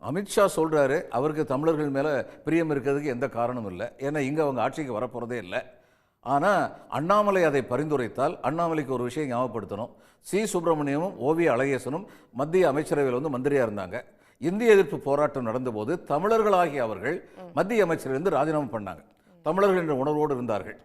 அமித்ஷா சொல்றாரு, அவருக்கு தமிழர்கள் மேல பிரியம் இருக்கிறதுக்கு எந்த காரணமும் இல்லை, ஏன்னா இங்க அவங்க ஆட்சிக்கு வரப்போறதே இல்லை. ஆனால் அண்ணாமலை அதை பரிந்துரைத்தால் அண்ணாமலைக்கு ஒரு விஷயம் ஞாபகப்படுத்தணும். சி சுப்பிரமணியமும் ஓவி அழகேசனும் மத்திய அமைச்சரவையில் வந்து மந்திரியாக இருந்தாங்க. இந்திய எதிர்ப்பு போராட்டம் நடந்தபோது தமிழர்களாகிய அவர்கள் மத்திய அமைச்சரிலிருந்து ராஜினாமா பண்ணாங்க. தமிழர்கள் என்ற உணர்வோடு இருந்தார்கள்.